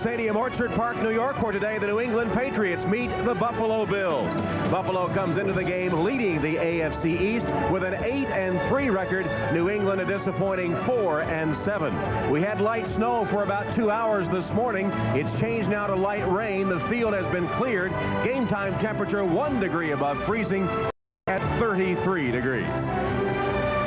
Stadium, Orchard Park, New York, where today the New England Patriots meet the Buffalo Bills. Buffalo comes into the game leading the AFC East with an 8-3 record. New England a disappointing 4-7. We had light snow for about 2 hours this morning. It's changed now to light rain. The field has been cleared. Game time temperature 1 degree above freezing at 33 degrees.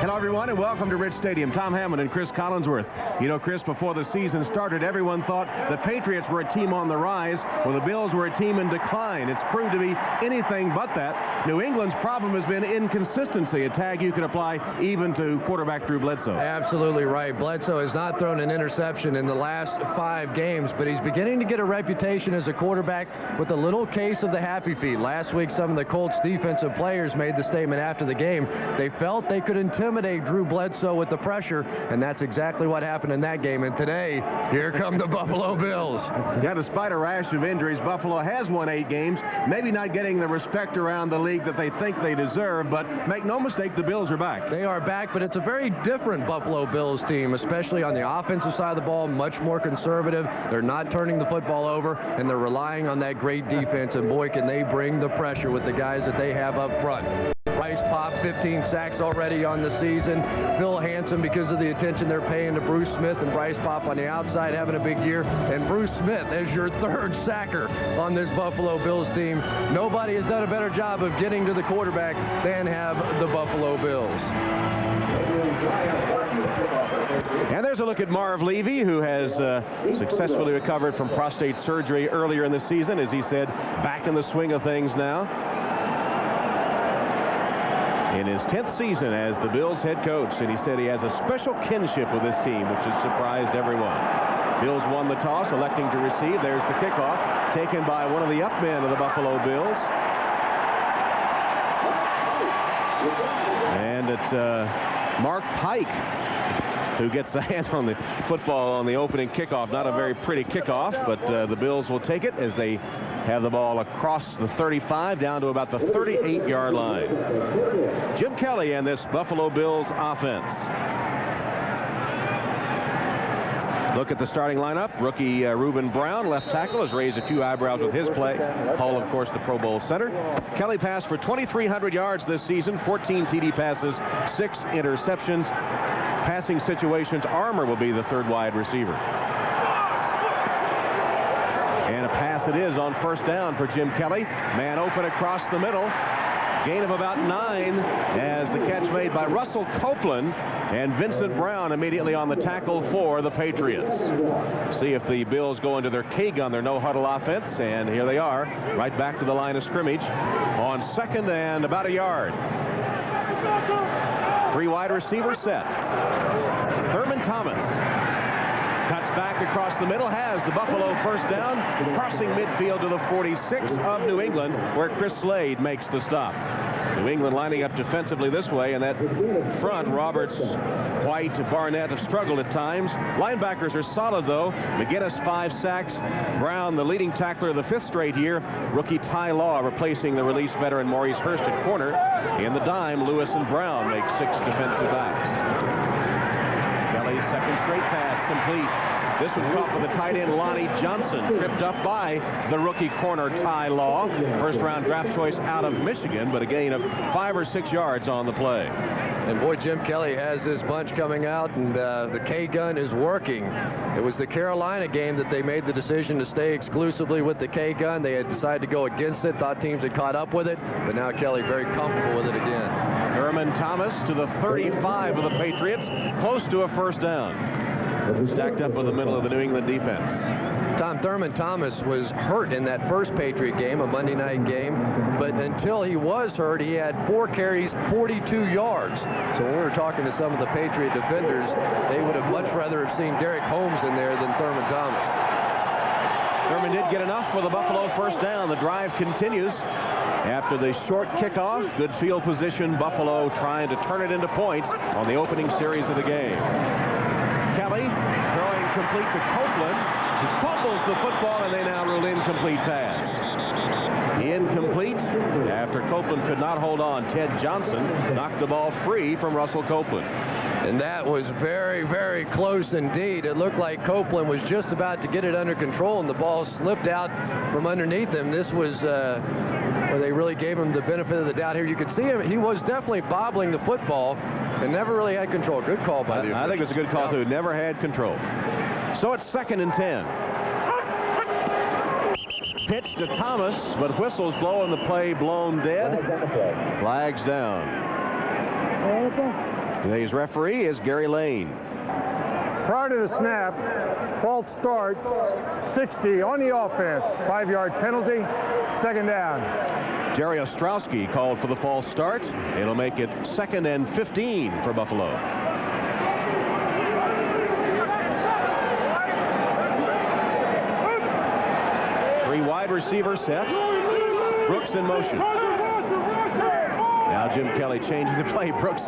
Hello, everyone, and welcome to Rich Stadium. Tom Hammond and Chris Collinsworth. You know, Chris, before the season started, everyone thought the Patriots were a team on the rise, while the Bills were a team in decline. It's proved to be anything but that. New England's problem has been inconsistency, a tag you can apply even to quarterback Drew Bledsoe. Absolutely right. Bledsoe has not thrown an interception in the last 5 games, but he's beginning to get a reputation as a quarterback with a little case of the happy feet. Last week, some of the Colts defensive players made the statement after the game. They felt they could intimidate Drew Bledsoe with the pressure, and that's exactly what happened in that game. And today, here come the Buffalo Bills. Yeah, despite a rash of injuries, Buffalo has won 8 games, maybe not getting the respect around the league that they think they deserve, but make no mistake, the Bills are back. They are back, but it's a very different Buffalo Bills team, especially on the offensive side of the ball, much more conservative. They're not turning the football over, and they're relying on that great defense, and boy, can they bring the pressure with the guys that they have up front. Bryce Pop, 15 sacks already on the season. Phil Hansen, because of the attention they're paying to Bruce Smith, and Bryce Pop on the outside having a big year. And Bruce Smith as your 3rd sacker on this Buffalo Bills team. Nobody has done a better job of getting to the quarterback than have the Buffalo Bills. And there's a look at Marv Levy, who has successfully recovered from prostate surgery earlier in the season. As he said, back in the swing of things now. In his 10th season as the Bills head coach, and he said he has a special kinship with this team, which has surprised everyone. Bills won the toss, electing to receive. There's the kickoff, taken by one of the up men of the Buffalo Bills. And it's Mark Pike who gets a hand on the football on the opening kickoff. Not a very pretty kickoff, but the Bills will take it as they have the ball across the 35 down to about the 38-yard line. Jim Kelly and this Buffalo Bills offense. Look at the starting lineup. Rookie Reuben Brown, left tackle, has raised a few eyebrows with his play. Hull, of course, the Pro Bowl center. Kelly passed for 2,300 yards this season, 14 TD passes, 6 interceptions. Passing situations, Armour will be the 3rd wide receiver. And a pass it is on 1st down for Jim Kelly. Man open across the middle. Gain of about 9 as the catch made by Russell Copeland, and Vincent Brown immediately on the tackle for the Patriots. See if the Bills go into their K-gun, their no-huddle offense, and here they are, right back to the line of scrimmage on 2nd and about a yard. 3 wide receivers set. Thurman Thomas cuts back across the middle, has the Buffalo 1st down, crossing midfield to the 46 of New England, where Chris Slade makes the stop. New England lining up defensively this way, and that front, Roberts, White, Barnett have struggled at times. Linebackers are solid, though. McGinnis, 5 sacks. Brown, the leading tackler of the 5th straight year. Rookie Ty Law replacing the released veteran Maurice Hurst at corner. In the dime, Lewis and Brown make 6 defensive backs. Kelly's 2nd straight pass complete. This was caught for the tight end Lonnie Johnson, tripped up by the rookie corner Ty Law. 1st-round draft choice out of Michigan, but a gain of 5 or 6 yards on the play. And boy, Jim Kelly has this bunch coming out, and the K-gun is working. It was the Carolina game that they made the decision to stay exclusively with the K-gun. They had decided to go against it, thought teams had caught up with it, but now Kelly very comfortable with it again. Thurman Thomas to the 35 of the Patriots, close to a 1st down. Stacked up in the middle of the New England defense. Tom, Thurman Thomas was hurt in that first Patriot game, a Monday night game, but until he was hurt, he had 4 carries, 42 yards. So when we were talking to some of the Patriot defenders, they would have much rather have seen Derek Holmes in there than Thurman Thomas. Thurman did get enough for the Buffalo 1st down. The drive continues. After the short kickoff, good field position, Buffalo trying to turn it into points on the opening series of the game. Kelly throwing complete to Copeland. He fumbles the football, and they now rule incomplete pass. Incomplete after Copeland could not hold on. Ted Johnson knocked the ball free from Russell Copeland. And that was very, very close indeed. It looked like Copeland was just about to get it under control, and the ball slipped out from underneath him. This was where they really gave him the benefit of the doubt here. You could see him. He was definitely bobbling the football and never really had control. Good call by the officials. I think it's a good call, too. Never had control. So it's 2nd and 10. Pitch to Thomas, but whistles blow and the play blown dead. Flags down. Today's referee is Gary Lane. Prior to the snap, false start, 60 on the offense. 5-yard penalty, 2nd down. Jerry Ostrowski called for the false start. It'll make it 2nd and 15 for Buffalo. Three wide receiver sets. Brooks in motion. Now Jim Kelly changing the play. Brooks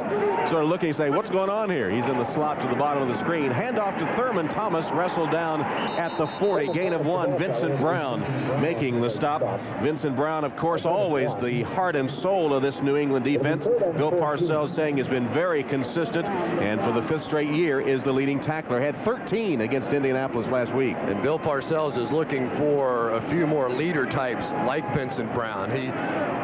sort of looking, saying, what's going on here? He's in the slot to the bottom of the screen. Handoff to Thurman Thomas, wrestled down at the 40. Gain of 1. Vincent Brown making the stop. Vincent Brown, of course, always the heart and soul of this New England defense. Bill Parcells saying has been very consistent, and for the 5th straight year is the leading tackler. Had 13 against Indianapolis last week. And Bill Parcells is looking for a few more leader types like Vincent Brown. He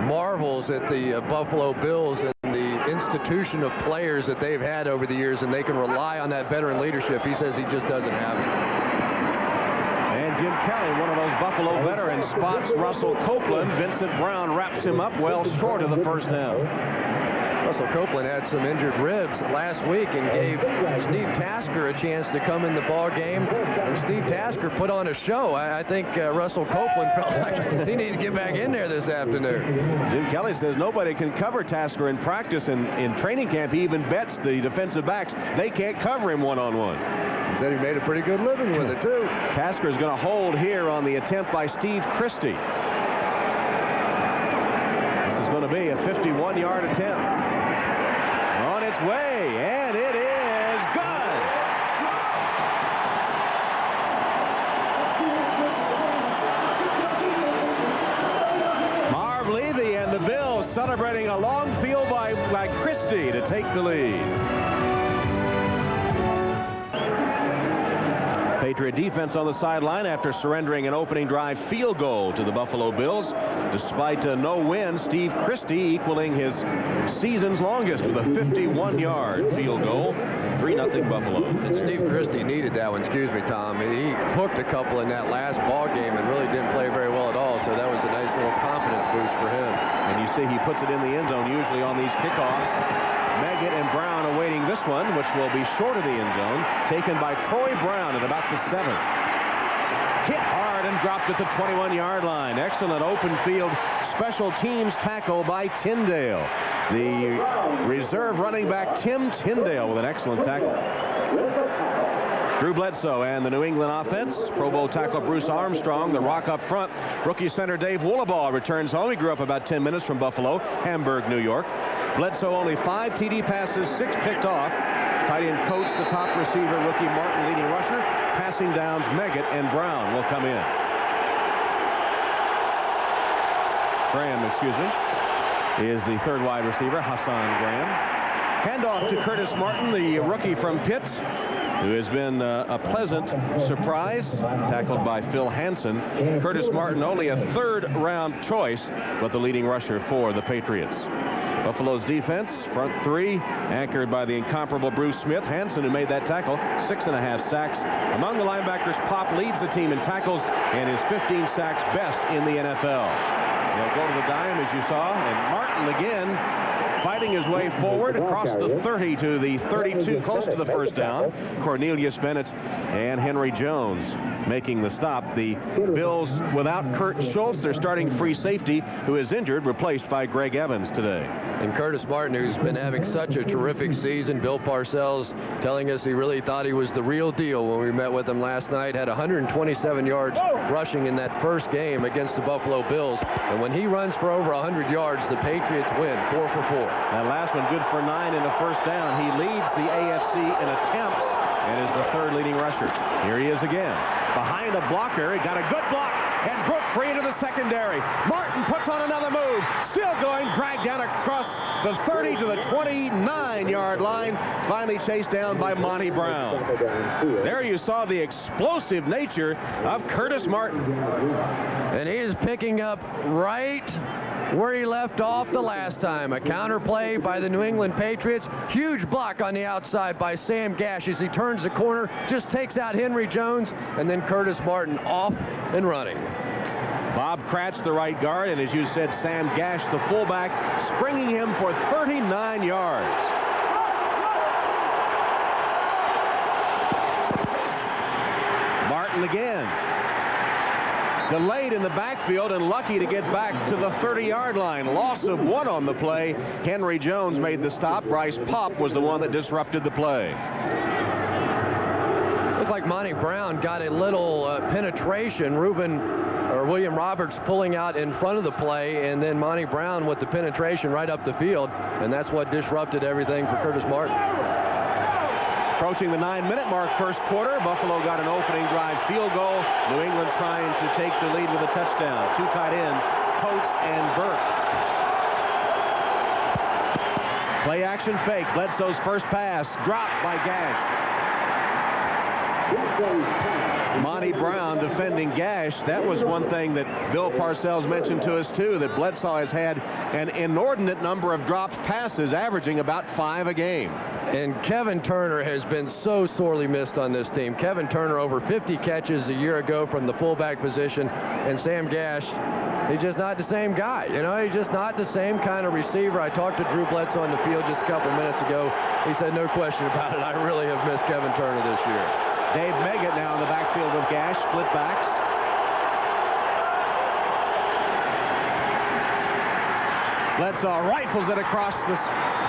marvels at the Buffalo Bills and the institution of players that they've had over the years, and they can rely on that veteran leadership. He says he just doesn't have it. And Jim Kelly, one of those Buffalo veterans, spots Russell Copeland. Vincent Brown wraps him up well short of the 1st down. Russell Copeland had some injured ribs last week and gave Steve Tasker a chance to come in the ball game, and Steve Tasker put on a show. I think Russell Copeland felt like he needed to get back in there this afternoon. Jim Kelly says nobody can cover Tasker in practice, and in training camp he even bets the defensive backs they can't cover him one-on-one. He said he made a pretty good living with it, too. Tasker is going to hold here on the attempt by Steve Christie. This is going to be a 51-yard attempt. On its way, and it is good. Marv Levy and the Bills celebrating a long field by Christie to take the lead. Patriot defense on the sideline after surrendering an opening drive field goal to the Buffalo Bills. Despite no win, Steve Christie equaling his season's longest with a 51-yard field goal. 3-0 Buffalo. And Steve Christie needed that one. Excuse me, Tom. He hooked a couple in that last ball game and really didn't play very well at all, so that was a nice little confidence boost for him. And you see he puts it in the end zone usually on these kickoffs. Meggett and Brown awaiting this one, which will be short of the end zone, taken by Troy Brown at about the 7. Hit hard and dropped at the 21-yard line. Excellent open field special teams tackle by Tyndale. The reserve running back Tim Tyndale with an excellent tackle. Drew Bledsoe and the New England offense. Pro Bowl tackle Bruce Armstrong, the rock up front. Rookie center Dave Woolabaugh returns home. He grew up about 10 minutes from Buffalo, Hamburg, New York. Bledsoe only 5 TD passes, 6 picked off. Tight end coach, the top receiver, rookie Martin, leading rusher. Passing downs, Meggett and Brown will come in. Graham, is the 3rd wide receiver, Hassan Graham. Handoff to Curtis Martin, the rookie from Pitt, who has been a pleasant surprise, tackled by Phil Hansen. Curtis Martin, only a 3rd-round choice, but the leading rusher for the Patriots. Buffalo's defense, front 3, anchored by the incomparable Bruce Smith. Hansen, who made that tackle, 6.5 sacks. Among the linebackers, Pop leads the team in tackles and is 15 sacks best in the NFL. He'll go to the dime, as you saw, and Martin again fighting his way forward across the 30 to the 32, close to the 1st down. Cornelius Bennett and Henry Jones making the stop. The Bills without Kurt Schultz, their starting free safety, who is injured, replaced by Greg Evans today. And Curtis Martin, who's been having such a terrific season. Bill Parcells telling us he really thought he was the real deal when we met with him last night. Had 127 yards rushing in that first game against the Buffalo Bills. And when he runs for over 100 yards, the Patriots win 4 for 4. That last one good for 9 in a 1st down. He leads the AFC in attempts and is the 3rd leading rusher. Here he is again. Behind a blocker. He got a good block. and Brook free into the secondary. Martin puts on another move. Still going, dragged down across the 30 to the 29-yard line. Finally chased down by Monty Brown. There you saw the explosive nature of Curtis Martin. And he is picking up right where he left off the last time. A counter play by the New England Patriots. Huge block on the outside by Sam Gash as he turns the corner, just takes out Henry Jones, and then Curtis Martin off and running. Bob Kratz, the right guard, and as you said, Sam Gash, the fullback, springing him for 39 yards. Martin again. Delayed in the backfield and lucky to get back to the 30-yard line. Loss of 1 on the play. Henry Jones made the stop. Bryce Popp was the one that disrupted the play. Looked like Monty Brown got a little penetration. William Roberts pulling out in front of the play, and then Monty Brown with the penetration right up the field, and that's what disrupted everything for Curtis Martin. Approaching the 9-minute mark first quarter, Buffalo got an opening drive field goal. New England trying to take the lead with a touchdown. 2 tight ends, Coates and Burke. Play action fake. Bledsoe's first pass dropped by Gash. Monty Brown defending Gash. That was one thing that Bill Parcells mentioned to us too, that Bledsoe has had an inordinate number of dropped passes, averaging about 5 a game. And Kevin Turner has been so sorely missed on this team. Kevin Turner over 50 catches a year ago from the fullback position, and Sam Gash, he's just not the same guy. You know, he's just not the same kind of receiver. I talked to Drew Bledsoe on the field just a couple minutes ago. He said, no question about it, I really have missed Kevin Turner this year. Dave Meggett now in the backfield with Gash, split backs. Bledsoe rifles it across the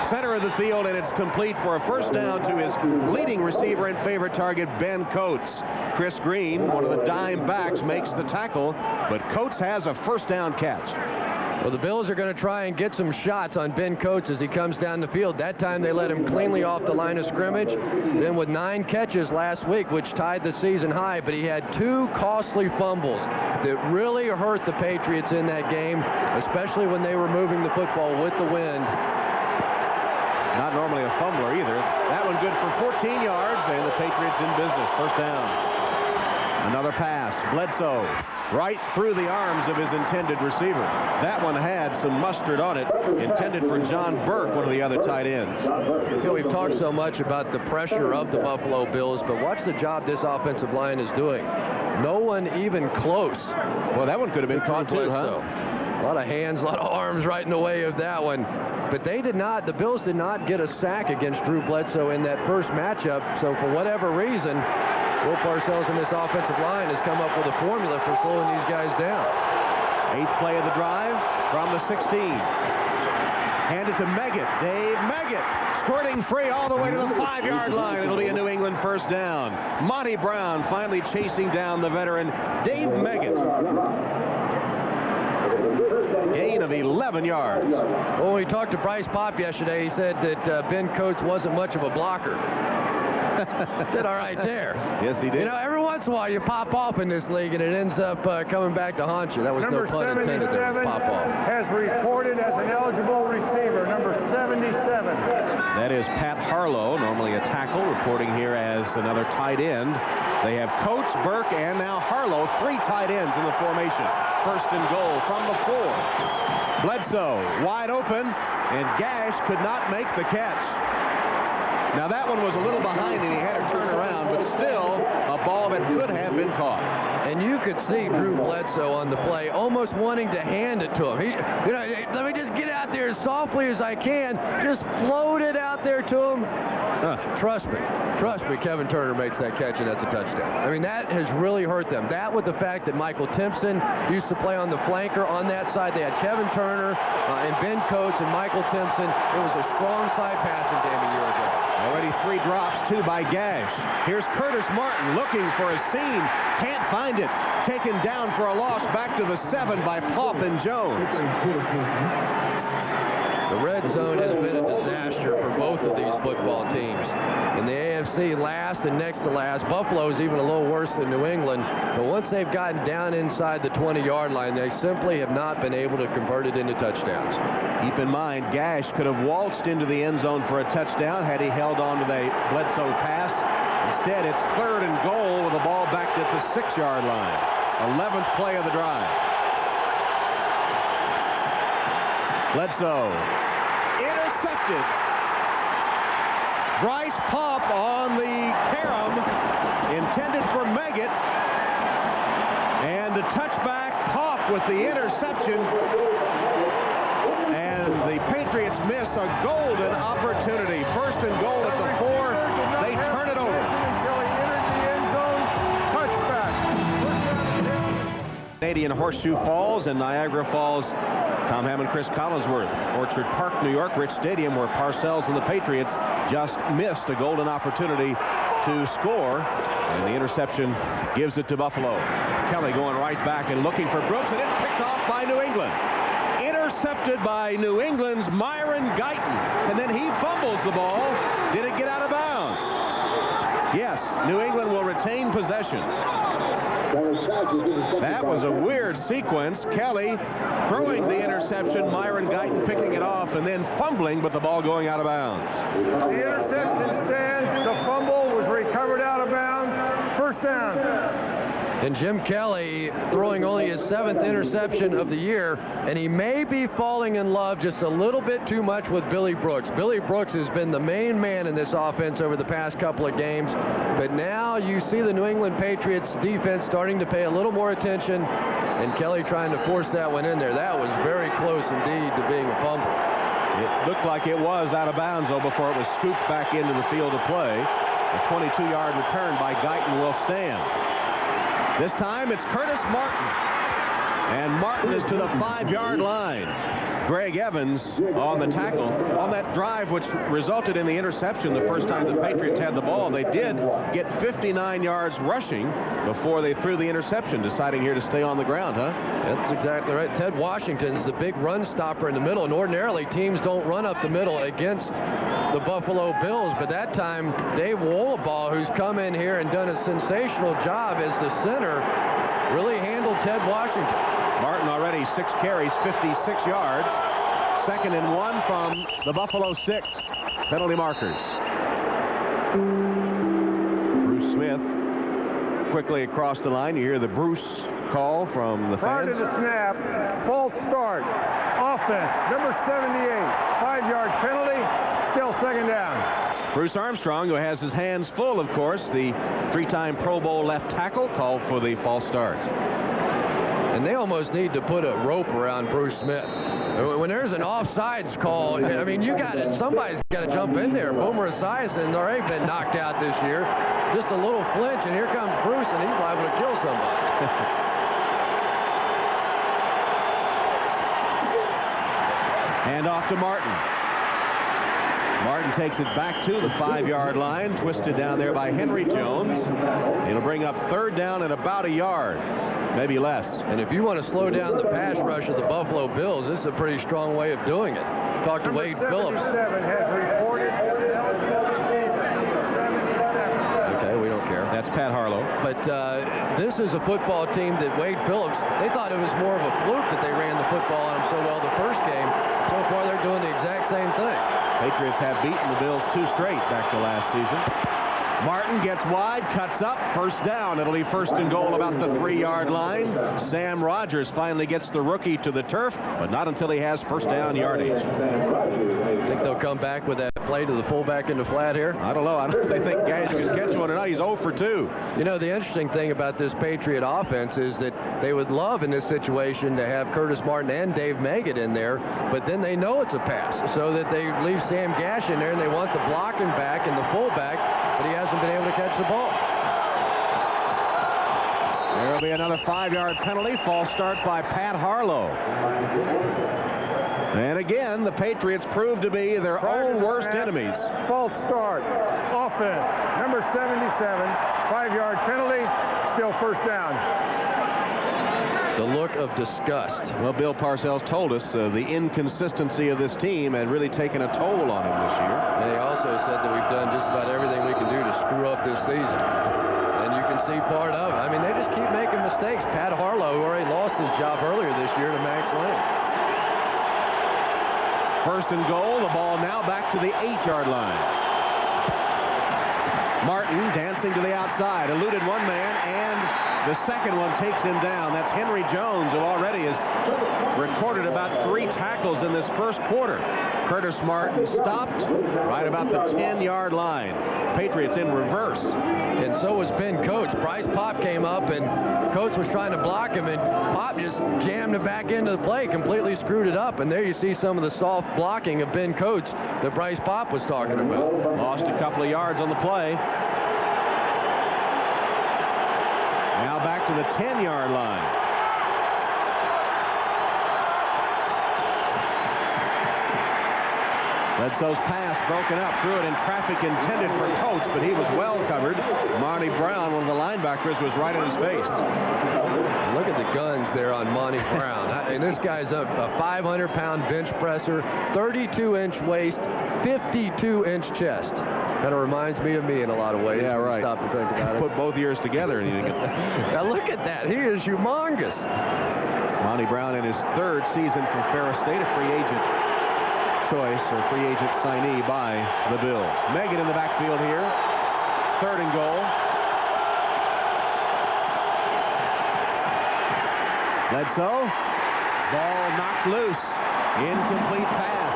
center of the field, and it's complete for a first down to his leading receiver and favorite target, Ben Coates. Chris Green, one of the dime backs, makes the tackle, but Coates has a first down catch. Well, the Bills are going to try and get some shots on Ben Coates as he comes down the field. That time they let him cleanly off the line of scrimmage. Then with 9 catches last week, which tied the season high, but he had 2 costly fumbles that really hurt the Patriots in that game, especially when they were moving the football with the wind. Not normally a fumbler either. That one good for 14 yards, and the Patriots in business. First down. Another pass. Bledsoe right through the arms of his intended receiver. That one had some mustard on it, intended for John Burke, one of the other tight ends. You know, we've talked so much about the pressure of the Buffalo Bills, but watch the job this offensive line is doing. No one even close. Well, that one could have been caught too, huh? A lot of hands, a lot of arms right in the way of that one. But the Bills did not get a sack against Drew Bledsoe in that first matchup, so for whatever reason, Bill Parcells and this offensive line has come up with a formula for slowing these guys down. 8th play of the drive from the 16. Handed to Meggett. Dave Meggett squirting free all the way to the 5-yard line. It'll be a New England first down. Monty Brown finally chasing down the veteran Dave Meggett. Gain of 11 yards. Well, we talked to Bryce Popp yesterday. He said that Ben Coates wasn't much of a blocker. Did all right there. Yes, he did. You know, every once in a while you pop off in this league, and it ends up coming back to haunt you. That was Number no pun intended there. Pop off. has reported as an eligible receiver, number 77. That is Pat Harlow, normally a tackle, reporting here as another tight end. They have Coates, Burke, and now Harlow, 3 tight ends in the formation. First and goal from the 4. Bledsoe wide open, and Gash could not make the catch. Now that one was a little behind and he had to turn around, but still a ball that could have been caught. And you could see Drew Bledsoe on the play almost wanting to hand it to him. Let me just get out there as softly as I can. Just float it out there to him. Trust me, Kevin Turner makes that catch, and that's a touchdown. I mean, that has really hurt them. That with the fact that Michael Timpson used to play on the flanker on that side. They had Kevin Turner and Ben Coates and Michael Timpson. It was a strong side passing game a year ago. Already 3 drops, 2 by Gash. Here's Curtis Martin looking for a seam. Can't find it. Taken down for a loss back to the 7 by Popp and Jones. The red zone has been a disaster for both of these football teams. In the AFC, last and next to last. Buffalo is even a little worse than New England. But once they've gotten down inside the 20-yard line, they simply have not been able to convert it into touchdowns. Keep in mind, Gash could have waltzed into the end zone for a touchdown had he held on to the Bledsoe pass. Instead, it's 3rd and goal with the ball backed at the 6-yard line. 11th play of the drive. Bledsoe intercepted. Bryce Pomp on the carom, intended for Meggett, and the touchback. Pomp with the interception, and the Patriots miss a golden opportunity. 1st and goal at the 4. They turn it over. Canadian Horseshoe Falls and Niagara Falls. Tom Hammond, Chris Collinsworth. Orchard Park, New York, Rich Stadium, where Parcells and the Patriots just missed a golden opportunity to score, and the interception gives it to Buffalo. Kelly going right back and looking for Brooks, and it's picked off by New England. Intercepted by New England's Myron Guyton, and then he fumbles the ball. Did it get out of bounds? Yes, New England will retain possession. That was a weird sequence. Kelly throwing the interception, Myron Guyton picking it off, and then fumbling, but the ball going out of bounds. The interception stands. The fumble was recovered out of bounds. 1st down. And Jim Kelly throwing only his 7th interception of the year, and he may be falling in love just a little bit too much with Billy Brooks. Billy Brooks has been the main man in this offense over the past couple of games, but now you see the New England Patriots defense starting to pay a little more attention, and Kelly trying to force that one in there. That was very close indeed to being a fumble. It looked like it was out of bounds, though, before it was scooped back into the field of play. A 22-yard return by Guyton will stand. This time it's Curtis Martin, and Martin is to the 5-yard line. Greg Evans on the tackle on that drive, which resulted in the interception the first time the Patriots had the ball. They did get 59 yards rushing before they threw the interception, deciding here to stay on the ground, huh? That's exactly right. Ted Washington's the big run stopper in the middle, and ordinarily teams don't run up the middle against the Buffalo Bills, but that time Dave Wollaball, who's come in here and done a sensational job as the center, really handled Ted Washington. Martin already 6 carries, 56 yards. 2nd and 1 from the Buffalo 6. Penalty markers. Bruce Smith quickly across the line. You hear the Bruce call from the Prior fans. to the snap, false start. Offense, number 78. 5-yard penalty. Still 2nd down. Bruce Armstrong, who has his hands full, of course, the 3-time Pro Bowl left tackle, called for the false start. And they almost need to put a rope around Bruce Smith. When there's an offsides call, I mean, you got it. Somebody's got to jump in there. Boomer Esiason's already been knocked out this year. Just a little flinch, and here comes Bruce, and he's liable to kill somebody. And off to Martin. Martin takes it back to the 5-yard line, twisted down there by Henry Jones. It'll bring up 3rd down and about a yard, maybe less. And if you want to slow down the pass rush of the Buffalo Bills, this is a pretty strong way of doing it. Talk to Wade Phillips. Has reported. Okay, we don't care. That's Pat Harlow. But this is a football team that Wade Phillips, they thought it was more of a fluke that they ran the football on them so well the first game. So far, they're doing the exact same thing. Patriots have beaten the Bills 2 straight back to last season. Martin gets wide, cuts up, 1st down. It'll be 1st and goal about the 3-yard line. Sam Rogers finally gets the rookie to the turf, but not until he has 1st down yardage. Think they'll come back with that play to the fullback in the flat here? I don't know. I don't think Gash can catch one or not. He's 0 for 2. You know, the interesting thing about this Patriot offense is that they would love in this situation to have Curtis Martin and Dave Meggett in there, but then they know it's a pass, so that they leave Sam Gash in there, and they want the blocking back and the fullback, but he hasn't been able to catch the ball. There will be another 5-yard penalty. False start by Pat Harlow. And again, the Patriots prove to be their own worst enemies. False start. Offense, number 77. 5-yard penalty. Still 1st down. the look of disgust. Well, Bill Parcells told us the inconsistency of this team had really taken a toll on him this year. And he also said that we've done just about everything we can do to screw up this season. And you can see part of it. I mean, they just keep making mistakes. Pat Harlow, who already lost his job earlier this year to Max Lane. First and goal. The ball now back to the 8-yard line. Martin dancing to the outside, eluded one man, and the second one takes him down. That's Henry Jones, who already has recorded about 3 tackles in this first quarter. Curtis Martin stopped right about the 10-yard line. Patriots in reverse. And so was Ben Coates. Bryce Pop came up, and Coates was trying to block him, and Pop just jammed it back into the play, completely screwed it up. And there you see some of the soft blocking of Ben Coates that Bryce Pop was talking about. Lost a couple of yards on the play. Now back to the 10-yard line. Bledsoe's pass broken up, threw it in traffic intended for Coates, but he was well covered. Monty Brown, one of the linebackers, was right in his face. Look at the guns there on Monty Brown. And this guy's a 500-pound bench presser, 32-inch waist, 52-inch chest. Kind of reminds me of me in a lot of ways. Yeah, right. Stop to think about it. Put both ears together and you get that. Now look at that. He is humongous. Monty Brown in his 3rd season from Ferris State, a free agent choice or free agent signee by the Bills. Megan in the backfield here. 3rd and goal. Bledsoe. Ball knocked loose. Incomplete pass.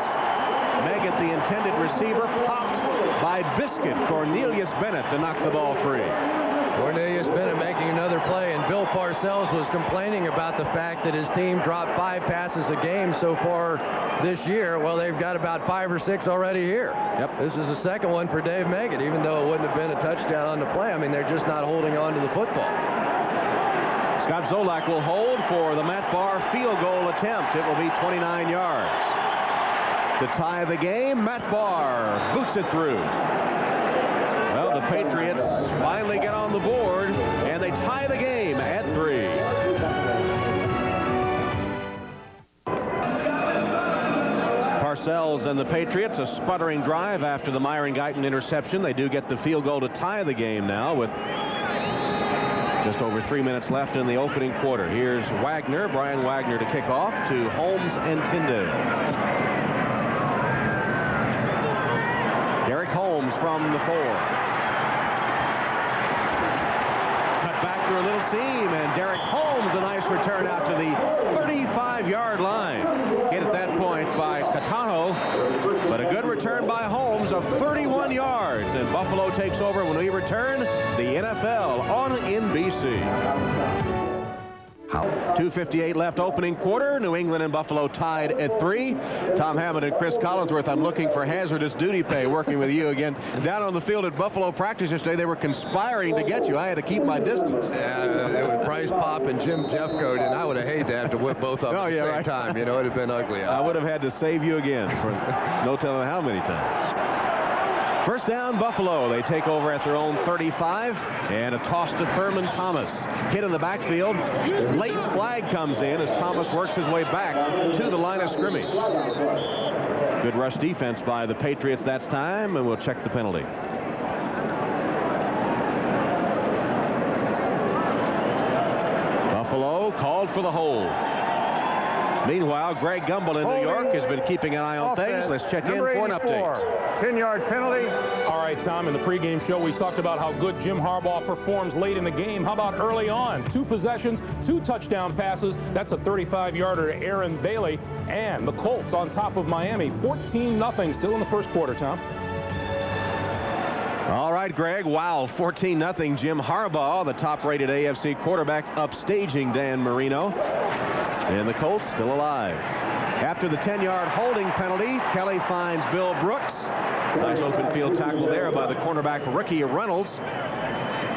Meggett, the intended receiver, popped by Biscuit. Cornelius Bennett to knock the ball free. Cornelius Bennett making another play, and Bill Parcells was complaining about the fact that his team dropped 5 passes a game so far this year. Well, they've got about 5 or 6 already here. Yep. This is the second one for Dave Meggett, even though it wouldn't have been a touchdown on the play. I mean, they're just not holding on to the football. Scott Zolak will hold for the Matt Barr field goal attempt. It will be 29 yards. To tie the game, Matt Barr boots it through. Well, the Patriots finally get on the board, and they tie the game at 3. Parcells and the Patriots, a sputtering drive after the Myron Guyton interception. They do get the field goal to tie the game now with just over 3 minutes left in the opening quarter. Here's Wagner, Brian Wagner to kick off to Holmes and Tyndale. Derek Holmes from the 4. Cut back through a little seam, and Derek Holmes, a nice return out to the 35-yard line. Hit at that point by Catano, but a good return by Holmes of 31 yards, and Buffalo takes over when we return the NFL on NBC. 2:58 left opening quarter. New England and Buffalo tied at 3. Tom Hammond and Chris Collinsworth, I'm looking for hazardous duty pay working with you again. Down on the field at Buffalo practice yesterday, they were conspiring to get you. I had to keep my distance. Yeah, Bryce Pop and Jim Jeffcoat, and I would have hated to have to whip both up at the same time. You know, it would have been ugly. I would have had to save you again for no telling how many times. First down, Buffalo. They take over at their own 35, and a toss to Thurman Thomas. Hit in the backfield. Late flag comes in as Thomas works his way back to the line of scrimmage. Good rush defense by the Patriots that time, and we'll check the penalty. Buffalo called for the hold. Meanwhile, Greg Gumbel in New York has been keeping an eye on things. Let's check in for an update. 10-yard penalty. All right, Tom, in the pregame show, we talked about how good Jim Harbaugh performs late in the game. How about early on? 2 possessions, 2 touchdown passes. That's a 35-yarder to Aaron Bailey. And the Colts on top of Miami, 14-0 still in the first quarter, Tom. All right, Greg. Wow, 14-0. Jim Harbaugh, the top-rated AFC quarterback, upstaging Dan Marino. And the Colts still alive. After the 10-yard holding penalty, Kelly finds Bill Brooks. Nice open field tackle there by the cornerback Ricky Reynolds.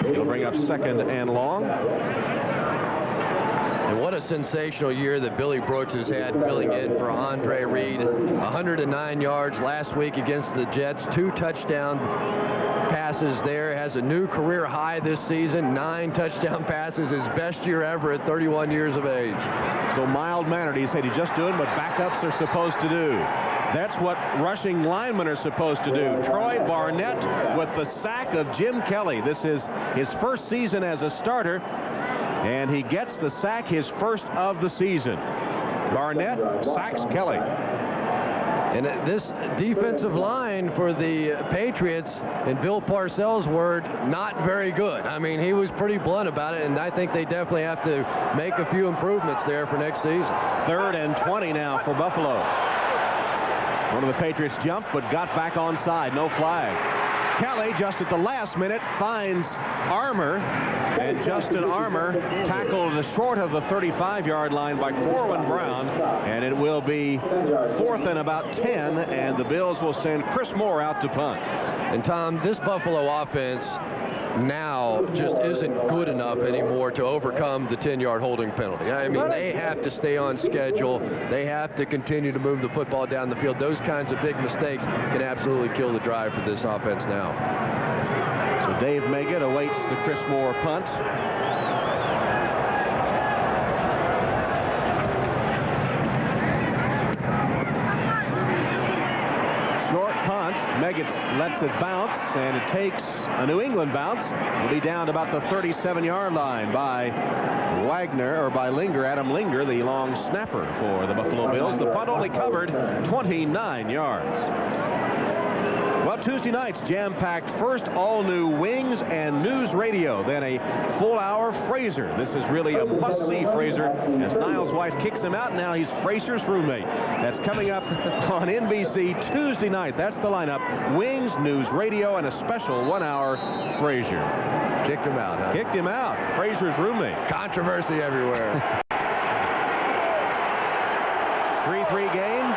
He'll bring up 2nd and long. And what a sensational year that Billy Brooks has had filling in for Andre Reed. 109 yards last week against the Jets, 2 touchdowns. passes there, has a new career high this season, 9 touchdown passes, his best year ever at 31 years of age. So mild-mannered, he said he's just doing what backups are supposed to do. That's what rushing linemen are supposed to do. Troy Barnett with the sack of Jim Kelly. This is his first season as a starter, and he gets the sack, his first of the season. Barnett sacks Kelly. And this defensive line for the Patriots, in Bill Parcells' word, not very good. I mean, he was pretty blunt about it, and I think they definitely have to make a few improvements there for next season. 3rd and 20 now for Buffalo. One of the Patriots jumped, but got back onside. No flag. Kelly, just at the last minute, finds Armour, and Justin Armour tackled short of the 35-yard line by Corwin Brown, and it will be 4th and about 10, and the Bills will send Chris Moore out to punt. And Tom, this Buffalo offense now just isn't good enough anymore to overcome the 10-yard holding penalty. I mean, they have to stay on schedule. They have to continue to move the football down the field. Those kinds of big mistakes can absolutely kill the drive for this offense now. So Dave Meggett awaits the Chris Moore punt. Short punt. Meggett lets it bounce, and it takes a New England bounce. It'll be down to about the 37-yard line by Adam Linger, the long snapper for the Buffalo Bills. The punt only covered 29 yards. Well, Tuesday night's jam-packed first all-new Wings and News Radio, then a full-hour Fraser. This is really a must-see Fraser as Niles' wife kicks him out. Now he's Fraser's roommate. That's coming up on NBC Tuesday night. That's the lineup. Wings, News Radio, and a special 1-hour Fraser. Kicked him out, huh? Kicked him out. Fraser's roommate. Controversy everywhere. 3-3 game.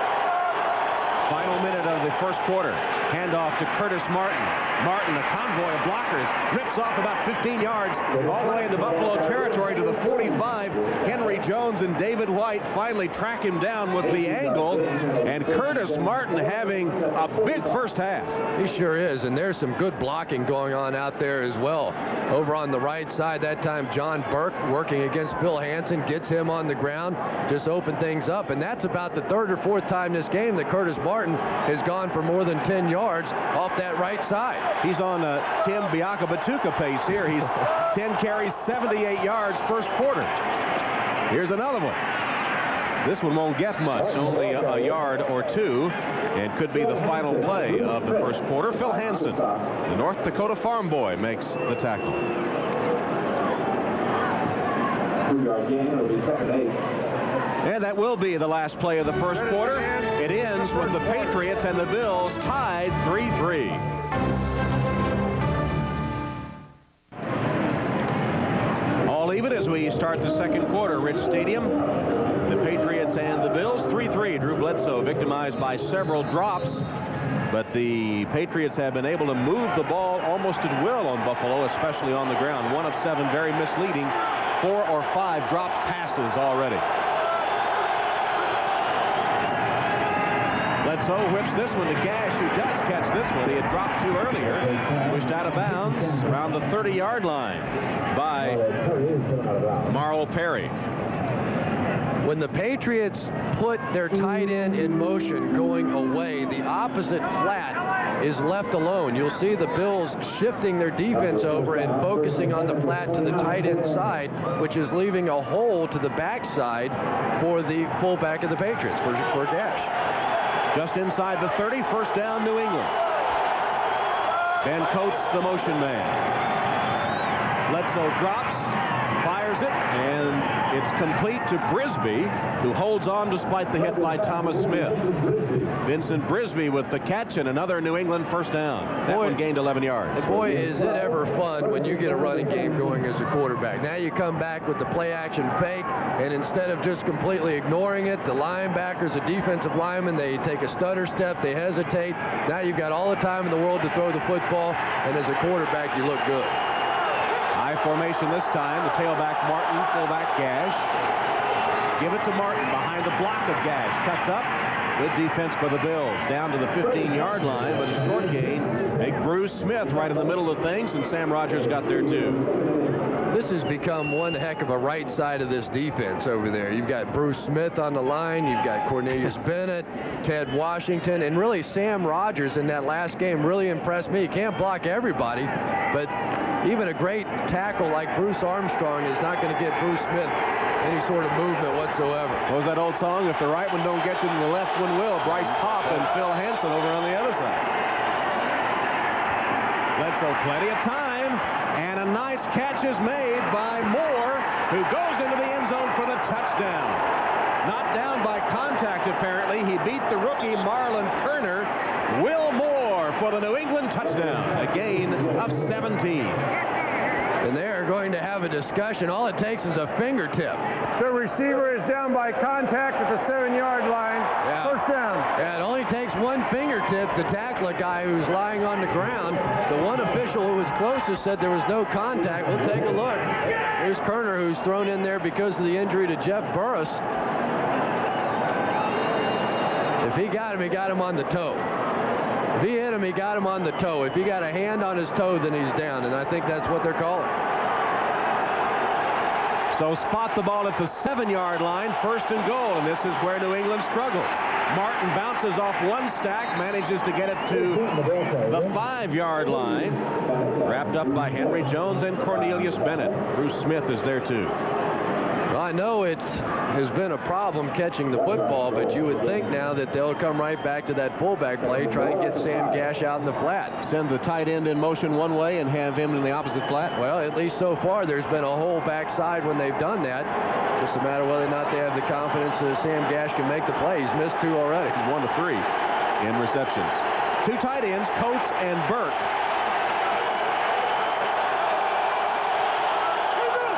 Final minute of the first quarter. Handoff to Curtis Martin. Martin, a convoy of blockers, rips off about 15 yards all the way into Buffalo territory to the 45. Henry Jones and David White finally track him down with the angle, and Curtis Martin having a big first half. He sure is, and there's some good blocking going on out there as well. Over on the right side, that time John Burke working against Phil Hansen, gets him on the ground, just open things up, and that's about the 3rd or 4th time this game that Curtis Martin has gone for more than 10 yards off that right side. He's on Tim Biaka-Batuka pace here. He's 10 carries, 78 yards first quarter. Here's another one. This one won't get much, only a yard or two, and could be the final play of the first quarter. Phil Hansen, the North Dakota farm boy, makes the tackle. 2-yard gain will be 2nd 8. And that will be the last play of the first quarter. It ends with the Patriots and the Bills tied 3-3. All even as we start the second quarter. Rich Stadium, the Patriots and the Bills 3-3. Drew Bledsoe victimized by several drops, but the Patriots have been able to move the ball almost at will on Buffalo, especially on the ground. 1 of 7 very misleading, 4 or 5 dropped passes already. Bledsoe whips this one to Gash, who does catch this one. He had dropped 2 earlier. Pushed out of bounds around the 30-yard line by Marl Perry. When the Patriots put their tight end in motion going away, the opposite flat is left alone. You'll see the Bills shifting their defense over and focusing on the flat to the tight end side, which is leaving a hole to the backside for the fullback of the Patriots, for Gash. Just inside the 30, first down, New England. Ben Coates, the motion man. Bledsoe drops, fires it, and it's complete to Brisby, who holds on despite the hit by Thomas Smith. Vincent Brisby with the catch and another New England first down. That one gained 11 yards. Boy, is it ever fun when you get a running game going as a quarterback. Now you come back with the play-action fake, and instead of just completely ignoring it, the linebackers, the defensive linemen, they take a stutter step, they hesitate. Now you've got all the time in the world to throw the football, and as a quarterback, you look good. High formation this time. The tailback Martin, fullback Gash. give it to Martin behind the block of Gash. Cuts up. Good defense by the Bills. Down to the 15-yard line, but a short gain. Big Bruce Smith right in the middle of things, and Sam Rogers got there too. This has become one heck of a right side of this defense over there. You've got Bruce Smith on the line. You've got Cornelius Bennett, Ted Washington, and really Sam Rogers in that last game really impressed me. He can't block everybody, but even a great tackle like Bruce Armstrong is not going to get Bruce Smith any sort of movement whatsoever. What was that old song? If the right one don't get you, then the left one will. Bryce Popp and Phil Hansen over on the other side. Bledsoe, plenty of time, and a nice catch is made by Moore, who goes into the end zone for the touchdown. Not down by contact, apparently. He beat the rookie Marlon Kerner. Will Moore for the New England touchdown, a gain of 17. And they're going to have a discussion. All it takes is a fingertip. The receiver is down by contact at the 7-yard line. Yeah. First down. Yeah, it only takes one fingertip to tackle a guy who's lying on the ground. The one official who was closest said there was no contact. We'll take a look. Here's Kerner, who's thrown in there because of the injury to Jeff Burris. If he got him on the toe. If he hit him, he got him on the toe. If he got a hand on his toe, then he's down, and I think that's what they're calling. So spot the ball at the 7-yard line, first and goal, and this is where New England struggled. Martin bounces off one stack, manages to get it to the 5-yard line. Wrapped up by Henry Jones and Cornelius Bennett. Bruce Smith is there too. Well, I know it has been a problem catching the football, but you would think now that they'll come right back to that fullback play, try and get Sam Gash out in the flat. Send the tight end in motion one way and have him in the opposite flat? Well, at least so far, there's been a whole backside when they've done that. Just a matter of whether or not they have the confidence that Sam Gash can make the play. He's missed 2 already. He's 1 of 3 in receptions. 2 tight ends, Coates and Burke.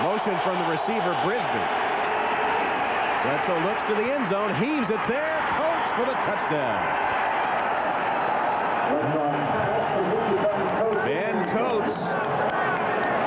Motion from the receiver, Brisbane. Bledsoe looks to the end zone, heaves it there, Coates for the touchdown. Ben Coates,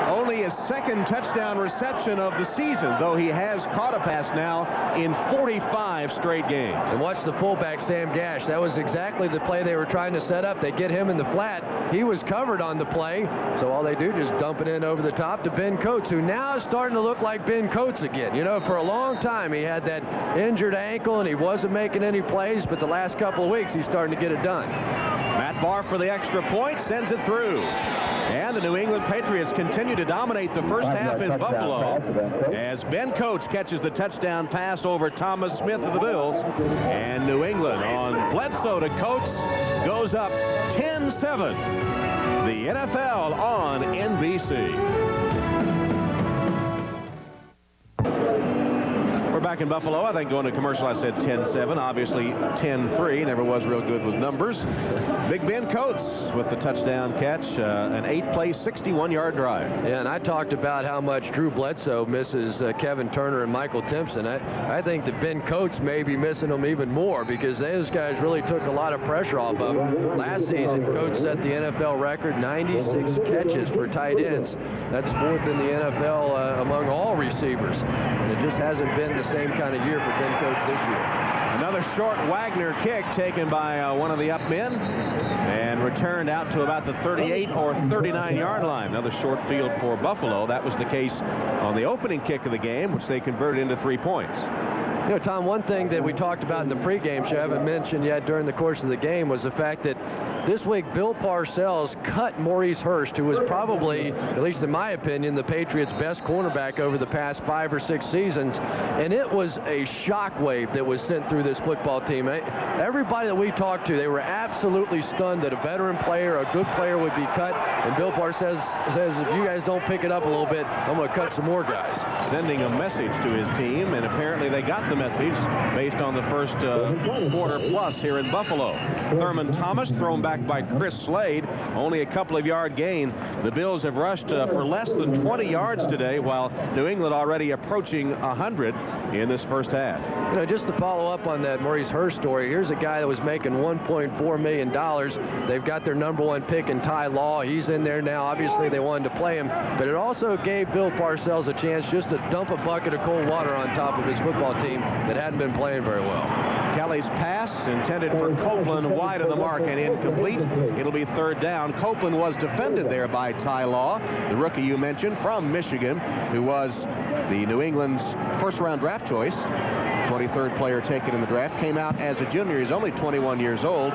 only his 2nd touchdown reception of the season, though he has caught a pass now in 45 straight games. And watch the fullback, Sam Gash. That was exactly the play they were trying to set up. They get him in the flat. He was covered on the play, so all they do is dump it in over the top to Ben Coates, who now is starting to look like Ben Coates again. You know, for a long time he had that injured ankle and he wasn't making any plays, but the last couple of weeks he's starting to get it done. Matt Barr for the extra point, sends it through. And the New England Patriots continue to dominate the first half in Buffalo as Ben Coates catches the touchdown pass over Thomas Smith of the Bills. And New England on Bledsoe to Coates goes up 10-7. The NFL on NBC. We're back in Buffalo. I think going to commercial I said 10-7. Obviously 10-3. Never was real good with numbers. Big Ben Coates with the touchdown catch. An 8-play, 61-yard drive. Yeah, and I talked about how much Drew Bledsoe misses Kevin Turner and Michael Timpson. I think that Ben Coates may be missing them even more because those guys really took a lot of pressure off of him. Last season, Coates set the NFL record, 96 catches for tight ends. That's 4th in the NFL among all receivers. And it just hasn't been the same kind of year for Ben Coates this year. Another short Wagner kick taken by one of the up men and returned out to about the 38 or 39-yard line. Another short field for Buffalo. That was the case on the opening kick of the game, which they converted into 3 points. You know, Tom, one thing that we talked about in the pregame show I haven't mentioned yet during the course of the game was the fact that this week Bill Parcells cut Maurice Hurst, who was probably, at least in my opinion, the Patriots' best cornerback over the past 5 or 6 seasons. And it was a shockwave that was sent through this football team. Everybody that we talked to, they were absolutely stunned that a veteran player, a good player would be cut. And Bill Parcells says, if you guys don't pick it up a little bit, I'm going to cut some more guys. Sending a message to his team, and apparently they got the message based on the first quarter plus here in Buffalo. Thurman Thomas thrown back by Chris Slade. Only a couple of yard gain The Bills have rushed for less than 20 yards today, while New England already approaching 100 in this first half. You know, just to follow up on that Maurice Hurst story, here's a guy that was making $1.4 million. They've got their #1 pick in Ty Law. He's in there now. Obviously, they wanted to play him, but it also gave Bill Parcells a chance just to dump a bucket of cold water on top of his football team that hadn't been playing very well. Kelly's pass intended for Copeland, wide of the mark and incomplete. It'll be third down. Copeland was defended there by Ty Law, the rookie you mentioned from Michigan, who was the New England's first-round draft choice. 23rd player taken in the draft. Came out as a junior. He's only 21 years old,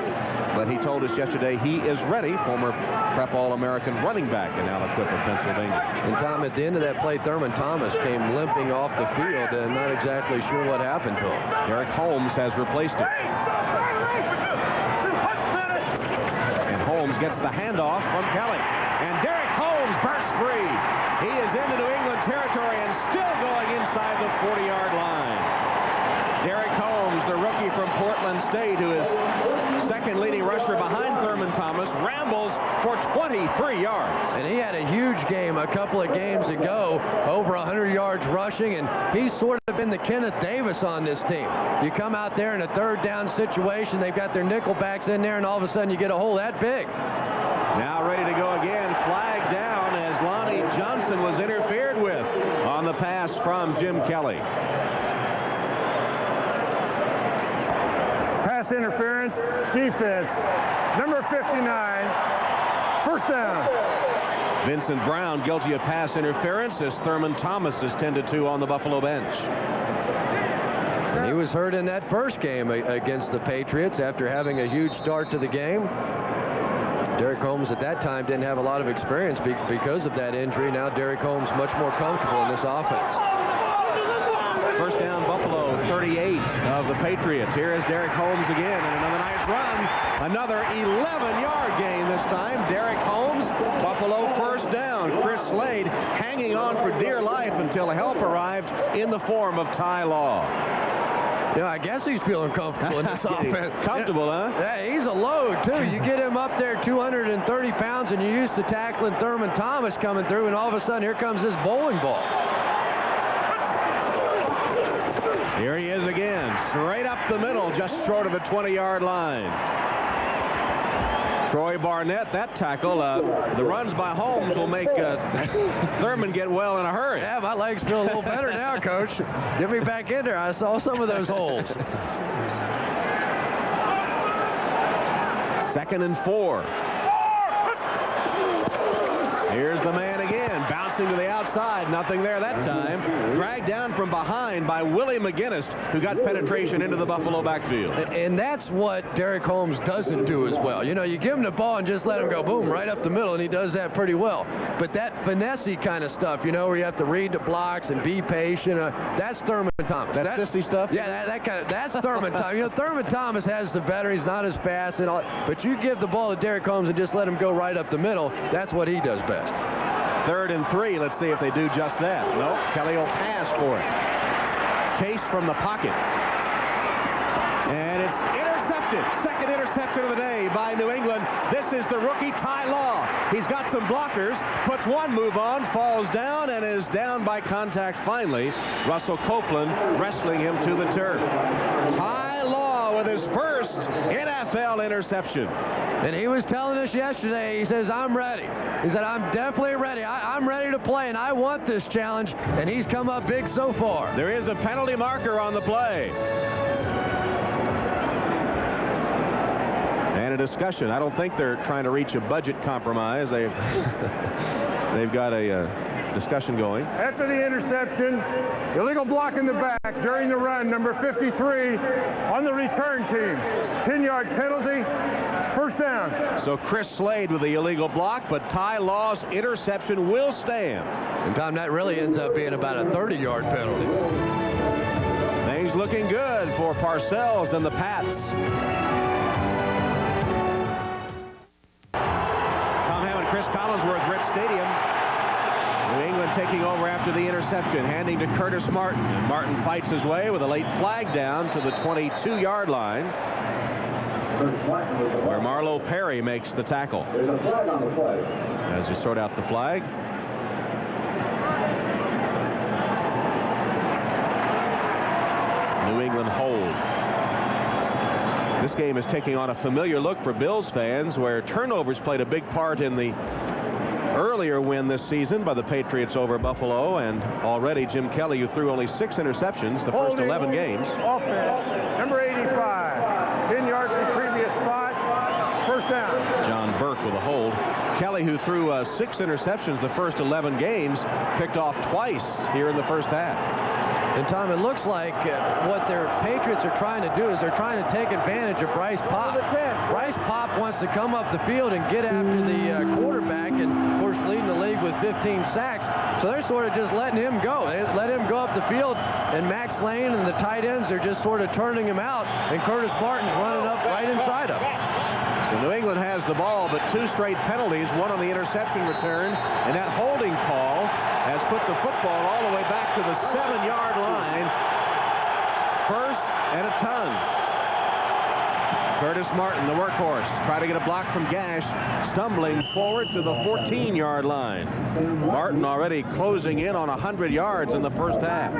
but he told us yesterday he is ready. Former Prep All-American running back in Aliquippa, Pennsylvania. And Tom, at the end of that play, Thurman Thomas came limping off the field and not exactly sure what happened to him. Derek Holmes has replaced him. And Holmes gets the handoff from Kelly. And Derek Holmes bursts free. He is into New England territory and still going inside the 40-yard line. Derek Holmes, the rookie from Portland State, who is second leading rusher behind Thurman Thomas, rambles for 23 yards. And he had a huge game a couple of games ago, over 100 yards rushing, and he's sort of been the Kenneth Davis on this team. You come out there in a third down situation, they've got their nickel backs in there, and all of a sudden you get a hole that big. Now ready to go again, flag down as Lonnie Johnson was interfered with on the pass from Jim Kelly. Pass interference, defense, number 59, first down. Vincent Brown guilty of pass interference as Thurman Thomas is tended to on the Buffalo bench. And he was hurt in that first game against the Patriots after having a huge start to the game. Derek Holmes at that time didn't have a lot of experience because of that injury. Now Derek Holmes much more comfortable in this offense. First down, Buffalo, 38 of the Patriots. Here is Derek Holmes again, and another nice run. Another 11-yard gain this time. Derek Holmes, Buffalo first down. Chris Slade hanging on for dear life until help arrived in the form of Ty Law. Yeah, I guess he's feeling comfortable in this offense. Comfortable, huh? Yeah, he's a load, too. You get him up there 230 pounds, and you're used to tackling Thurman Thomas coming through, and all of a sudden, here comes this bowling ball. Here he is again, straight up the middle, just short of the 20-yard line. Troy Barnett, that tackle, the runs by Holmes will make Thurman get well in a hurry. Yeah, my legs feel a little better now, Coach. Get me back in there. I saw some of those holes. 2nd and 4. Here's the man again, bouncing to the outside. Nothing there that time. Dragged down from behind by Willie McGinnis, who got penetration into the Buffalo backfield. And that's what Derek Holmes doesn't do as well. You know, you give him the ball and just let him go, boom, right up the middle, and he does that pretty well. But that finesse-y kind of stuff, you know, where you have to read the blocks and be patient, that's Thurman Thomas. That's sissy stuff? Yeah, that's Thurman Thomas. You know, Thurman Thomas has the veteran. He's not as fast, and all, but you give the ball to Derek Holmes and just let him go right up the middle, that's what he does best. 3rd and 3. Let's see if they do just that. Nope. Kelly will pass for it. Chase from the pocket. And it's intercepted. Second interception of the day by New England. This is the rookie Ty Law. He's got some blockers, puts one move on, falls down, and is down by contact finally. Russell Copeland wrestling him to the turf. Ty Law with his first NFL interception. And he was telling us yesterday, he says, I'm ready. He said, I'm definitely ready. I'm ready to play, and I want this challenge, and he's come up big so far. There is a penalty marker on the play. And a discussion. I don't think they're trying to reach a budget compromise. They've got a discussion going. After the interception, illegal block in the back during the run, number 53 on the return team. 10-yard penalty, first down. So Chris Slade with the illegal block, but Ty Law's interception will stand. And Tom, that really ends up being about a 30-yard penalty. Things looking good for Parcells and the Pats. Tom Hammond, Chris Collinsworth, Rich Stadium. New England taking over after the interception, handing to Curtis Martin. And Martin fights his way with a late flag down to the 22-yard line. where Marlo Perry makes the tackle. There's a flag on the play. As you sort out the flag. New England hold. This game is taking on a familiar look for Bills fans, where turnovers played a big part in the earlier win this season by the Patriots over Buffalo, and already Jim Kelly, who threw only 6 interceptions the first 11 games. Offense, number 85, 10 yards from previous spot, first down. John Burke with a hold. Kelly, who threw 6 interceptions the first 11 games, picked off twice here in the first half. And Tom, it looks like what their Patriots are trying to do is they're trying to take advantage of Bryce Pop. Bryce Pop wants to come up the field and get after the quarterback, and of course leading the league with 15 sacks. So they're sort of just letting him go. They let him go up the field, and Max Lane and the tight ends are just sort of turning him out, and Curtis Martin's running up right inside him. So New England has the ball, but 2 straight penalties, one on the interception return, and that holding call has put the football all the way back to the 7-yard line. First and a ton. Curtis Martin, the workhorse, try to get a block from Gash, stumbling forward to the 14-yard line. Martin already closing in on 100 yards in the first half.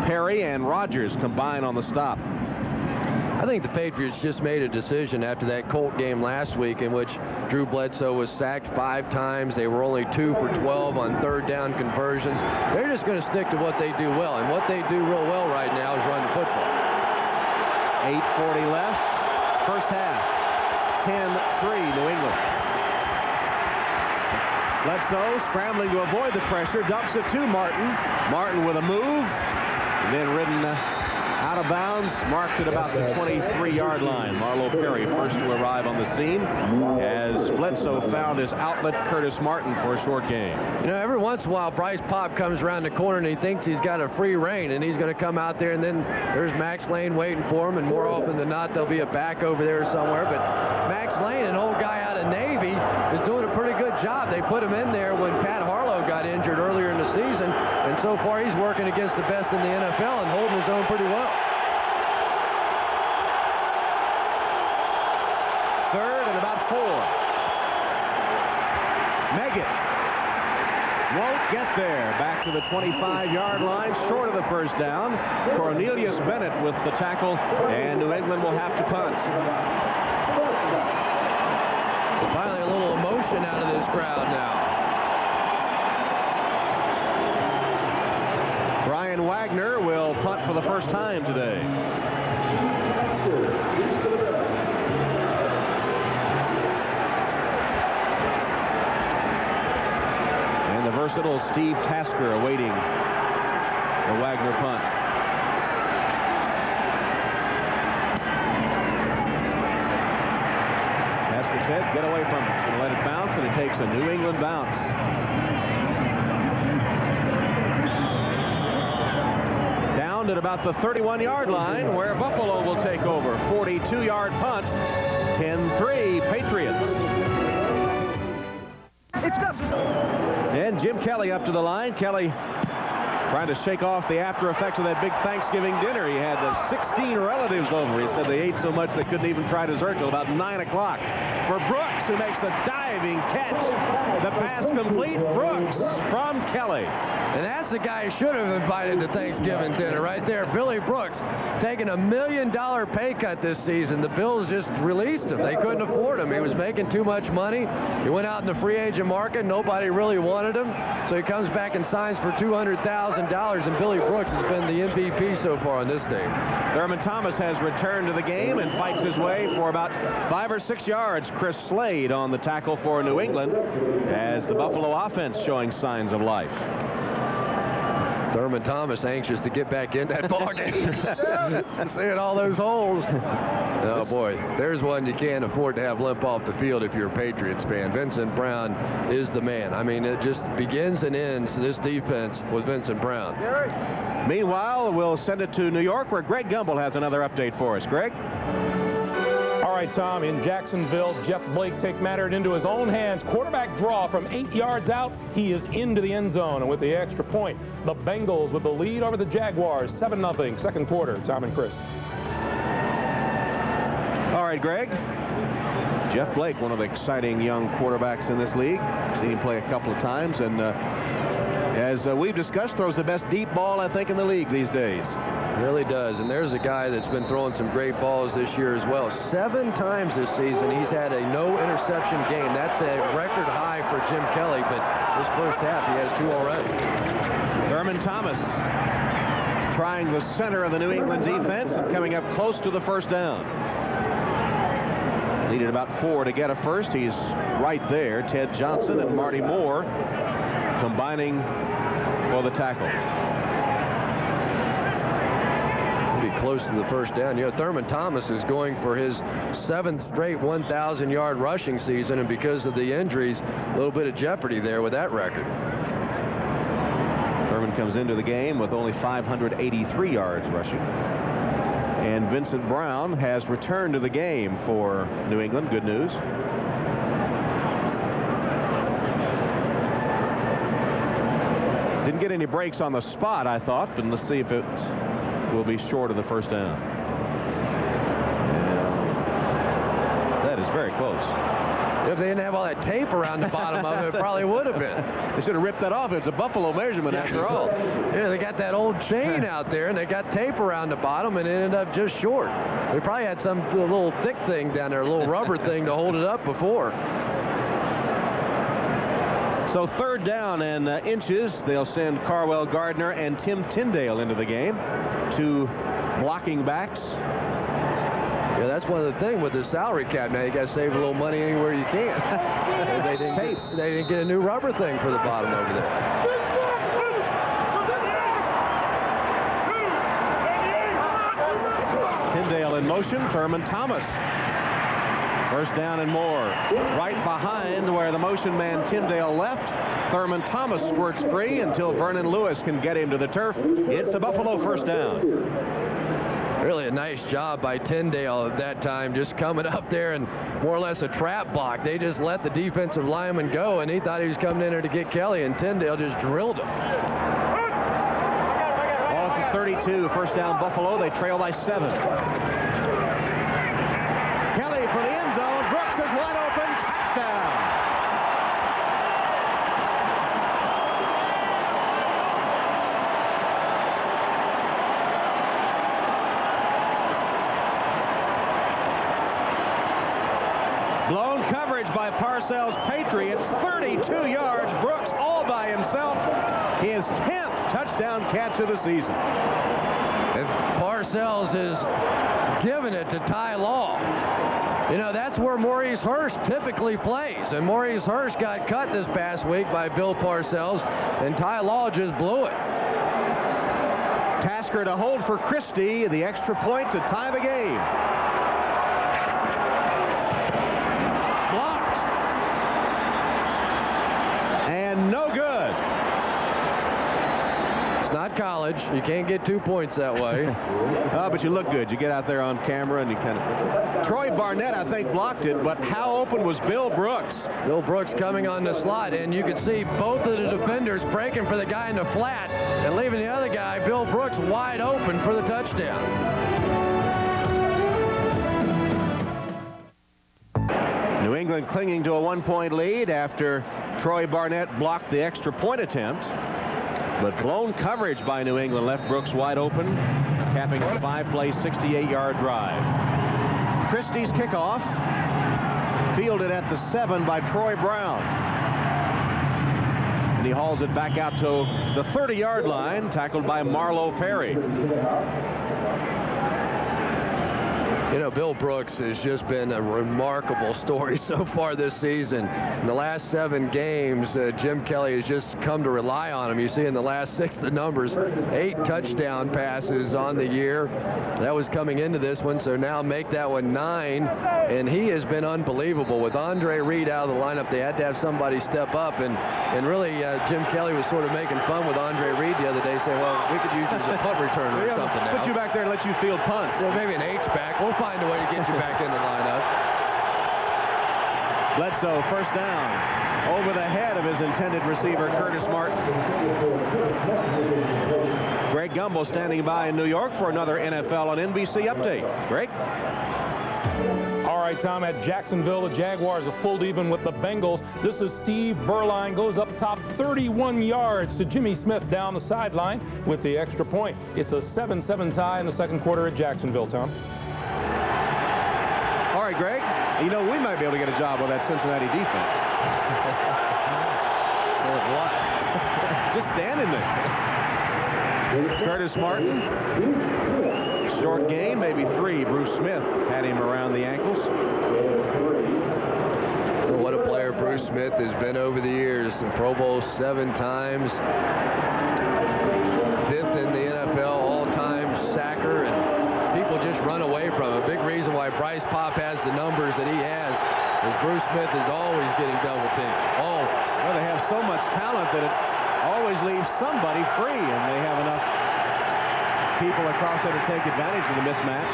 Perry and Rogers combine on the stop. I think the Patriots just made a decision after that Colt game last week in which Drew Bledsoe was sacked 5 times. They were only 2 for 12 on third down conversions. They're just going to stick to what they do well, and what they do real well right now is run the football. 8:40 left. First half. 10-3 New England. Bledsoe scrambling to avoid the pressure, dumps it to Martin. Martin with a move, and then ridden out of bounds, marked at about the 23-yard line. Marlo Perry first to arrive on the scene as Bledsoe found his outlet, Curtis Martin, for a short game. You know, every once in a while, Bryce Pop comes around the corner and he thinks he's got a free rein, and he's going to come out there, and then there's Max Lane waiting for him, and more often than not, there'll be a back over there somewhere. But Max Lane, an old guy out of Navy, is doing a pretty good job. They put him in there when Pat Harlow got injured earlier in the season, and so far he's working against the best in the NFL and holding his own pretty well. Third and about 4. Meggett won't get there. Back to the 25-yard line, short of the first down. Cornelius Bennett with the tackle, and New England will have to punt. Finally a little emotion out of this crowd now. Brian Wagner will punt for the first time today. And the versatile Steve Tasker awaiting the Wagner punt. Tasker says, get away from it. He's going to let it bounce, and it takes a New England bounce. Down at about the 31-yard line, where Buffalo will take over. 42-yard punt. 10-3 Patriots. And Jim Kelly up to the line. Kelly trying to shake off the after effects of that big Thanksgiving dinner. He had 16 relatives over. He said they ate so much they couldn't even try dessert till about 9 o'clock. For Brooks, who makes a diving catch. The pass complete. Brooks from Kelly. And that's the guy who should have invited to Thanksgiving dinner right there. Billy Brooks, taking $1 million pay cut this season. The Bills just released him. They couldn't afford him. He was making too much money. He went out in the free agent market. Nobody really wanted him. So he comes back and signs for $200,000. And Billy Brooks has been the MVP so far on this team. Thurman Thomas has returned to the game and fights his way for about 5 or 6 yards. Chris Slade on the tackle for New England as the Buffalo offense showing signs of life. Thurman Thomas anxious to get back in that ballgame. Seeing all those holes. Oh, boy. There's one you can't afford to have limp off the field if you're a Patriots fan. Vincent Brown is the man. I mean, it just begins and ends this defense with Vincent Brown. Meanwhile, we'll send it to New York, where Greg Gumbel has another update for us. Greg? All right, Tom, in Jacksonville, Jeff Blake takes matters into his own hands. Quarterback draw from 8 yards out. He is into the end zone, and with the extra point, the Bengals with the lead over the Jaguars, 7-0, second quarter. Tom and Chris. All All right, Greg. Jeff Blake, one of the exciting young quarterbacks in this league. Seen him play a couple of times, and as we've discussed, throws the best deep ball, I think, in the league these days. Really does. And there's a guy that's been throwing some great balls this year as well. 7 times this season he's had a no interception game. That's a record high for Jim Kelly, but this first half he has 2 already. Thurman Thomas trying the center of the New England defense and coming up close to the first down. Needed about 4 to get a first. He's right there. Ted Johnson and Marty Moore combining for the tackle. Close to the first down. You know, Thurman Thomas is going for his 7th straight 1,000-yard rushing season, and because of the injuries, a little bit of jeopardy there with that record. Thurman comes into the game with only 583 yards rushing. And Vincent Brown has returned to the game for New England. Good news. Didn't get any breaks on the spot, I thought, but let's see if it will be short of the first down. That is very close. If they didn't have all that tape around the bottom of it, it probably would have been. They should have ripped that off. It's a Buffalo measurement after all. Yeah, they got that old chain out there, and they got tape around the bottom, and it ended up just short. They probably had some little thick thing down there, a little rubber thing to hold it up before. So 3rd down and inches. They'll send Carwell Gardner and Tim Tyndale into the game. 2 blocking backs. Yeah, that's one of the things with the salary cap. Now you got to save a little money anywhere you can. they didn't get a new rubber thing for the bottom over there. Tyndale in motion. Thurman Thomas. First down and more. Right behind where the motion man Tyndale left. Thurman Thomas squirts free until Vernon Lewis can get him to the turf. It's a Buffalo first down. Really a nice job by Tyndale at that time, just coming up there and more or less a trap block. They just let the defensive lineman go, and he thought he was coming in there to get Kelly, and Tyndale just drilled him. Ball at the 32. First down Buffalo. They trail by 7. Kelly for the end zone. Brooks is wide open. Touchdown. Blown coverage by Parcells. Patriots 32 yards. Brooks all by himself. His 10th touchdown catch of the season. And Parcells is giving it to Ty Law. You know, that's where Maurice Hurst typically plays. And Maurice Hurst got cut this past week by Bill Parcells, and Ty Law just blew it. Tasker to hold for Christie. The extra point to tie the game. Blocked. And no good. It's not college. You can't get 2 points that way. But you look good. You get out there on camera and you kind of... Troy Barnett, I think, blocked it, but how open was Bill Brooks? Bill Brooks coming on the slot, and you could see both of the defenders breaking for the guy in the flat and leaving the other guy, Bill Brooks, wide open for the touchdown. New England clinging to a 1-point lead after Troy Barnett blocked the extra point attempt. But blown coverage by New England left Brooks wide open, capping a 5-play, 68-yard drive. Christie's kickoff, fielded at the 7 by Troy Brown. And he hauls it back out to the 30-yard line, tackled by Marlo Perry. You know, Bill Brooks has just been a remarkable story so far this season. In the last 7 games, Jim Kelly has just come to rely on him. You see in the last 6, the numbers, 8 touchdown passes on the year. That was coming into this one, so now make that one 9. And he has been unbelievable. With Andre Reed out of the lineup, they had to have somebody step up. And really, Jim Kelly was sort of making fun with Andre Reed the other day, saying, well, we could use you as a punt returner or something now. Put you back there and let you field punts. Yeah, maybe an H-back. We'll find a way to get you back in the lineup. Bledsoe, first down. Over the head of his intended receiver, Curtis Martin. Greg Gumbel standing by in New York for another NFL on NBC update. Greg? All right, Tom, at Jacksonville, the Jaguars have pulled even with the Bengals. This is Steve Berline, goes up top 31 yards to Jimmy Smith down the sideline with the extra point. It's a 7-7 tie in the second quarter at Jacksonville, Tom. All right, Greg, you know, we might be able to get a job with that Cincinnati defense. Just standing there. Curtis Martin. Short gain, maybe 3. Bruce Smith had him around the ankles. Well, what a player Bruce Smith has been over the years. In Pro Bowl 7 times. 5th in the NFL all-time sacker, and people just run away from him. A big reason why Bryce Pop has the numbers that he has is Bruce Smith is always getting double teamed. Always. Well, they have so much talent that it always leaves somebody free, and they have enough people across there to take advantage of the mismatch.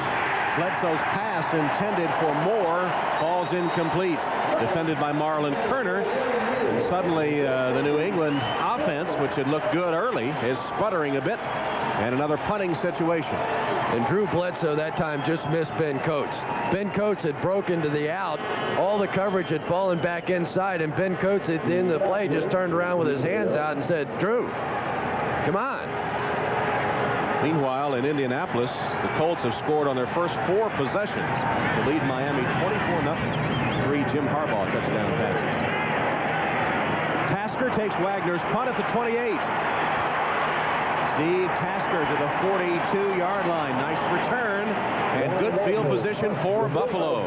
Bledsoe's pass intended for Moore falls incomplete. Defended by Marlon Kerner. And suddenly the New England offense, which had looked good early, is sputtering a bit. And another punting situation. And Drew Bledsoe that time just missed Ben Coates. Ben Coates had broken to the out. All the coverage had fallen back inside, and Ben Coates at the end of the play just turned around with his hands out and said, "Drew, come on." Meanwhile, in Indianapolis, the Colts have scored on their first 4 possessions to lead Miami 24-0. 3 Jim Harbaugh touchdown passes. Tasker takes Wagner's punt at the 28. Steve Tasker to the 42-yard line. Nice return and good field position for Buffalo.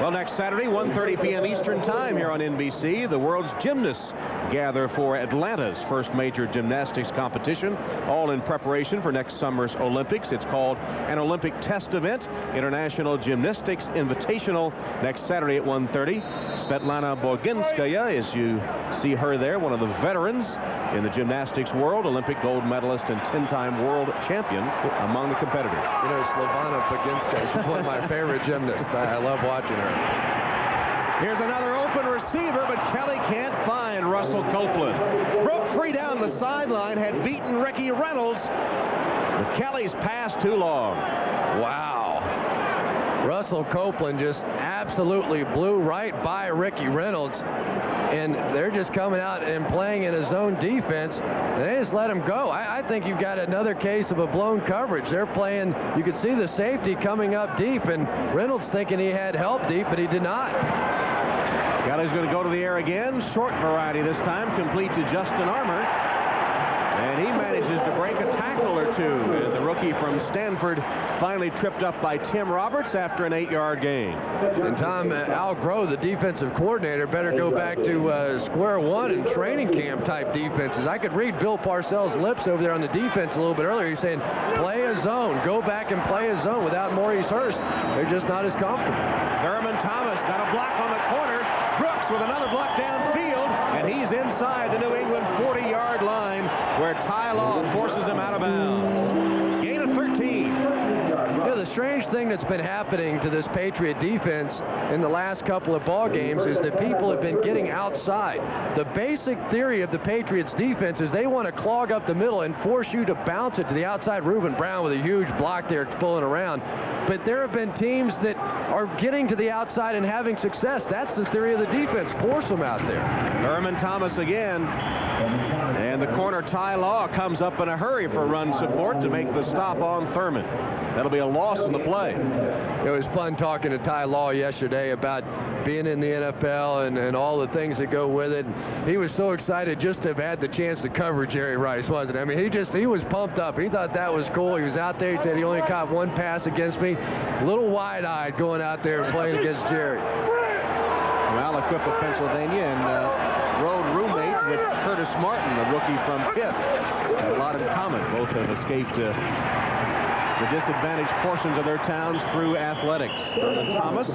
Well, next Saturday, 1:30 p.m. Eastern Time here on NBC, the world's gymnasts gather for Atlanta's first major gymnastics competition, all in preparation for next summer's Olympics. It's called an Olympic test event, International Gymnastics Invitational, next Saturday at 1:30. Svetlana Borginskaya, as you see her there, one of the veterans in the gymnastics world, Olympic gold medalist and 10-time world champion among the competitors. You know, Svetlana Borginskaya is one of my favorite gymnasts. I love watching her. Here's another open receiver, but Kelly can't find Russell Copeland. Broke free down the sideline, had beaten Ricky Reynolds, but Kelly's pass too long. Wow. Russell Copeland just absolutely blew right by Ricky Reynolds, and they're just coming out and playing in his own defense, and they just let him go. I think you've got another case of a blown coverage. They're playing, you could see the safety coming up deep, and Reynolds thinking he had help deep, but he did not. Kelly's going to go to the air again. Short variety this time, complete to Justin Armour. And he manages to break a tackle or two. And the rookie from Stanford finally tripped up by Tim Roberts after an 8-yard gain. And Tom, Al Groh, the defensive coordinator, better go back to square one and training camp type defenses. I could read Bill Parcells' lips over there on the defense a little bit earlier. He's saying, play a zone. Go back and play a zone without Maurice Hurst. They're just not as comfortable. Thurman Thomas got a block on the corner. Brooks with another block downfield, and he's inside the New England 40-yard line where Ty Law forces him out of bounds. Gain of 13. You know, the strange thing that's been happening to this Patriot defense in the last couple of ball games is that people have been getting outside. The basic theory of the Patriots defense is they want to clog up the middle and force you to bounce it to the outside. Reuben Brown with a huge block there pulling around. But there have been teams that are getting to the outside and having success. That's the theory of the defense. Force them out there. Thurman Thomas again. And the corner Ty Law comes up in a hurry for run support to make the stop on Thurman. That'll be a loss in the play. It was fun talking to Ty Law yesterday about being in the NFL and all the things that go with it. He was so excited just to have had the chance to cover Jerry Rice, wasn't it? I mean, he was pumped up. He thought that was cool. He was out there. He said he only caught 1 pass against me. A little wide-eyed going out there and playing against Jerry. Well, equipped with Pennsylvania and road roommate with Curtis Martin, the rookie from Pitt. Have a lot in common. Both have escaped the disadvantaged portions of their towns through athletics. Thurman Thomas,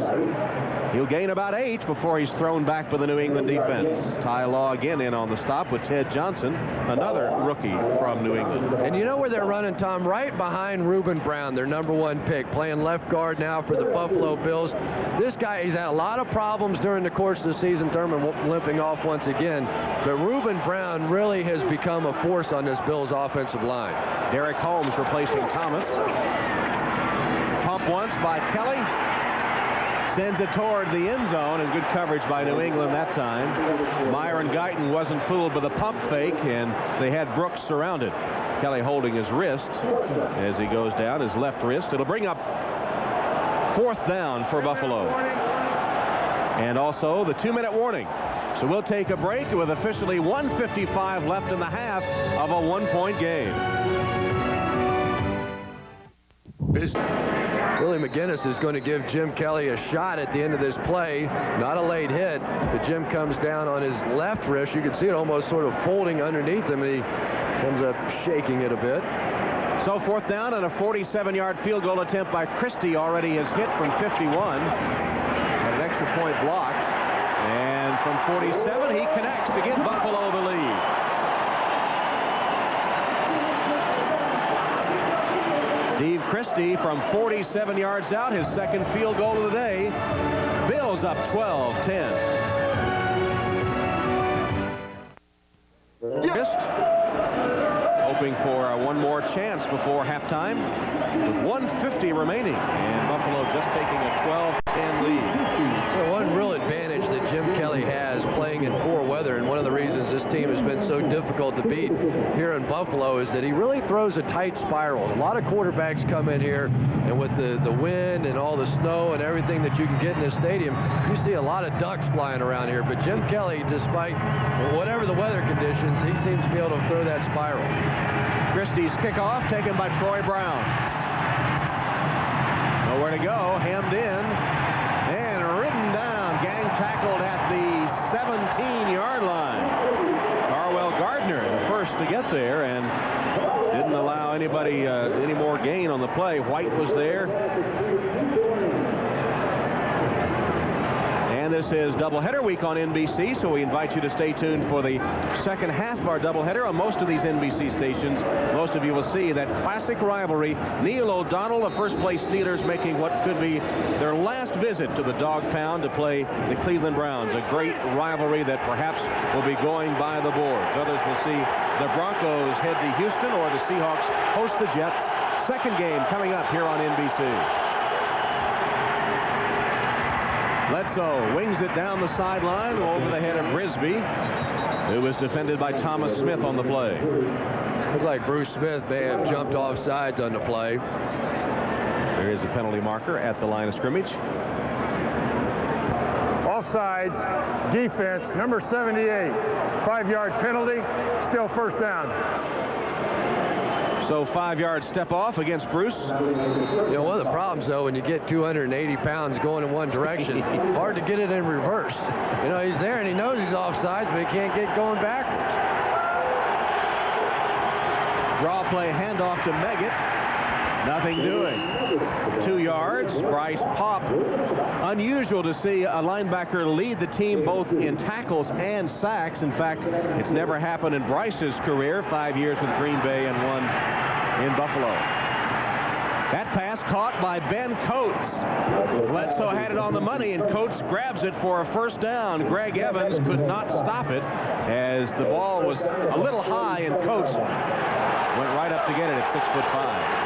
he'll gain about 8 before he's thrown back for the New England defense. Ty Law again in on the stop with Ted Johnson, another rookie from New England. And you know where they're running, Tom? Right behind Reuben Brown, their #1 pick, playing left guard now for the Buffalo Bills. This guy, he's had a lot of problems during the course of the season. Thurman limping off once again. But Reuben Brown really has become a force on this Bills offensive line. Derek Holmes replacing Thomas. Pump once by Kelly. Sends it toward the end zone, and good coverage by New England that time. Myron Guyton wasn't fooled by the pump fake, and they had Brooks surrounded. Kelly holding his wrist as he goes down, his left wrist. It'll bring up 4th down for Buffalo. And also the 2-minute warning. So we'll take a break with officially 1:55 left in the half of a 1-point game. Willie McGinnis is going to give Jim Kelly a shot at the end of this play. Not a late hit, but Jim comes down on his left wrist. You can see it almost sort of folding underneath him, and he comes up shaking it a bit. So 4th down and a 47-yard field goal attempt by Christie already has hit from 51. Got an extra point blocked. And from 47, he connects to give Buffalo the lead. Steve Christie from 47 yards out, his second field goal of the day. Bills up 12-10. Hoping for one more chance before halftime with 1:50 remaining, and Buffalo just taking a 12-10 lead. Well, one real advantage that Jim Kelly has playing in poor weather, and one of the reasons this team has been so difficult to beat here in Buffalo, is that he really throws a tight spiral. A lot of quarterbacks come in here, and with the wind and all the snow and everything that you can get in this stadium, you see a lot of ducks flying around here. But Jim Kelly, despite whatever the weather conditions, he seems to be able to throw that spiral. Christie's kickoff taken by Troy Brown. Nowhere to go, hemmed in, and ridden down, gang tackled at the 17-yard line. Carwell Gardner, the first to get there, and didn't allow anybody any more gain on the play. White was there. And this is doubleheader week on NBC, so we invite you to stay tuned for the second half of our doubleheader on most of these NBC stations. Most of you will see that classic rivalry. Neil O'Donnell, the first-place Steelers, making what could be their last visit to the Dog Pound to play the Cleveland Browns. A great rivalry that perhaps will be going by the boards. Others will see the Broncos head to Houston or the Seahawks host the Jets. Second game coming up here on NBC. Bledsoe wings it down the sideline over the head of Brisby, who was defended by Thomas Smith on the play. Looks like Bruce Smith may have jumped off sides on the play. There is a penalty marker at the line of scrimmage. Offsides, defense, number 78. 5-yard penalty, still 1st down. So 5-yard step off against Bruce. You know, one of the problems, though, when you get 280 pounds going in one direction, hard to get it in reverse. You know, he's there and he knows he's offsides, but he can't get going backwards. Draw play handoff to Meggett. Nothing doing. 2 yards. Bryce Popp. Unusual to see a linebacker lead the team both in tackles and sacks. In fact, it's never happened in Bryce's career. 5 years with Green Bay and 1 in Buffalo. That pass caught by Ben Coates. Bledsoe had it on the money, and Coates grabs it for a 1st down. Greg Evans could not stop it as the ball was a little high, and Coates went right up to get it at 6'5".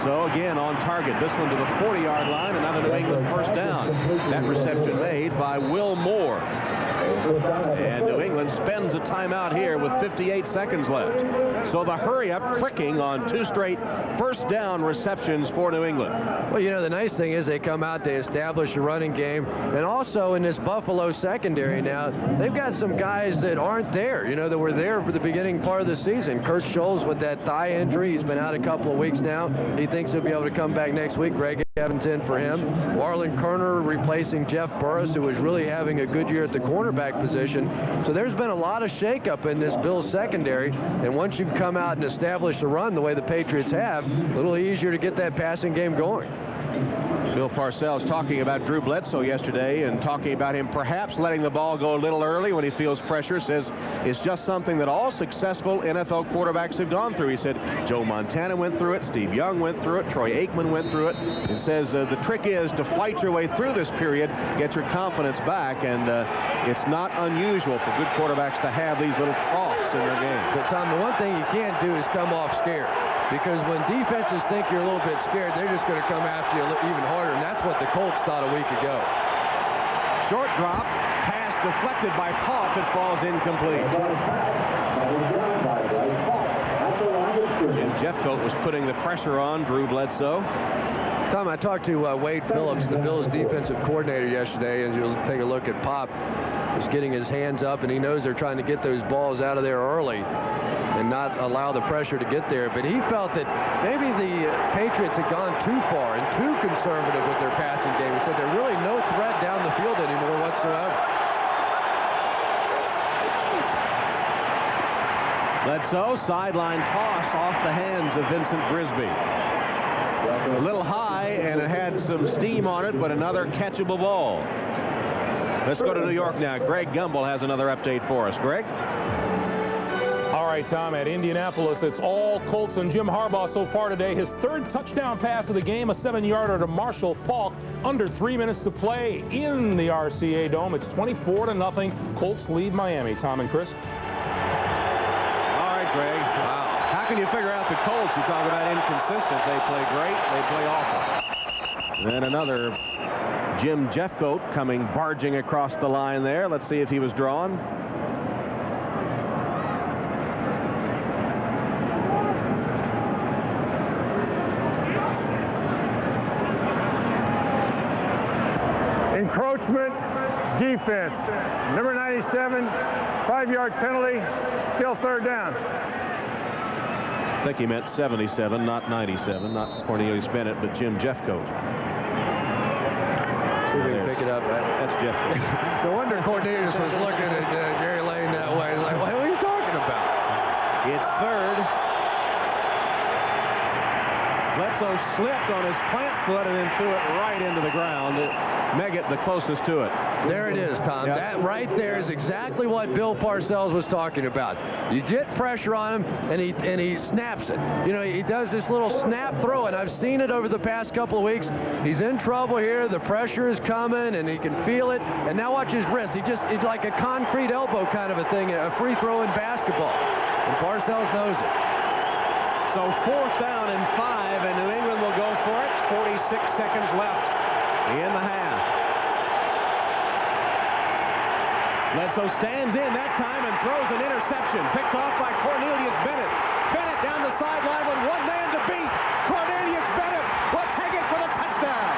So again on target. This one to the 40-yard line. Another New England 1st down. That reception made by Will Moore. And New England spends a timeout here with 58 seconds left. So the hurry-up clicking on 2 straight 1st down receptions for New England. Well, you know, the nice thing is they come out, they establish a running game, and also in this Buffalo secondary now, they've got some guys that aren't there, you know, that were there for the beginning part of the season. Kurt Scholes with that thigh injury, he's been out a couple of weeks now. He thinks he'll be able to come back next week. Greg Evans in for him. Marlon Kerner replacing Jeff Burris, who was really having a good year at the cornerback position. So there's been a lot of shakeup in this Bills secondary, and once you come out and establish a run the way the Patriots have, a little easier to get that passing game going. Bill Parcells talking about Drew Bledsoe yesterday and talking about him perhaps letting the ball go a little early when he feels pressure. Says it's just something that all successful NFL quarterbacks have gone through. He said Joe Montana went through it, Steve Young went through it, Troy Aikman went through it. And says the trick is to fight your way through this period, get your confidence back, and It's not unusual for good quarterbacks to have these little troughs in their game. But, Tom, the one thing you can't do is come off scared. Because when defenses think you're a little bit scared, they're just going to come after you even harder, and that's what the Colts thought a week ago. Short drop, pass deflected by Poff. It falls incomplete. Jim Jeffcoat was putting the pressure on Drew Bledsoe. Tom, I talked to Wade Phillips, the Bills defensive coordinator, yesterday, and you'll take a look at Pop. He's getting his hands up, and he knows they're trying to get those balls out of there early and not allow the pressure to get there. But he felt that maybe the Patriots had gone too far and too conservative with their passing game. He said there's really no threat down the field anymore whatsoever. Bledsoe, sideline toss off the hands of Vincent Brisby. A little high, and it had some steam on it, but another catchable ball. Let's go to New York now. Greg Gumbel has another update for us. Greg? All right, Tom, at Indianapolis, it's all Colts and Jim Harbaugh so far today. His third touchdown pass of the game, a 7-yarder to Marshall Faulk, under 3 minutes to play in the RCA Dome. It's 24-0. Colts lead Miami. Tom and Chris? All right, Greg. Wow. How can you figure out the Colts? You talk about inconsistent. They play great. They play awful. Then another Jim Jeffcoat coming barging across the line there. Let's see if he was drawn. Encroachment, defense. Number 97, 5-yard penalty, still third down. I think he meant 77, not 97, not Cornelius Bennett, but Jim Jeffcoat. See if we can pick it up. That's Jeffcoat. No wonder Cornelius was looking at Gary Lane that way. He's like, what are you talking about? It's third. Bledsoe slipped on his plant foot and then threw it right into the ground. Meggett the closest to it. There it is, Tom. Yep. That right there is exactly what Bill Parcells was talking about. You get pressure on him, and he snaps it. You know, he does this little snap throw, and I've seen it over the past couple of weeks. He's in trouble here. The pressure is coming, and he can feel it. And now watch his wrist. It's like a concrete elbow kind of a thing, a free throw in basketball. And Parcells knows it. So 4th down and 5, and New England will go for it. 46 seconds left in the half. Bledsoe stands in that time and throws an interception. Picked off by Cornelius Bennett. Bennett down the sideline with one man to beat. Cornelius Bennett will take it for the touchdown.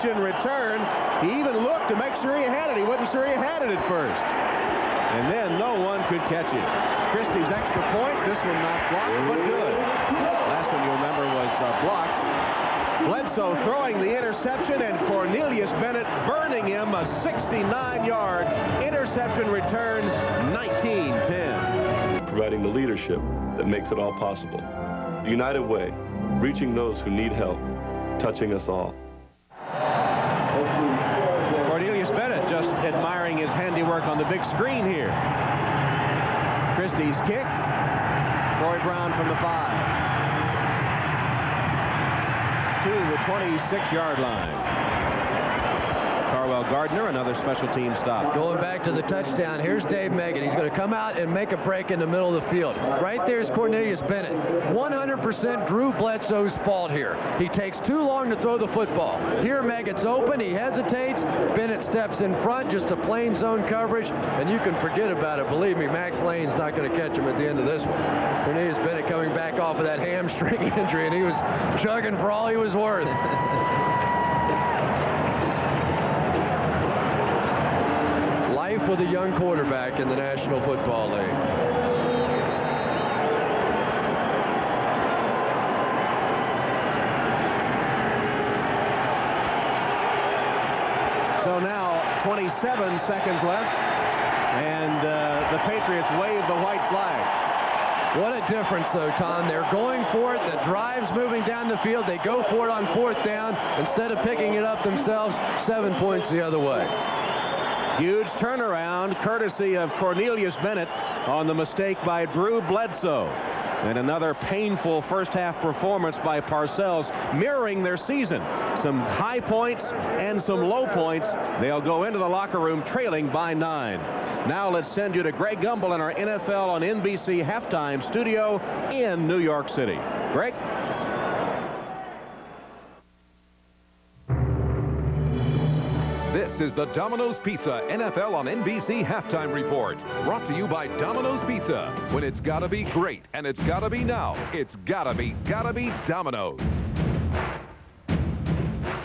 Return. He even looked to make sure he had it. He wasn't sure he had it at first. And then no one could catch it. Christie's extra point. This one not blocked, but good. Last one you remember was blocked. Bledsoe throwing the interception, and Cornelius Bennett burning him. A 69-yard interception return, 19-10. Providing the leadership that makes it all possible. The United Way, reaching those who need help, touching us all. Cornelius Bennett just admiring his handiwork on the big screen here. Christie's kick. Troy Brown from the 5. To the 26-yard line. Carwell Gardner, another special team stop. Going back to the touchdown, here's Dave Meggett. He's going to come out and make a break in the middle of the field. Right there's Cornelius Bennett. 100% Drew Bledsoe's fault here. He takes too long to throw the football. Here Meggett's open. He hesitates. Bennett steps in front, just a plain zone coverage, and you can forget about it. Believe me, Max Lane's not going to catch him at the end of this one. Cornelius Bennett coming back off of that hamstring injury, and he was chugging for all he was worth. with a young quarterback in the National Football League. So now 27 seconds left, and the Patriots wave the white flag. What a difference, though, Tom. They're going for it. The drive's moving down the field. They go for it on 4th down. Instead of picking it up themselves, 7 points the other way. Huge turnaround, courtesy of Cornelius Bennett on the mistake by Drew Bledsoe. And another painful first-half performance by Parcells, mirroring their season. Some high points and some low points. They'll go into the locker room trailing by 9. Now let's send you to Greg Gumbel in our NFL on NBC halftime studio in New York City. Greg? This is the Domino's Pizza NFL on NBC halftime report. Brought to you by Domino's Pizza. When it's gotta be great and it's gotta be now, it's gotta be Domino's.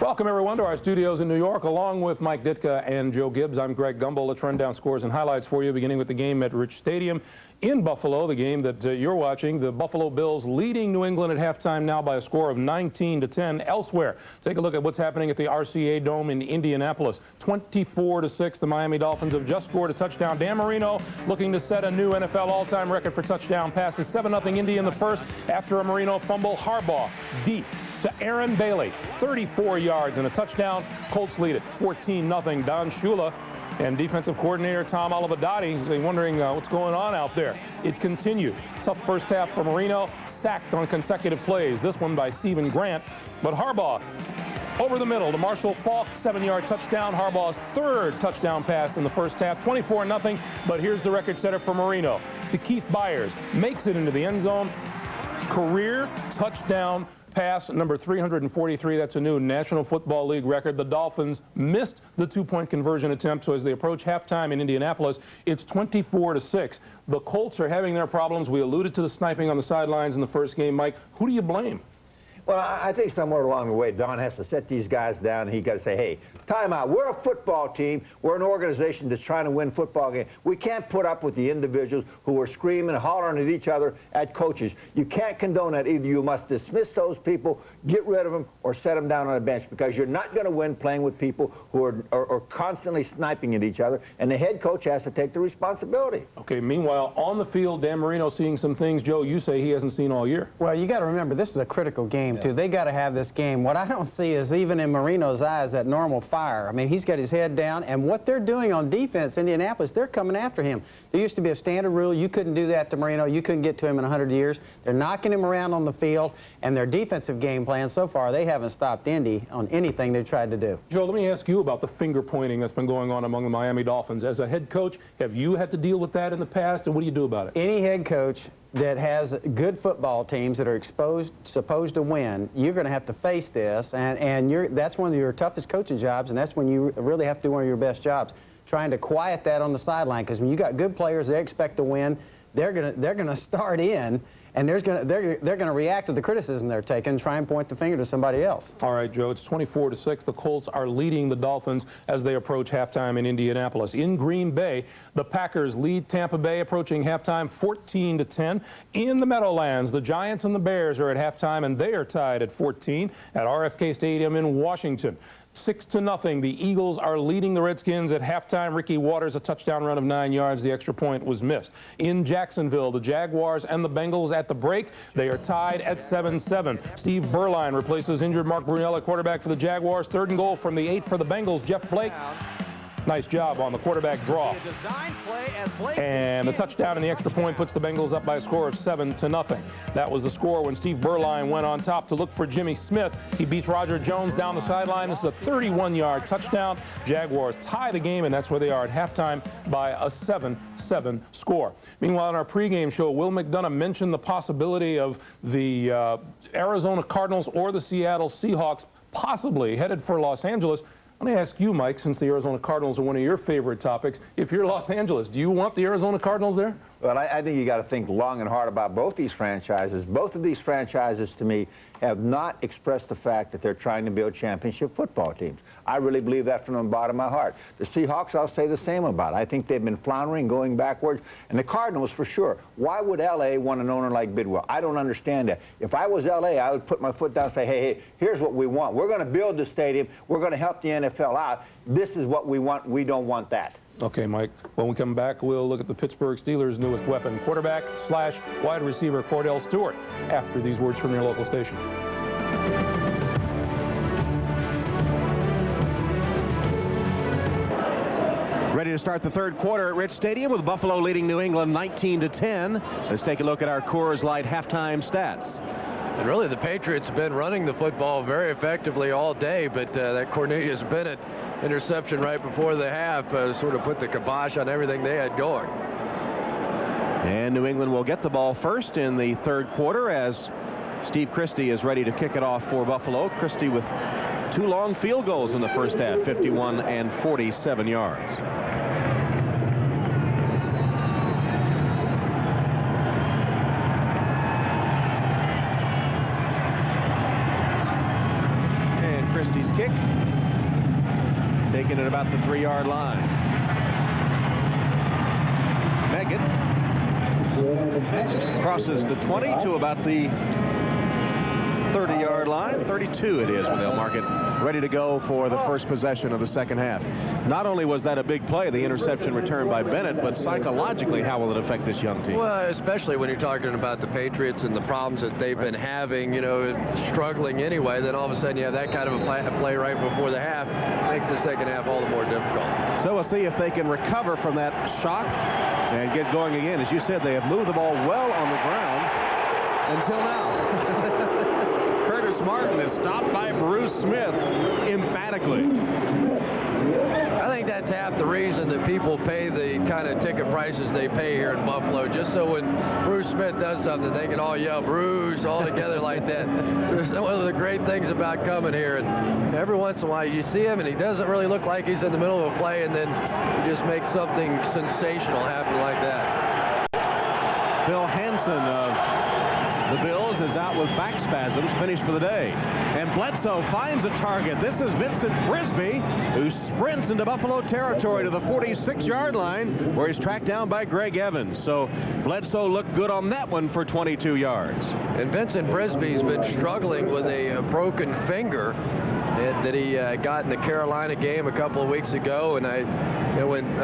Welcome, everyone, to our studios in New York. Along with Mike Ditka and Joe Gibbs, I'm Greg Gumbel. Let's run down scores and highlights for you, beginning with the game at Rich Stadium in Buffalo, the game that you're watching. The Buffalo Bills leading New England at halftime now by a score of 19-10. Elsewhere, take a look at what's happening at the RCA Dome in Indianapolis. 24-6, the Miami Dolphins have just scored a touchdown. Dan Marino looking to set a new NFL all-time record for touchdown passes. 7-0 Indy in the first after a Marino fumble. Harbaugh deep to Aaron Bailey, 34 yards and a touchdown. Colts lead it 14-0. Don Shula and defensive coordinator Tom Olivadotti is wondering what's going on out there. It continued. Tough first half for Marino, sacked on consecutive plays. This one by Stephen Grant. But Harbaugh over the middle to Marshall Faulk, 7-yard touchdown. Harbaugh's third touchdown pass in the first half, 24-0. But here's the record setter for Marino. To Keith Byers, makes it into the end zone. Career touchdown pass number 343. That's a new National Football League record. The Dolphins missed the two-point conversion attempt, so as they approach halftime in Indianapolis, it's 24-6. The Colts are having their problems. We alluded to the sniping on the sidelines in the first game. Mike, who do you blame? Well, I think somewhere along the way, Don has to set these guys down, and he got to say, hey, time out. We're a football team. We're an organization that's trying to win football games. We can't put up with the individuals who are screaming and hollering at each other at coaches. You can't condone that. Either you must dismiss those people, get rid of them, or set them down on a bench, because you're not going to win playing with people who are constantly sniping at each other, and the head coach has to take the responsibility. Okay, meanwhile, on the field, Dan Marino seeing some things, Joe, you say he hasn't seen all year. Well, you got to remember, this is a critical game, too. They got to have this game. What I don't see is, even in Marino's eyes, that normal fire. I mean, he's got his head down, and what they're doing on defense, Indianapolis, they're coming after him. There used to be a standard rule. You couldn't do that to Marino. You couldn't get to him in 100 years. They're knocking him around on the field, and their defensive game plan so far, they haven't stopped Indy on anything they've tried to do. Joe, let me ask you about the finger pointing that's been going on among the Miami Dolphins. As a head coach, have you had to deal with that in the past, and what do you do about it? Any head coach that has good football teams that are supposed to win, you're going to have to face this, and that's one of your toughest coaching jobs, and that's when you really have to do one of your best jobs, trying to quiet that on the sideline, because when you got good players, they expect to win. They're going to start in, and they're going to react to the criticism they're taking and try and point the finger to somebody else. All right, Joe, it's 24-6. The Colts are leading the Dolphins as they approach halftime in Indianapolis. In Green Bay, the Packers lead Tampa Bay approaching halftime 14-10. In the Meadowlands, the Giants and the Bears are at halftime, and they are tied at 14 at RFK Stadium in Washington. 6-0. The Eagles are leading the Redskins at halftime. Ricky Waters, a touchdown run of 9 yards. The extra point was missed. In Jacksonville, the Jaguars and the Bengals at the break. They are tied at 7-7. Steve Berline replaces injured Mark Brunell at quarterback for the Jaguars. 3rd and goal from the 8 for the Bengals. Jeff Blake. Nice job on the quarterback draw. And the touchdown and the extra point puts the Bengals up by a score of 7-0. That was the score when Steve Berline went on top to look for Jimmy Smith. He beats Roger Jones down the sideline. This is a 31-yard touchdown. Jaguars tie the game, and that's where they are at halftime by a 7-7 score. Meanwhile, in our pregame show, Will McDonough mentioned the possibility of the Arizona Cardinals or the Seattle Seahawks possibly headed for Los Angeles. Let me ask you, Mike, since the Arizona Cardinals are one of your favorite topics, if you're Los Angeles, do you want the Arizona Cardinals there? Well, I think you got to think long and hard about both these franchises. Both of these franchises, to me, have not expressed the fact that they're trying to build championship football teams. I really believe that from the bottom of my heart. The Seahawks, I'll say the same about. I think they've been floundering, going backwards. And the Cardinals, for sure. Why would L.A. want an owner like Bidwell? I don't understand that. If I was L.A., I would put my foot down and say, hey, here's what we want. We're going to build the stadium. We're going to help the NFL out. This is what we want. We don't want that. Okay, Mike. When we come back, we'll look at the Pittsburgh Steelers' newest weapon, quarterback / wide receiver Cordell Stewart, after these words from your local station. Ready to start the third quarter at Rich Stadium with Buffalo leading New England 19-10. Let's take a look at our Coors Light halftime stats. And really, the Patriots have been running the football very effectively all day, but that Cornelius Bennett interception right before the half sort of put the kibosh on everything they had going. And New England will get the ball first in the third quarter as Steve Christie is ready to kick it off for Buffalo. Christie with 2 long field goals in the first half, 51 and 47 yards. And Christie's kick, taken at about the 3-yard line. Megan crosses the 20 to about the 30-yard line. 32 it is, where they'll mark it ready to go for the first possession of the second half. Not only was that a big play, the interception returned by Bennett, but psychologically, how will it affect this young team? Well, especially when you're talking about the Patriots and the problems that they've been having, you know, struggling anyway, then all of a sudden you have that kind of a play right before the half. Makes the second half all the more difficult. So we'll see if they can recover from that shock and get going again. As you said, they have moved the ball well on the ground until now. Curtis Martin is stopped by Bruce Smith emphatically. I think that's half the reason that people pay the kind of ticket prices they pay here in Buffalo, just so when Bruce Smith does something, they can all yell Bruce all together like that. So it's one of the great things about coming here. And every once in a while you see him and he doesn't really look like he's in the middle of a play, and then he just makes something sensational happen like that. Phil Hansen of the Bills is out with back spasms, finished for the day. And Bledsoe finds a target. This is Vincent Brisby, who sprints into Buffalo territory to the 46-yard line, where he's tracked down by Greg Evans. So Bledsoe looked good on that one for 22 yards. And Vincent Brisby's been struggling with a broken finger that he got in the Carolina game a couple of weeks ago. And when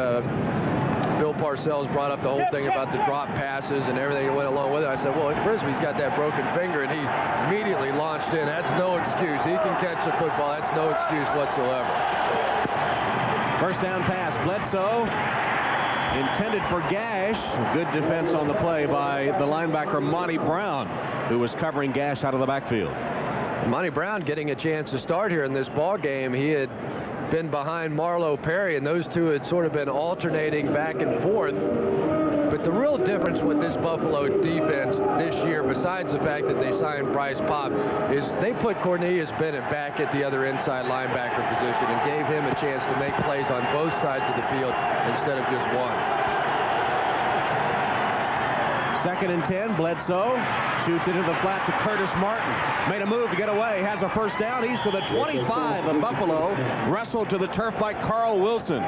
Bill Parcells brought up the whole thing about the drop passes and everything that went along with it, I said, well, Brisby's got that broken finger, and he immediately launched in. That's no excuse. He can catch the football. That's no excuse whatsoever. First down pass, Bledsoe, intended for Gash. Good defense on the play by the linebacker Monty Brown, who was covering Gash out of the backfield. Monty Brown getting a chance to start here in this ball game. He had been behind Marlo Perry, and those two had sort of been alternating back and forth. But the real difference with this Buffalo defense this year, besides the fact that they signed Bryce Pop, is they put Cornelius Bennett back at the other inside linebacker position and gave him a chance to make plays on both sides of the field instead of just one. 2nd and 10, Bledsoe shoots into the flat to Curtis Martin. Made a move to get away, has a first down. He's to the 25 of Buffalo. Wrestled to the turf by Carl Wilson.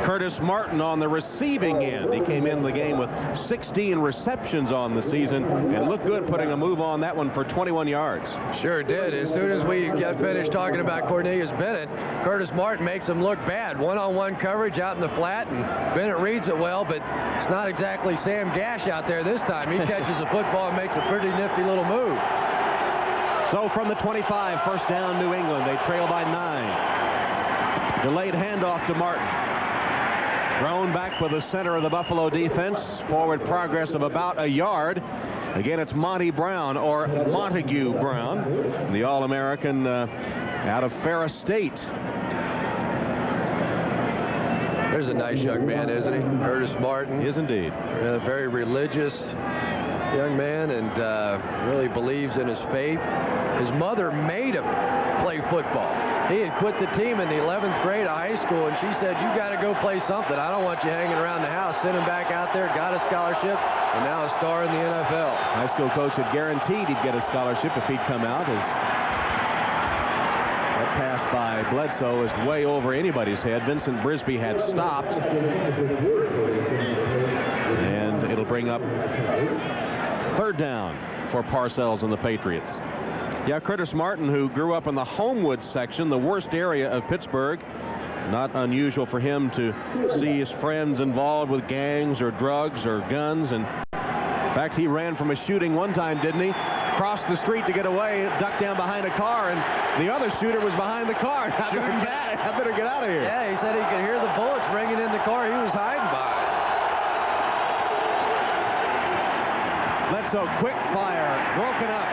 Curtis Martin on the receiving end. He came in the game with 16 receptions on the season and looked good putting a move on that one for 21 yards. Sure did. As soon as we got finished talking about Cornelius Bennett, Curtis Martin makes him look bad. One-on-one coverage out in the flat, and Bennett reads it well, but it's not exactly Sam Gash out there this time. He catches the football and makes a pretty nifty little move. So from the 25, first down New England. They trail by 9. Delayed handoff to Martin. Thrown back with the center of the Buffalo defense. Forward progress of about a yard. Again, it's Monty Brown, or Montague Brown, the All-American out of Ferris State. There's a nice young man, isn't he? Curtis Martin. He is indeed. Very religious young man, and really believes in his faith. His mother made him play football. He had quit the team in the 11th grade of high school, and she said, you got to go play something. I don't want you hanging around the house. Sent him back out there, got a scholarship, and now a star in the NFL. High school coach had guaranteed he'd get a scholarship if he'd come out. That pass by Bledsoe is way over anybody's head. Vincent Brisby had stopped. And it'll bring up third down for Parcells and the Patriots. Yeah, Curtis Martin, who grew up in the Homewood section, the worst area of Pittsburgh. Not unusual for him to see his friends involved with gangs or drugs or guns. And in fact, he ran from a shooting one time, didn't he? Crossed the street to get away, ducked down behind a car, and the other shooter was behind the car. I better get out of here. Yeah, he said he could hear the bullets ringing in the car he was hiding by. Bledsoe, quick fire, broken up.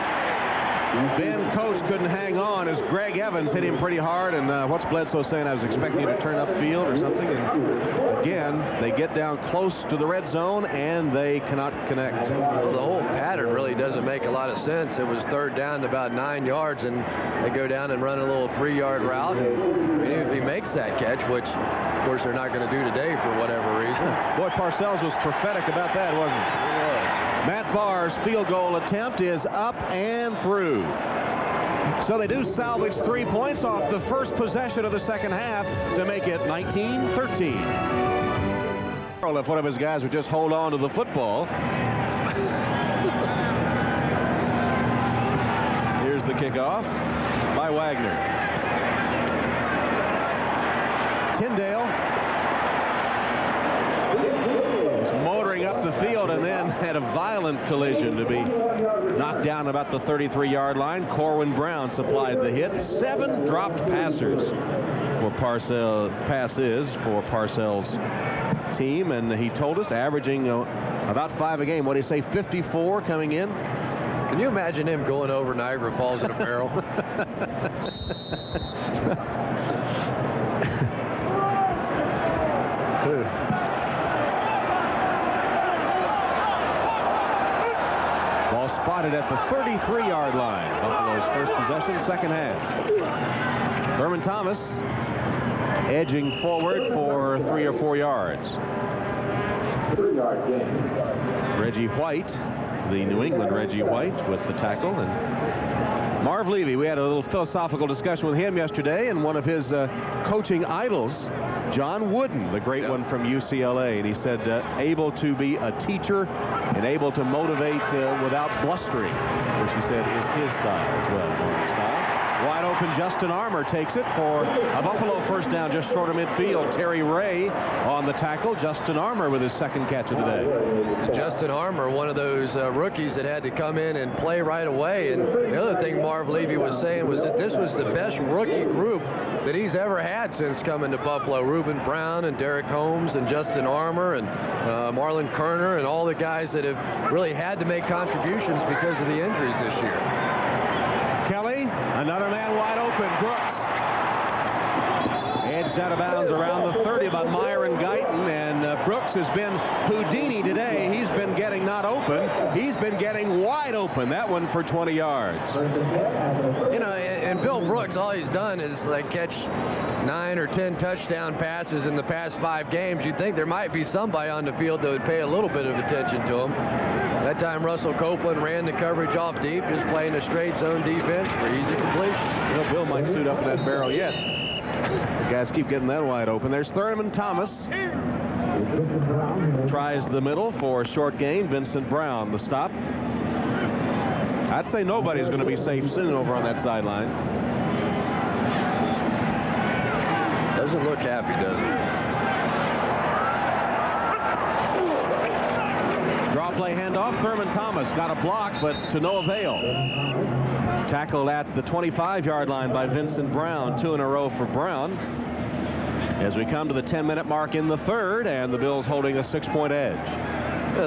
Ben Coates couldn't hang on as Greg Evans hit him pretty hard. And what's Bledsoe saying? I was expecting you to turn upfield or something. And again, they get down close to the red zone and they cannot connect. Well, the whole pattern really doesn't make a lot of sense. It was third down to about 9 yards, and they go down and run a little 3-yard route. And if he makes that catch, which of course they're not going to do today for whatever reason. Boy, Parcells was prophetic about that, wasn't he? He was. Matt Barr's field goal attempt is up and through. So they do salvage 3 points off the first possession of the second half to make it 19-13. If one of his guys would just hold on to the football. Here's the kickoff by Wagner. Tyndale motoring up the field and then had a violent collision to be knocked down about the 33-yard line. Corwin Brown supplied the hit. 7 dropped passes for Parcells' team, and he told us averaging about 5 a game. What did he say, 54 coming in? Can you imagine him going over Niagara Falls in a barrel? Spotted at the 33-yard line. Buffalo's first possession, second half. Thurman Thomas edging forward for 3 or 4 yards. 3-yard gain. Reggie White, the New England Reggie White, with the tackle. And Marv Levy, we had a little philosophical discussion with him yesterday, and one of his coaching idols, John Wooden, the great one from UCLA, and he said able to be a teacher and able to motivate without blustering, which he said is his style as well. Wide open, Justin Armour takes it for a Buffalo first down just short of midfield. Terry Ray on the tackle. Justin Armour with his second catch of the day. Justin Armour, one of those rookies that had to come in and play right away. And the other thing Marv Levy was saying was that this was the best rookie group that he's ever had since coming to Buffalo. Reuben Brown and Derek Holmes and Justin Armour and Marlon Kerner and all the guys that have really had to make contributions because of the injuries this year. Kelly, another man wide open. Brooks edged out of bounds around the 30 by Myron Guyton, and Brooks has been Houdini today. He's been getting not open. He's been getting wide open. That one for 20 yards. You know, and Bill Brooks, all he's done is like catch 9 or 10 touchdown passes in the past 5 games. You'd think there might be somebody on the field that would pay a little bit of attention to him. That time Russell Copeland ran the coverage off deep, just playing a straight zone defense for easy completion. You know, Bill might suit up in that barrel yet. The guys keep getting that wide open. There's Thurman Thomas. Tries the middle for a short gain. Vincent Brown, the stop. I'd say nobody's going to be safe soon over on that sideline. Doesn't look happy, does it? Draw play handoff. Thurman Thomas got a block, but to no avail. Tackled at the 25-yard line by Vincent Brown. 2 in a row for Brown. As we come to the 10-minute mark in the third, and the Bills holding a 6-point edge.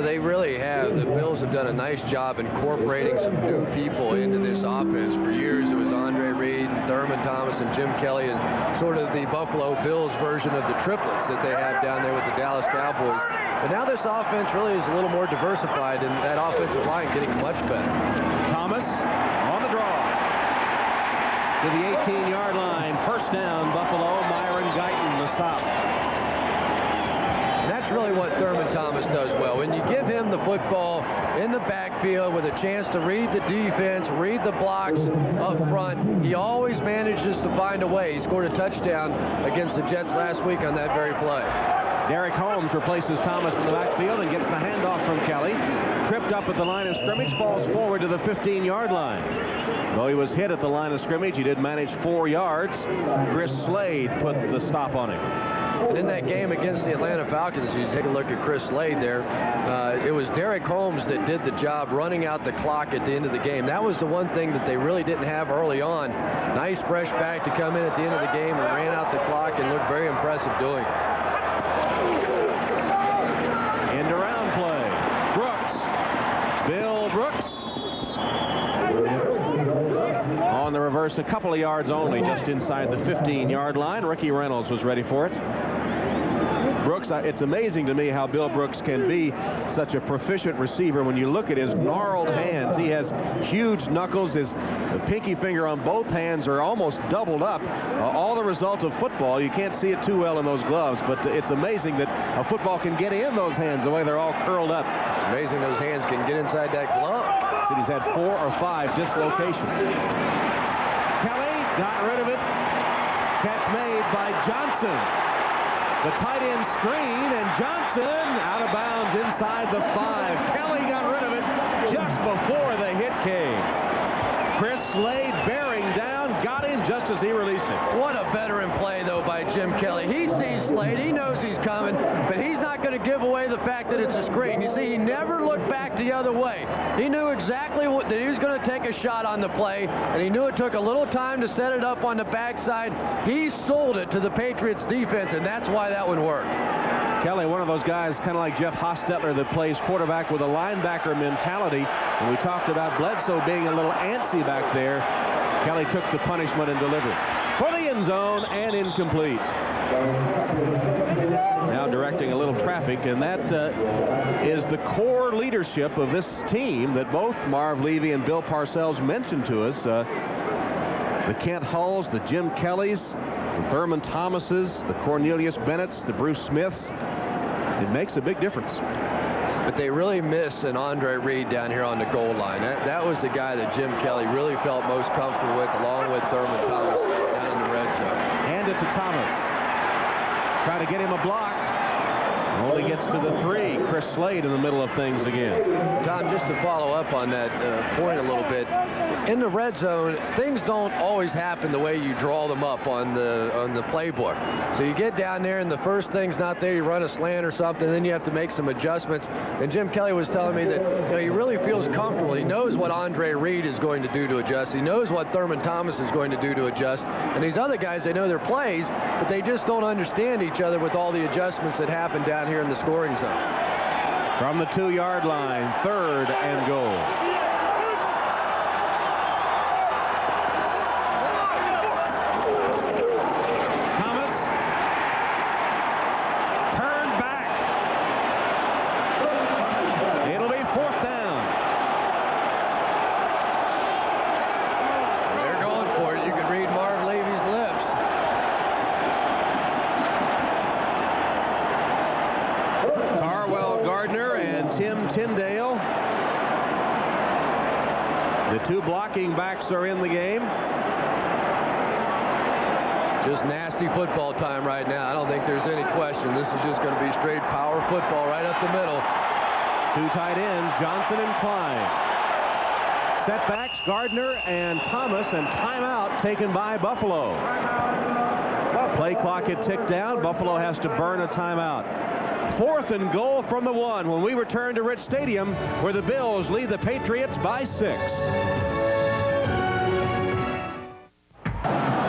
They really have. The Bills have done a nice job incorporating some new people into this offense. For years, it was Andre Reed, and Thurman Thomas, and Jim Kelly, and sort of the Buffalo Bills version of the triplets that they have down there with the Dallas Cowboys. But now this offense really is a little more diversified, and that offensive line getting much better. Thomas on the draw to the 18-yard line. First down, Buffalo. Myron Guyton, the stop. And that's really what Thurman Thomas does well. When you give him the football, in the backfield with a chance to read the defense, read the blocks up front. He always manages to find a way. He scored a touchdown against the Jets last week on that very play. Derek Holmes replaces Thomas in the backfield and gets the handoff from Kelly. Tripped up at the line of scrimmage, falls forward to the 15-yard line. Though he was hit at the line of scrimmage, he did manage 4 yards. Chris Slade put the stop on him. And in that game against the Atlanta Falcons, you take a look at Chris Slade there, it was Derek Holmes that did the job running out the clock at the end of the game. That was the one thing that they really didn't have early on. Nice fresh back to come in at the end of the game and ran out the clock and looked very impressive doing it. End around play. Brooks. Bill Brooks. On the reverse, a couple of yards only, just inside the 15-yard line. Ricky Reynolds was ready for it. Brooks, it's amazing to me how Bill Brooks can be such a proficient receiver when you look at his gnarled hands. He has huge knuckles. His pinky finger on both hands are almost doubled up. All the result of football. You can't see it too well in those gloves, but it's amazing that a football can get in those hands the way they're all curled up. It's amazing those hands can get inside that glove. He's had 4 or 5 dislocations. Kelly got rid of it. Catch made by Johnson. The tight end screen, and Johnson out of bounds inside the 5. Kelly got rid of it just before the hit came. Chris Slade bearing down, got him just as he released it. What a veteran play, though, by Jim Kelly. He sees Slade. He knows he's coming, but he's not going to give away the fact that it's a screen. You see, he never looked back the other way. He knew exactly that he was going to take a shot on the play, and he knew it took a little time to set it up on the backside. He sold it to the Patriots defense, and that's why that one worked. Kelly, one of those guys kind of like Jeff Hostetler that plays quarterback with a linebacker mentality. And we talked about Bledsoe being a little antsy back there. Kelly took the punishment and delivered for the end zone and incomplete. Now directing a little traffic, and that is the core leadership of this team that both Marv Levy and Bill Parcells mentioned to us. The Kent Hulls, the Jim Kellys, the Thurman Thomases, the Cornelius Bennetts, the Bruce Smiths. It makes a big difference. But they really miss an Andre Reed down here on the goal line. That was the guy that Jim Kelly really felt most comfortable with, along with Thurman Thomas down in the red zone. Hand it to Thomas. Try to get him a block. Only gets to the 3. Chris Slade in the middle of things again. Tom, just to follow up on that point a little bit, in the red zone, things don't always happen the way you draw them up on the playbook. So you get down there and the first thing's not there, you run a slant or something, then you have to make some adjustments. And Jim Kelly was telling me that he really feels comfortable. He knows what Andre Reed is going to do to adjust. He knows what Thurman Thomas is going to do to adjust. And these other guys, they know their plays, but they just don't understand each other with all the adjustments that happen down here in the scoring zone. From the 2-yard line, 3rd and goal. Thomas turned back. It'll be 4th down. They're going for it. You can read Marv Levy's lips. Gardner and Tim Tyndale. The 2 blocking backs are in the game. Just nasty football time right now. I don't think there's any question. This is just going to be straight power football right up the middle. 2 tight ends, Johnson and Klein. Setbacks, Gardner and Thomas, and timeout taken by Buffalo. Play clock had ticked down. Buffalo has to burn a timeout. 4th and goal from the 1 when we return to Rich Stadium, where the Bills lead the Patriots by 6.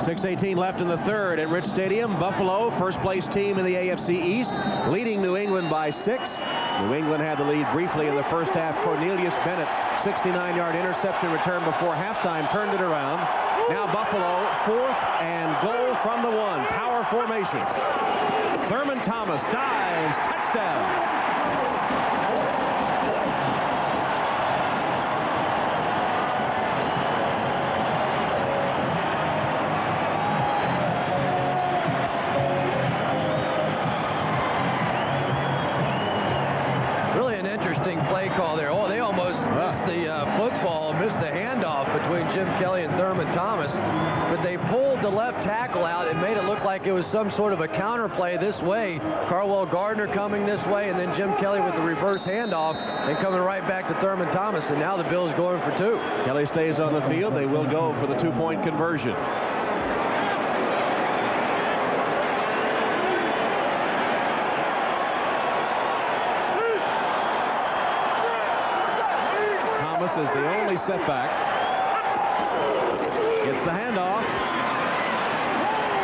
6:18 left in the 3rd at Rich Stadium. Buffalo, first place team in the AFC East, leading New England by 6. New England had the lead briefly in the first half. Cornelius Bennett, 69-yard interception return before halftime, turned it around. Now Buffalo, 4th and goal from the 1. Power formation. Thurman Thomas dives, touchdown. Really an interesting play call there. Oh, they almost noticed the handoff between Jim Kelly and Thurman Thomas, but they pulled the left tackle out and made it look like it was some sort of a counter play this way. Carwell Gardner coming this way, and then Jim Kelly with the reverse handoff and coming right back to Thurman Thomas, and now the Bills going for 2. Kelly stays on the field. They will go for the 2-point conversion. Thomas is the only setback. Gets the handoff.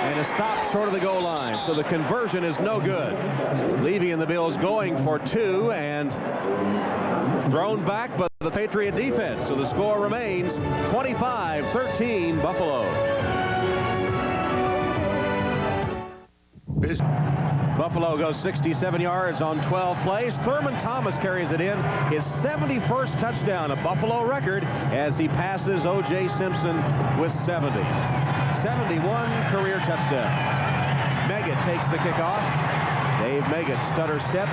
And is stopped short of the goal line. So the conversion is no good. Levy and the Bills going for 2 and thrown back by the Patriot defense. So the score remains 25-13 Buffalo. Buffalo goes 67 yards on 12 plays. Thurman Thomas carries it in, his 71st touchdown, a Buffalo record, as he passes O.J. Simpson with 70. 71 career touchdowns. Meggett takes the kickoff. Dave Meggett, stutter step.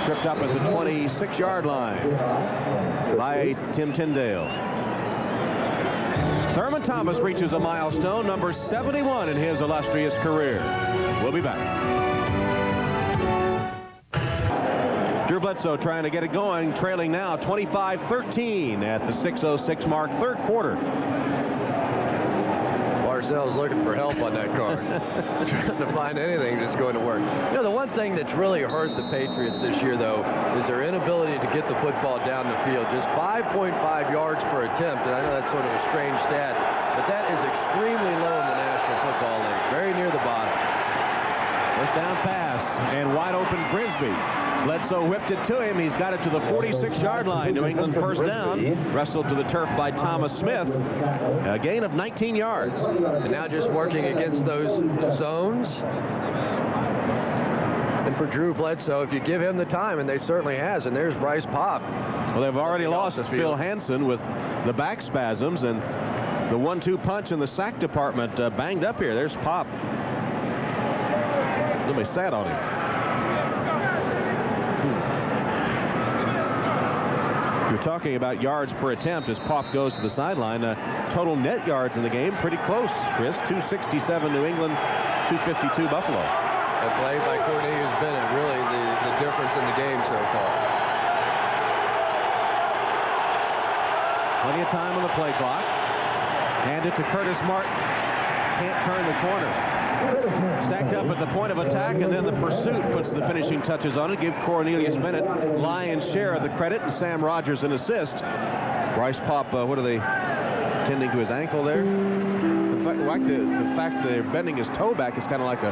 Tripped up at the 26-yard line by Tim Tyndale. Thurman Thomas reaches a milestone, number 71 in his illustrious career. We'll be back. Drew Bledsoe trying to get it going, trailing now 25-13 at the 6:06 mark, third quarter. Parcells looking for help on that card. Trying to find anything that's going to work. You know, the one thing that's really hurt the Patriots this year, though, is their inability to get the football down the field. Just 5.5 yards per attempt, and I know that's sort of a strange stat, but that is extremely low in the National Football League, very near the bottom. First down pass, and wide open Grisby. Bledsoe whipped it to him. He's got it to the 46-yard line. New England first down. Wrestled to the turf by Thomas Smith. A gain of 19 yards. And now just working against those zones. And for Drew Bledsoe, if you give him the time, and they certainly has, and there's Bryce Pop. Well, they've already lost Phil Hansen with the back spasms, and the 1-2 punch in the sack department banged up here. There's Pop. Somebody sat on him. You're talking about yards per attempt as Pop goes to the sideline. Total net yards in the game, pretty close, Chris. 267 New England, 252 Buffalo. A play by Cornelius Bennett, really the difference in the game so far. Plenty of time on the play clock. Hand it to Curtis Martin. Can't turn the corner. Stacked up at the point of attack, and then the pursuit puts the finishing touches on it. Give Cornelius Bennett lion's share of the credit, and Sam Rogers an assist. Bryce Pop, what are they tending to his ankle there? The fact they're bending his toe back is kind of like a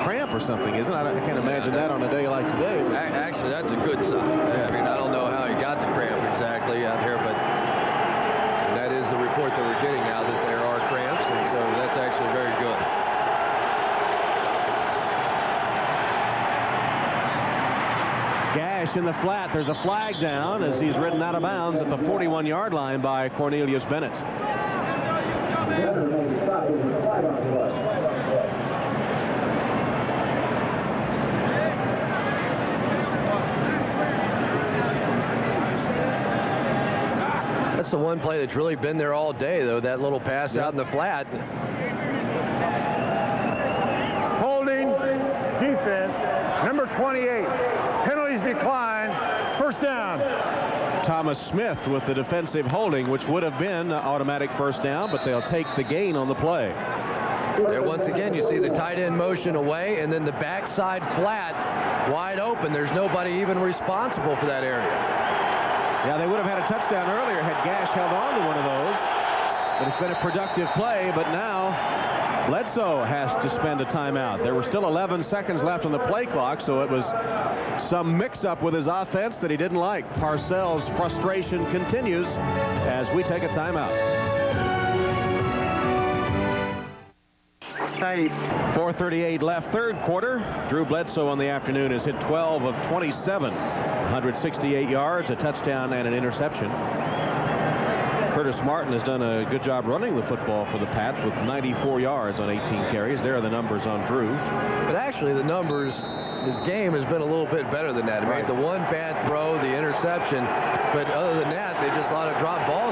cramp or something, isn't it? I can't imagine that on a day like today. Actually, that's a good sign. I mean, I don't know how he got the cramp exactly out here, but that is the report that we're getting now, that there are cramps, and so that's actually very good. Gash in the flat. There's a flag down as he's ridden out of bounds at the 41-yard line by Cornelius Bennett. That's the one play that's really been there all day, though, that little pass out in the flat. Holding defense, number 28. Penalties decline. First down. Thomas Smith with the defensive holding, which would have been automatic first down, but they'll take the gain on the play. There, once again, you see the tight end motion away, and then the backside flat wide open. There's nobody even responsible for that area. Yeah, they would have had a touchdown earlier had Gash held on to one of those. But it's been a productive play, but now Bledsoe has to spend a timeout. There were still 11 seconds left on the play clock, so it was some mix-up with his offense that he didn't like. Parcells' frustration continues as we take a timeout. 4:38 left, third quarter. Drew Bledsoe on the afternoon has hit 12 of 27. 168 yards, a touchdown, and an interception. Curtis Martin has done a good job running the football for the Pats with 94 yards on 18 carries. There are the numbers on Drew. But actually, the numbers, his game has been a little bit better than that. He made the one bad throw, the interception, but other than that, they just a lot of drop balls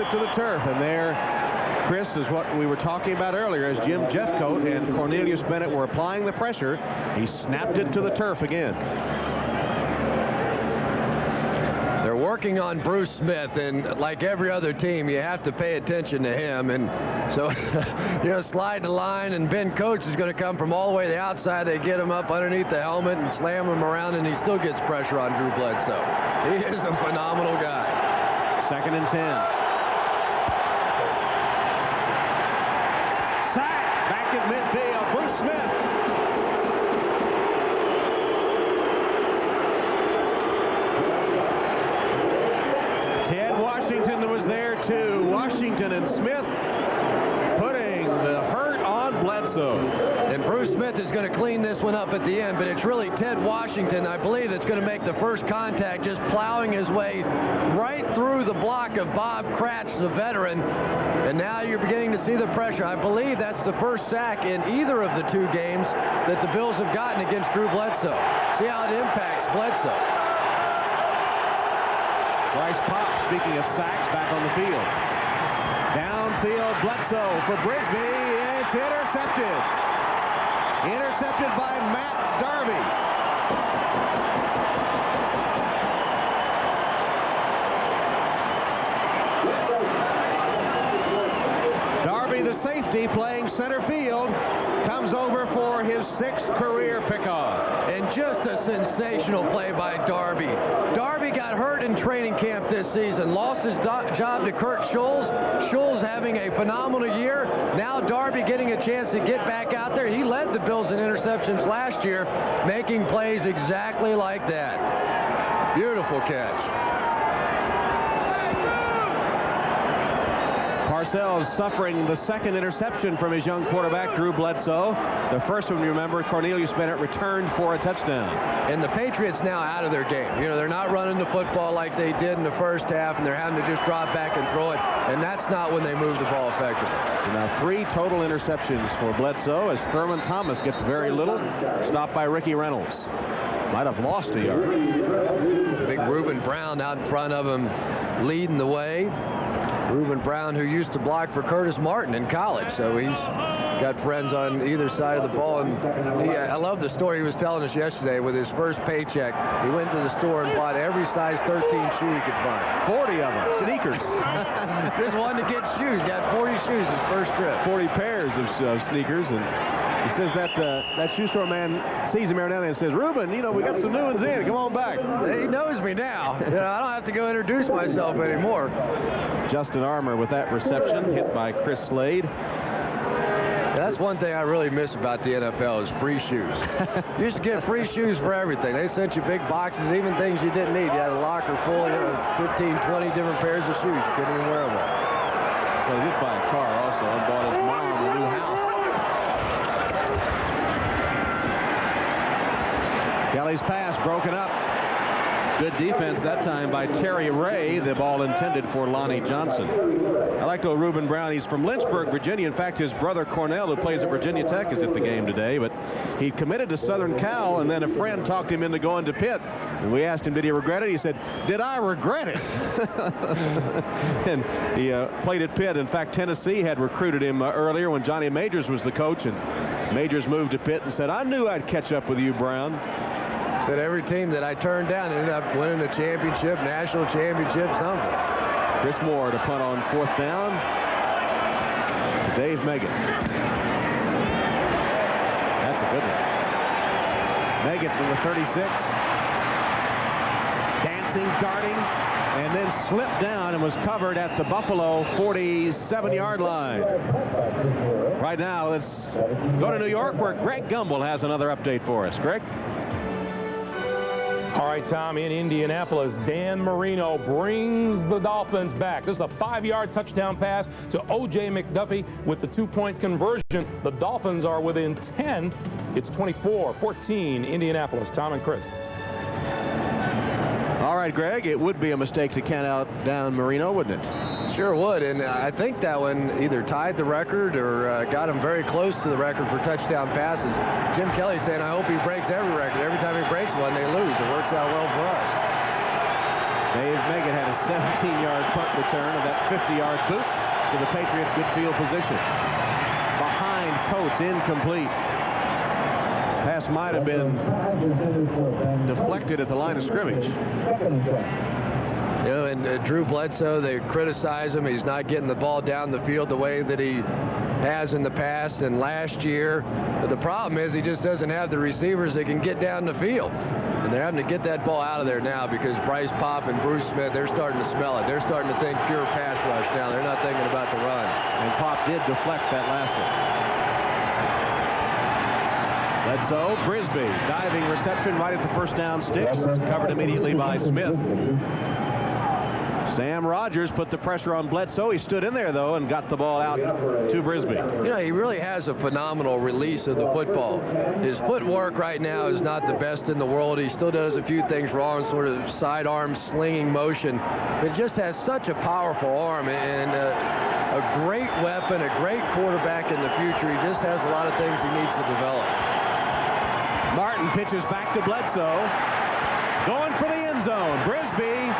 it to the turf, and there, Chris, is what we were talking about earlier as Jim Jeffcoat and Cornelius Bennett were applying the pressure. He snapped it to the turf again. They're working on Bruce Smith, and like every other team, you have to pay attention to him. And so, slide the line, and Ben Coates is going to come from all the way to the outside. They get him up underneath the helmet and slam him around, and he still gets pressure on Drew Bledsoe. He is a phenomenal guy. 2nd and 10. Sack back at midfield. Bruce Smith. Ted Washington was there too. Washington and Smith putting the hurt on Bledsoe. And Bruce Smith is going to clean this one up at the end, but it's really Ted Washington, I believe, that's going to make the first contact, just plowing his way right through the block of Bob Kratz, the veteran. And now you're beginning to see the pressure. I believe that's the first sack in either of the 2 games that the Bills have gotten against Drew Bledsoe. See how it impacts Bledsoe. Bryce Pop, speaking of sacks, back on the field. Downfield, Bledsoe for Brisbee. It's intercepted. Intercepted by Matt Darby. Darby, the safety, playing center field, comes over for his 6th career pickoff. And just a sensational play by Darby. Darby got hurt in training camp this season, lost his job to Kurt Scholes. Scholes having a phenomenal year. Now Darby getting a chance to get back out there. He led the Bills in interceptions last year, making plays exactly like that. Beautiful catch. Parcells suffering the 2nd interception from his young quarterback, Drew Bledsoe. The first one, you remember, Cornelius Bennett returned for a touchdown. And the Patriots now out of their game. They're not running the football like they did in the first half, and they're having to just drop back and throw it, and that's not when they move the ball effectively. And now 3 total interceptions for Bledsoe as Thurman Thomas gets very little, stopped by Ricky Reynolds. Might have lost a yard. Big Reuben Brown out in front of him leading the way. Reuben Brown, who used to block for Curtis Martin in college, so he's got friends on either side of the ball. And I love the story he was telling us yesterday. With his first paycheck, he went to the store and bought every size 13 shoe he could find. 40 of them, sneakers. Just wanted to get shoes. Got 40 shoes his first trip. 40 pairs of sneakers. And he says that shoe store man sees him every now and then and says, "Reuben, we got some new ones in. Come on back." He knows me now. I don't have to go introduce myself anymore. Justin Armour with that reception, hit by Chris Slade. That's one thing I really miss about the NFL is free shoes. You used to get free shoes for everything. They sent you big boxes, even things you didn't need. You had a locker full, 15, 20 different pairs of shoes. You couldn't even wear them all. Well, he did buy a car also and bought his mom a new house. Kelly's pass broken up. Good defense that time by Terry Ray. The ball intended for Lonnie Johnson. I like to Reuben Brown. He's from Lynchburg, Virginia. In fact, his brother Cornell, who plays at Virginia Tech, is at the game today. But he committed to Southern Cal, and then a friend talked him into going to Pitt. And we asked him, did he regret it? He said, did I regret it? And he played at Pitt. In fact, Tennessee had recruited him earlier when Johnny Majors was the coach. And Majors moved to Pitt and said, I knew I'd catch up with you, Brown. Said every team that I turned down ended up winning a championship, national championship, something. Chris Moore to punt on 4th down to Dave Meggett. That's a good one. Meggett from the 36. Dancing, darting, and then slipped down and was covered at the Buffalo 47-yard line. Right now, let's go to New York, where Greg Gumbel has another update for us. Greg? All right, Tom, in Indianapolis, Dan Marino brings the Dolphins back. This is a 5-yard touchdown pass to O.J. McDuffie with the 2-point conversion. The Dolphins are within 10. It's 24-14, Indianapolis. Tom and Chris. All right, Greg, it would be a mistake to count out Dan Marino, wouldn't it? Sure would, and I think that one either tied the record or got him very close to the record for touchdown passes. Jim Kelly saying, I hope he breaks every record. Every time he breaks one, they lose. It works out well for us. Dave Meggett had a 17-yard punt return of that 50-yard boot, so the Patriots good field position. Behind Coates, incomplete. Pass might have been deflected at the line of scrimmage. You know, and Drew Bledsoe, they criticize him. He's not getting the ball down the field the way that he has in the past and last year. But the problem is he just doesn't have the receivers that can get down the field. And they're having to get that ball out of there now because Bryce Pop and Bruce Smith, they're starting to smell it. They're starting to think pure pass rush now. They're not thinking about the run. And Pop did deflect that last one. Bledsoe, Brisby, diving reception right at the first down sticks. It's covered immediately by Smith. Sam Rogers put the pressure on Bledsoe. He stood in there, though, and got the ball out to Brisby. You know, he really has a phenomenal release of the football. His footwork right now is not the best in the world. He still does a few things wrong, sort of sidearm slinging motion. But just has such a powerful arm and a great weapon, a great quarterback in the future. He just has a lot of things he needs to develop. Martin pitches back to Bledsoe. Going for the end zone. Brisby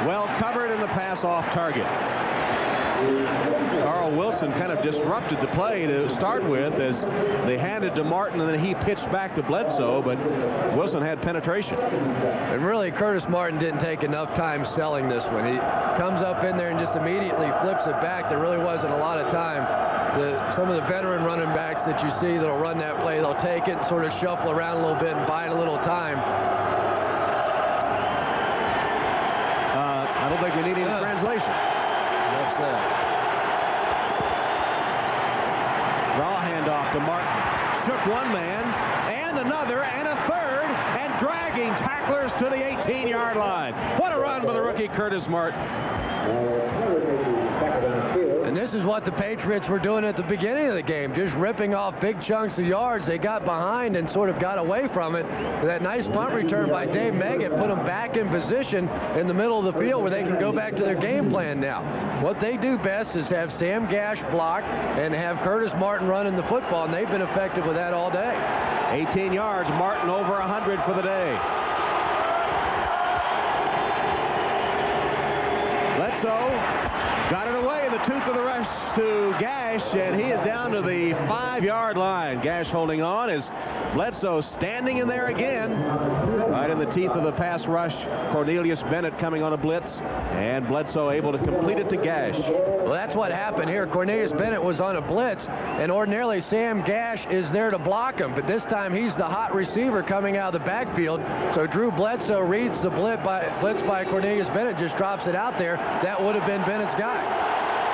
well covered in the pass off target. Carl Wilson kind of disrupted the play to start with as they handed to Martin, and then he pitched back to Bledsoe, but Wilson had penetration. And really, Curtis Martin didn't take enough time selling this one. He comes up in there and just immediately flips it back. There really wasn't a lot of time. Some of the veteran running backs that you see that'll run that play, they'll take it and sort of shuffle around a little bit and buy a little time. I don't think we need any translation. That's that. Draw handoff to Martin. Shook one man, and another, and a third, and dragging tacklers to the 18-yard line. What a run by the rookie Curtis Martin. And this is what the Patriots were doing at the beginning of the game, just ripping off big chunks of yards. They got behind and sort of got away from it. That nice punt return by Dave Meggett put them back in position in the middle of the field where they can go back to their game plan now. What they do best is have Sam Gash block and have Curtis Martin running the football, and they've been effective with that all day. 18 yards, Martin over 100 for the day. Bledsoe got it away in the tooth of the rush to Gash, and he is down to the 5-yard line. Gash holding on as Bledsoe standing in there again. Right in the teeth of the pass rush. Cornelius Bennett coming on a blitz, and Bledsoe able to complete it to Gash. Well, that's what happened here. Cornelius Bennett was on a blitz, and ordinarily Sam Gash is there to block him, but this time he's the hot receiver coming out of the backfield. So Drew Bledsoe reads the blitz by Cornelius Bennett, just drops it out there. That would have been Bennett's guy.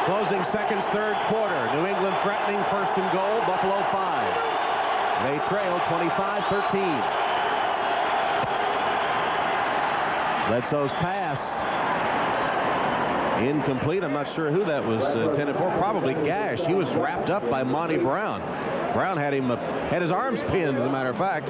Closing seconds, third quarter. New England threatening first and goal. Buffalo 5. They trail 25-13. Bledsoe's pass incomplete. I'm not sure who that was intended for. Probably Gash. He was wrapped up by Monty Brown. Brown had his arms pinned, as a matter of fact.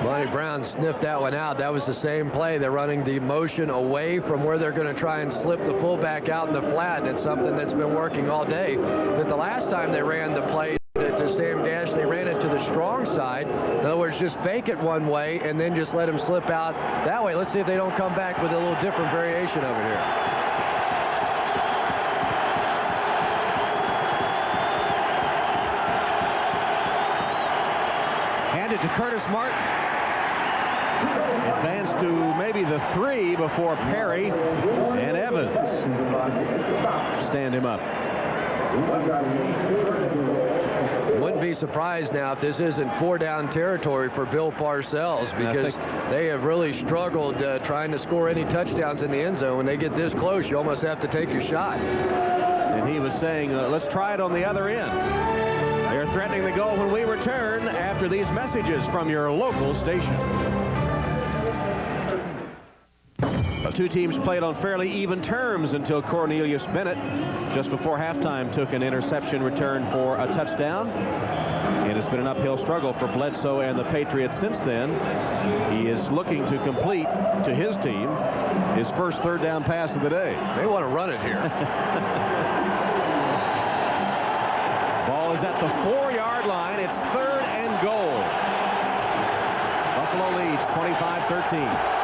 Monty Brown sniffed that one out. That was the same play. They're running the motion away from where they're going to try and slip the fullback out in the flat. And it's something that's been working all day. But the last time they ran the play to Sam Gash, they ran it to the strong side. In other words, just fake it one way and then just let him slip out that way. Let's see if they don't come back with a little different variation of it here. Handed to Curtis Martin. Advanced to maybe the 3 before Perry and Evans stand him up. Wouldn't be surprised now if this isn't 4-down territory for Bill Parcells, because they have really struggled trying to score any touchdowns in the end zone. When they get this close, you almost have to take your shot. And he was saying, let's try it on the other end. They're threatening the goal when we return after these messages from your local station. The two teams played on fairly even terms until Cornelius Bennett, just before halftime, took an interception return for a touchdown. And it's been an uphill struggle for Bledsoe and the Patriots since then. He is looking to complete to his team his first third down pass of the day. They want to run it here. Ball is at the 4-yard line. It's third and goal. Buffalo leads 25-13.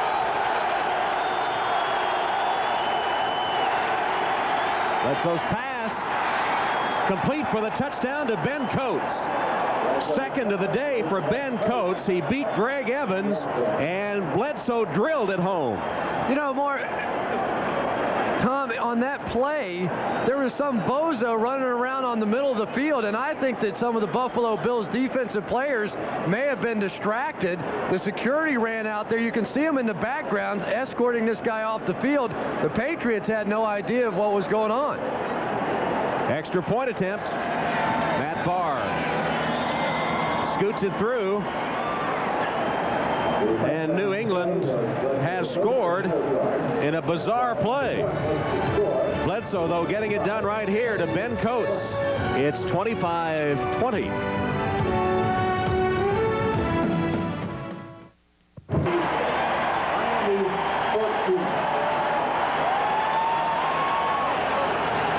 Bledsoe's pass complete for the touchdown to Ben Coates. Second of the day for Ben Coates. He beat Greg Evans, and Bledsoe drilled it home. You know, Tom, on that play, there was some bozo running around on the middle of the field, and I think that some of the Buffalo Bills defensive players may have been distracted. The security ran out there. You can see them in the background escorting this guy off the field. The Patriots had no idea of what was going on. Extra point attempt. Matt Barr scoots it through. And New England has scored in a bizarre play. Bledsoe, though, getting it done right here to Ben Coates. It's 25-20.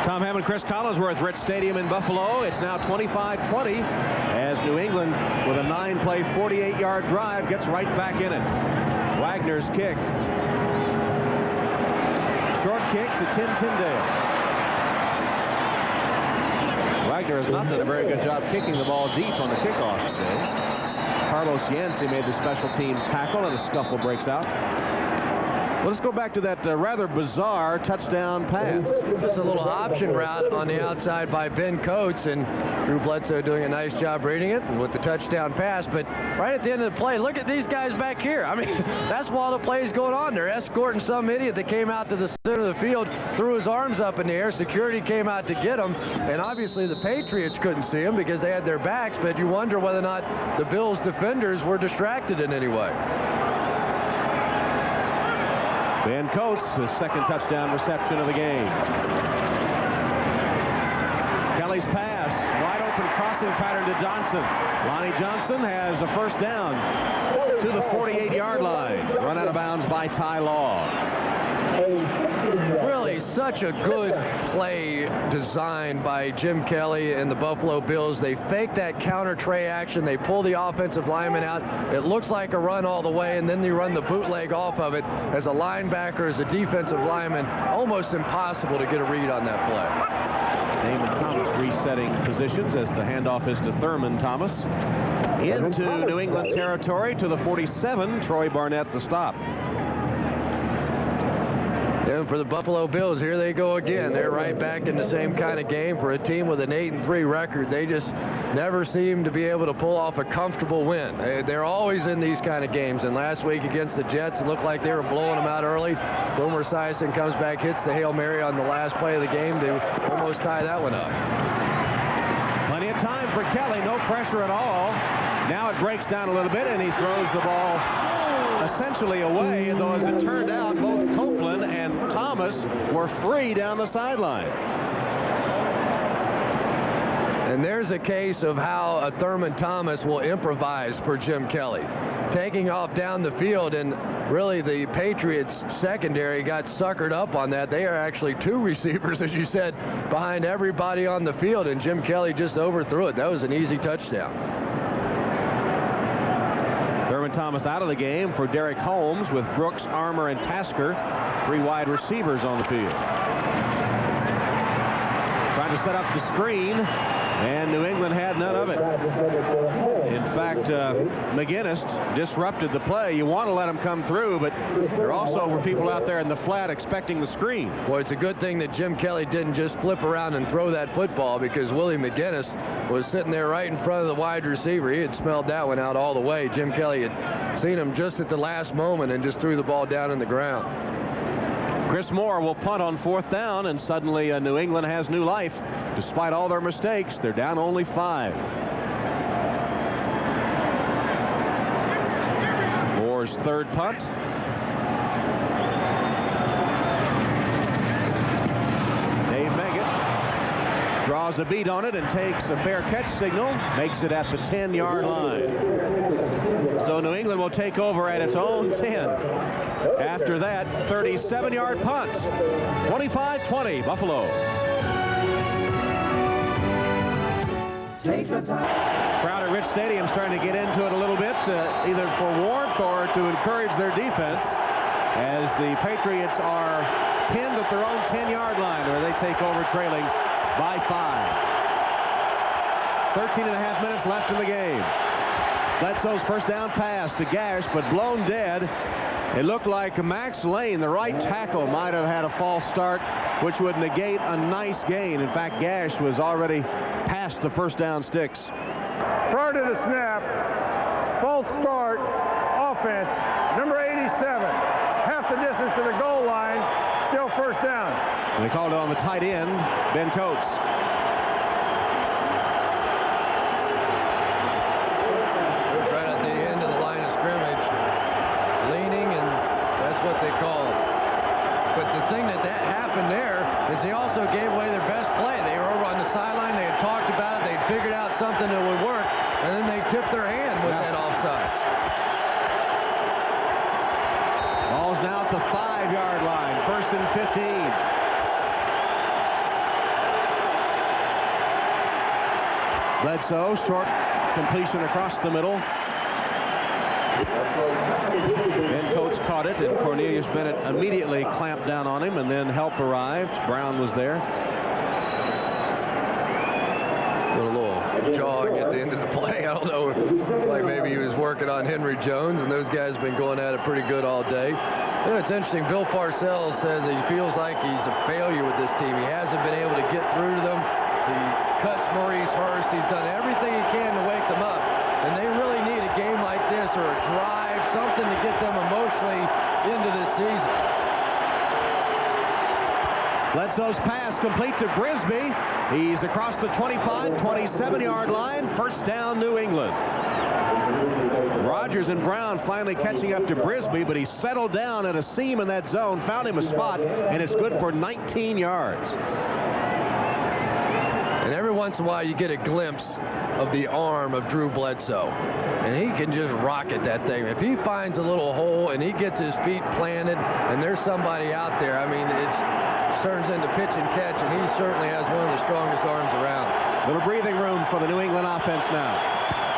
Tom Hammond, Chris Collinsworth, Rich Stadium in Buffalo. It's now 25-20 as New England, with a 9-play, 48-yard drive, gets right back in it. Wagner's kick. Short kick to Tim Tyndale. Wagner has not done a very good job kicking the ball deep on the kickoff today. Carlos Yancey made the special teams tackle, and a scuffle breaks out. Well, let's go back to that rather bizarre touchdown pass. Just a little option route on the outside by Ben Coates, and Drew Bledsoe doing a nice job reading it and with the touchdown pass. But right at the end of the play, look at these guys back here. I mean, that's while the play's going on. They're escorting some idiot that came out to the center of the field, threw his arms up in the air. Security came out to get him, and obviously the Patriots couldn't see him because they had their backs, but you wonder whether or not the Bills defenders were distracted in any way. Ben Coates, his second touchdown reception of the game. Kelly's pass, wide open crossing pattern to Johnson. Lonnie Johnson has a first down to the 48-yard line. Run out of bounds by Ty Law. Really such a good play designed by Jim Kelly and the Buffalo Bills. They fake that counter tray action. They pull the offensive lineman out. It looks like a run all the way, and then they run the bootleg off of it. As a linebacker, as a defensive lineman, almost impossible to get a read on that play. Damon Thomas resetting positions as the handoff is to Thurman Thomas. Into New England territory to the 47. Troy Barnett the stop. And for the Buffalo Bills, here they go again. They're right back in the same kind of game. For a team with an 8-3 record, they just never seem to be able to pull off a comfortable win. They're always in these kind of games. And last week against the Jets, it looked like they were blowing them out early. Boomer Esiason comes back, hits the Hail Mary on the last play of the game to almost tie that one up. Plenty of time for Kelly. No pressure at all. Now it breaks down a little bit, and he throws the ball essentially away, though as it turned out, both Copeland and Thomas were free down the sideline. And there's a case of how a Thurman Thomas will improvise for Jim Kelly. Taking off down the field, and really the Patriots secondary got suckered up on that. They are actually two receivers, as you said, behind everybody on the field, and Jim Kelly just overthrew it. That was an easy touchdown. Thurman Thomas out of the game for Derek Holmes with Brooks, Armour, and Tasker. Three wide receivers on the field. Trying to set up the screen, and New England had none of it. In fact, McGinnis disrupted the play. You want to let him come through, but there also were people out there in the flat expecting the screen. Well, it's a good thing that Jim Kelly didn't just flip around and throw that football, because Willie McGinnis was sitting there right in front of the wide receiver. He had smelled that one out all the way. Jim Kelly had seen him just at the last moment and just threw the ball down in the ground. Chris Moore will punt on fourth down, and suddenly New England has new life. Despite all their mistakes, they're down only 5. Moore's third punt. Dave Meggett draws a beat on it and takes a fair catch signal, makes it at the 10-yard line. So New England will take over at its own 10. After that, 37-yard punt. 25-20, Buffalo. Crowd at Rich Stadium's trying to get into it a little bit, either for warmth or to encourage their defense, as the Patriots are pinned at their own 10-yard line, where they take over trailing by 5. 13 and a half minutes left in the game. Bledsoe's first down pass to Gash, but blown dead. It looked like Max Lane, the right tackle, might have had a false start, which would negate a nice gain. In fact, Gash was already past the first down sticks. Prior to the snap, false start, offense, number 87. Half the distance to the goal line, still first down. And they called it on the tight end, Ben Coates. Right at the end of the line of scrimmage, leaning, and that's what they call it. But the thing that happened there is they also gave away their best play. They were over on the sideline. They had talked about it. They'd figured out something that would work, and then they tipped their hand with that offside. Ball's now at the 5-yard line. First and 15. Bledsoe, short completion across the middle. Ben Coates caught it, and Cornelius Bennett immediately clamped down on him, and then help arrived. Brown was there. A little jawing at the end of the play. I don't know, like maybe he was working on Henry Jones, and those guys have been going at it pretty good all day. You know, it's interesting. Bill Parcells says that he feels like he's a failure with this team. He hasn't been able to get through to them. He cuts Maurice Hurst. He's done everything he can to wake them up. And they really need a game like this, or a drive, something to get them emotionally into this season. Bledsoe's pass complete to Brisby. He's across the 25, 27-yard line. First down, New England. Rogers and Brown finally catching up to Brisby, but he settled down at a seam in that zone, found him a spot, and it's good for 19 yards. And every once in a while you get a glimpse of the arm of Drew Bledsoe, and he can just rocket that thing. If he finds a little hole and he gets his feet planted and there's somebody out there, I mean, it turns into pitch and catch, and he certainly has one of the strongest arms around. Little breathing room for the New England offense now.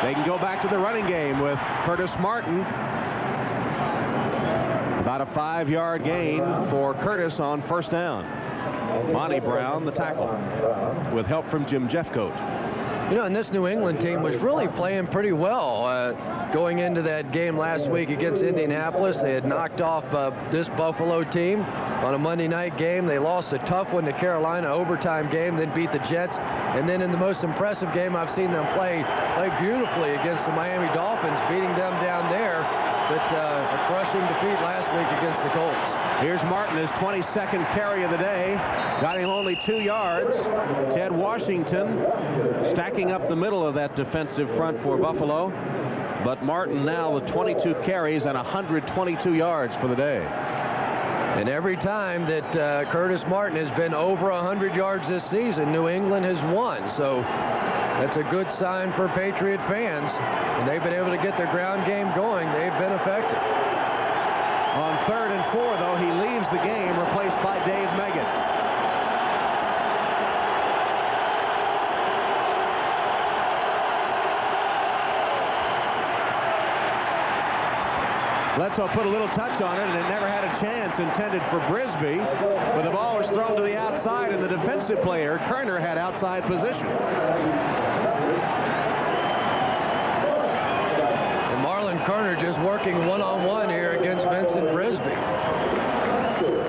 They can go back to the running game with Curtis Martin. About a 5-yard gain for Curtis on first down. Monty Brown, the tackle, with help from Jim Jeffcoat. You know, and this New England team was really playing pretty well going into that game last week against Indianapolis. They had knocked off this Buffalo team on a Monday night game. They lost a tough one to Carolina, overtime game, then beat the Jets. And then in the most impressive game I've seen them play beautifully against the Miami Dolphins, beating them down there, but a crushing defeat last week against the Colts. Here's Martin, his 22nd carry of the day. Got him only 2 yards. Ted Washington stacking up the middle of that defensive front for Buffalo. But Martin now with 22 carries and 122 yards for the day. And every time that Curtis Martin has been over 100 yards this season, New England has won. So that's a good sign for Patriot fans. And they've been able to get their ground game going. They've been effective. On 3rd and 4, though, he leaves the game, replaced by Dave Meggett. Bledsoe put a little touch on it, and it never had a chance intended for Brisby. But the ball was thrown to the outside, and the defensive player, Kerner, had outside position. And Marlon Kerner just working one-on-one here against Vincent Brisby.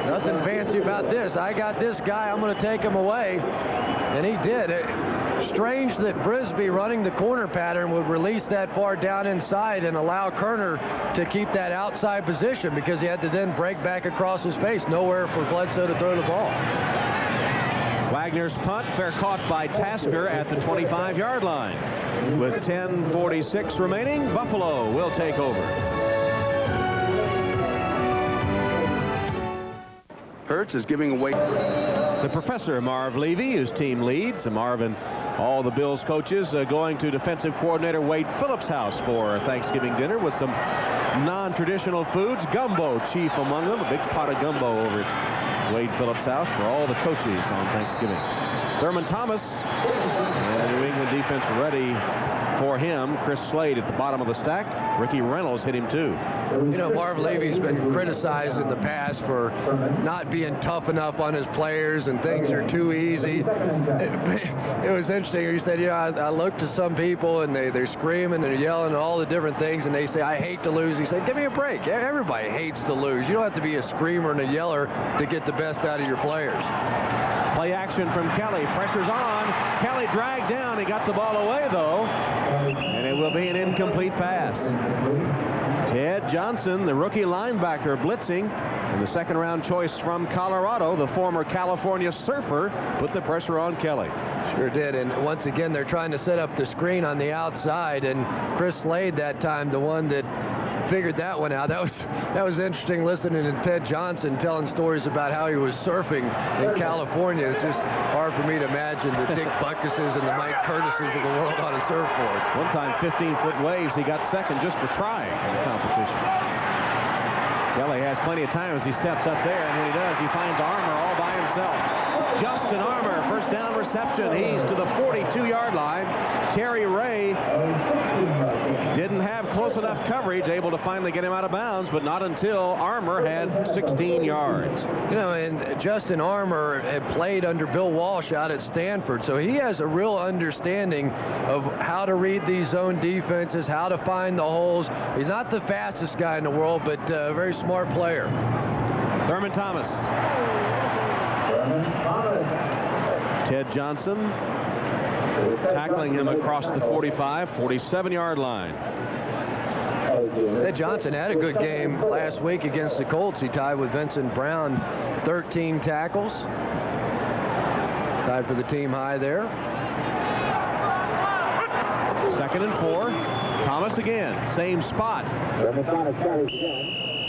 Nothing fancy about this. I got this guy, I'm going to take him away. And he did. Strange that Brisby running the corner pattern would release that far down inside and allow Kerner to keep that outside position, because he had to then break back across his face. Nowhere for Bledsoe to throw the ball. Wagner's punt, fair caught by Tasker at the 25-yard line. With 10:46 remaining, Buffalo will take over. Hurts is giving away. The professor, Marv Levy, whose team leads. Marv and all the Bills coaches going to defensive coordinator Wade Phillips' house for Thanksgiving dinner with some non-traditional foods. Gumbo chief among them. A big pot of gumbo over at Wade Phillips' house for all the coaches on Thanksgiving. Thurman Thomas and the New England defense ready for him. Chris Slade at the bottom of the stack. Ricky Reynolds hit him too. You know, Marv Levy's been criticized in the past for not being tough enough on his players and things are too easy. It was interesting. He said, you know, I look to some people and they're screaming and they're yelling and all the different things and they say, I hate to lose. He said, give me a break. Everybody hates to lose. You don't have to be a screamer and a yeller to get the best out of your players. Play action from Kelly. Pressure's on. Kelly dragged down. He got the ball away, though. And it will be an incomplete pass. Ted Johnson, the rookie linebacker, blitzing. And the second-round choice from Colorado, the former California Surfer, put the pressure on Kelly. Sure did. And once again, they're trying to set up the screen on the outside. And Chris Slade that time, the one that figured that one out. That was interesting listening to Ted Johnson telling stories about how he was surfing in California. It's just hard for me to imagine the Dick Buckuses and the Mike Curtises of the world on a surfboard. One time, 15-foot waves, he got second just for trying in the competition. Kelly has plenty of time as he steps up there, and when he does, he finds Armour all by himself. Justin Armour, first down reception. He's to the 42-yard line. Terry Ray didn't have close enough coverage, able to finally get him out of bounds, but not until Armour had 16 yards. You know, and Justin Armour had played under Bill Walsh out at Stanford, so he has a real understanding of how to read these zone defenses, how to find the holes. He's not the fastest guy in the world, but a very smart player. Thurman Thomas. Ted Johnson tackling him across the 45, 47-yard line. Ted Johnson had a good game last week against the Colts. He tied with Vincent Brown, 13 tackles. Tied for the team high there. 2nd and 4. Thomas again, same spot.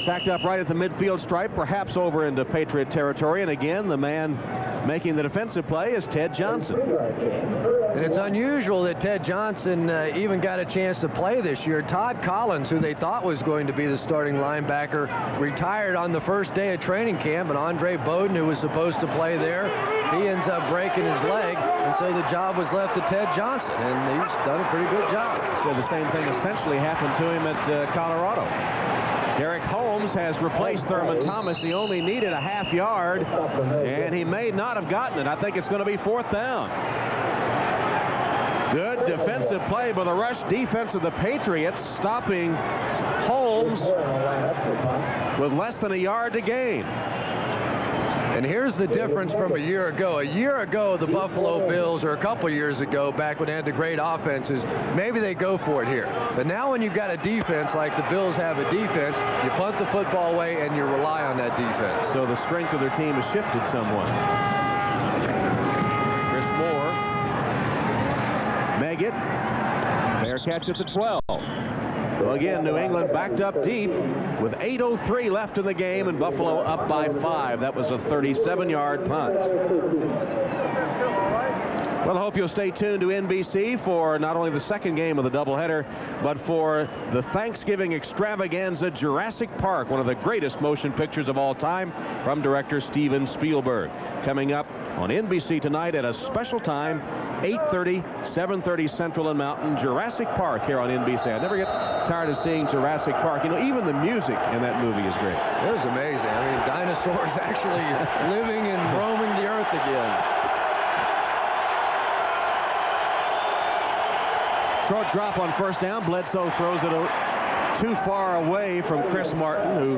Stacked up right at the midfield stripe, perhaps over into Patriot territory. And again, the man making the defensive play is Ted Johnson. And it's unusual that Ted Johnson even got a chance to play this year. Todd Collins, who they thought was going to be the starting linebacker, retired on the first day of training camp, and Andre Bowden, who was supposed to play there, he ends up breaking his leg, and so the job was left to Ted Johnson, and he's done a pretty good job. So the same thing essentially happened to him at Colorado. Derek Holmes has replaced Thurman Thomas. He only needed a half yard, and he may not have gotten it. I think it's going to be 4th down. Good defensive play by the rush defense of the Patriots, stopping Holmes with less than a yard to gain. And here's the difference from a year ago. A year ago, the Buffalo Bills, or a couple years ago, back when they had the great offenses, maybe they go for it here. But now when you've got a defense like the Bills have a defense, you punt the football away and you rely on that defense. So the strength of their team has shifted somewhat. Chris Moore. Meggett. Fair catch at the 12. So again, New England backed up deep with 8:03 left in the game, and Buffalo up by 5. That was a 37-yard punt. Well, I hope you'll stay tuned to NBC for not only the second game of the doubleheader, but for the Thanksgiving extravaganza, Jurassic Park, one of the greatest motion pictures of all time, from director Steven Spielberg. Coming up on NBC tonight at a special time, 8:30, 7:30 Central and Mountain, Jurassic Park here on NBC. I never get tired of seeing Jurassic Park. You know, even the music in that movie is great. It was amazing. I mean, dinosaurs actually living and roaming the earth again. Short drop on first down. Bledsoe throws it too far away from Chris Martin, who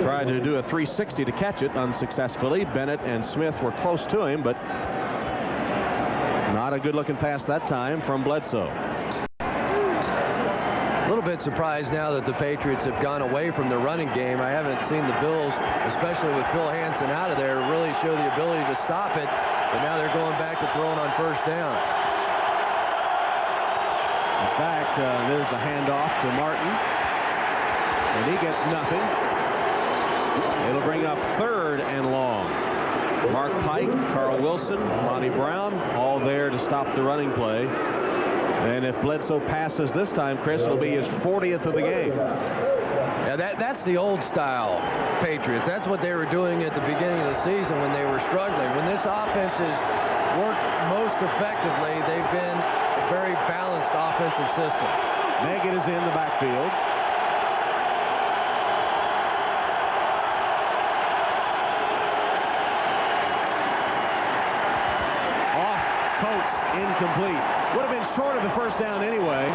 tried to do a 360 to catch it unsuccessfully. Bennett and Smith were close to him, but not a good-looking pass that time from Bledsoe. A little bit surprised now that the Patriots have gone away from the running game. I haven't seen the Bills, especially with Phil Hansen out of there, really show the ability to stop it. But now they're going back to throwing on first down. In fact, there's a handoff to Martin, and he gets nothing. It'll bring up 3rd and long. Mark Pike, Carl Wilson, Monty Brown, all there to stop the running play. And if Bledsoe passes this time, Chris, it'll be his 40th of the game. Yeah, that's the old style Patriots. That's what they were doing at the beginning of the season when they were struggling. When this offense has worked most effectively, they've been very balanced offensive system. Megan is in the backfield. Off, Coates, incomplete. Would have been short of the first down anyway,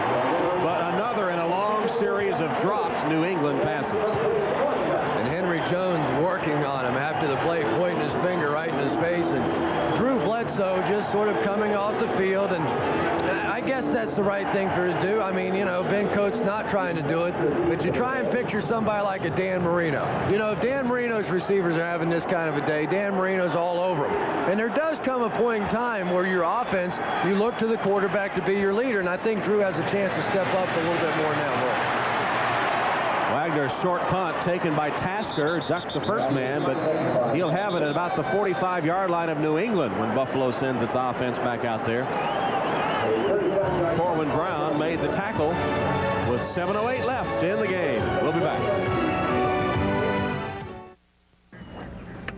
but another in a long series of dropped New England passes. And Henry Jones working on him after the play, pointing his finger right in his face, and Drew Bledsoe just sort of coming off the field, and I guess that's the right thing for him to do. I mean, you know, Ben Coates not trying to do it, but you try and picture somebody like a Dan Marino. You know, if Dan Marino's receivers are having this kind of a day, Dan Marino's all over them. And there does come a point in time where your offense, you look to the quarterback to be your leader, and I think Drew has a chance to step up a little bit more in that role. Wagner's short punt taken by Tasker, ducked the first man, but he'll have it at about the 45-yard line of New England when Buffalo sends its offense back out there. Corwin Brown made the tackle with 7:08 left in the game. We'll be back.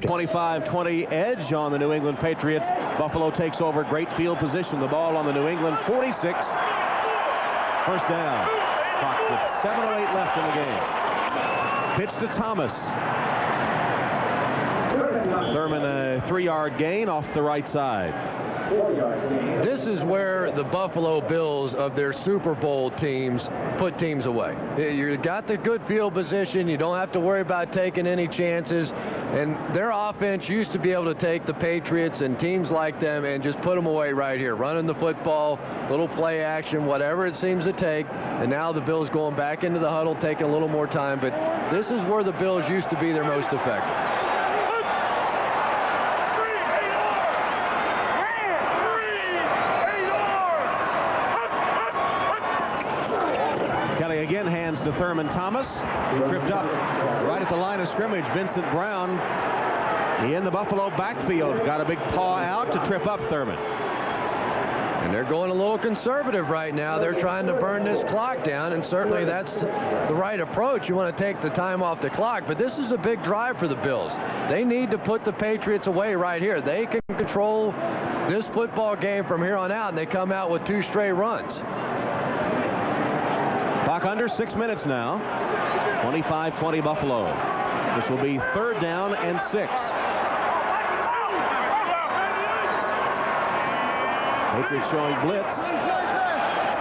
25-20 edge on the New England Patriots. Buffalo takes over great field position. The ball on the New England 46. First down. Clock with 7:08 left in the game. Pitch to Thomas. Thurman a 3-yard gain off the right side. This is where the Buffalo Bills of their Super Bowl teams put teams away. You got the good field position. You don't have to worry about taking any chances. And their offense used to be able to take the Patriots and teams like them and just put them away right here. Running the football, little play action, whatever it seems to take. And now the Bills going back into the huddle, taking a little more time. But this is where the Bills used to be their most effective. Again hands to Thurman Thomas. He tripped up right at the line of scrimmage. Vincent Brown in the Buffalo backfield. Got a big paw out to trip up Thurman. And they're going a little conservative right now. They're trying to burn this clock down, and certainly that's the right approach. You want to take the time off the clock, but this is a big drive for the Bills. They need to put the Patriots away right here. They can control this football game from here on out, and they come out with 2 straight runs. Clock under 6 minutes now. 25-20 Buffalo. This will be 3rd down and 6. Patriots showing blitz.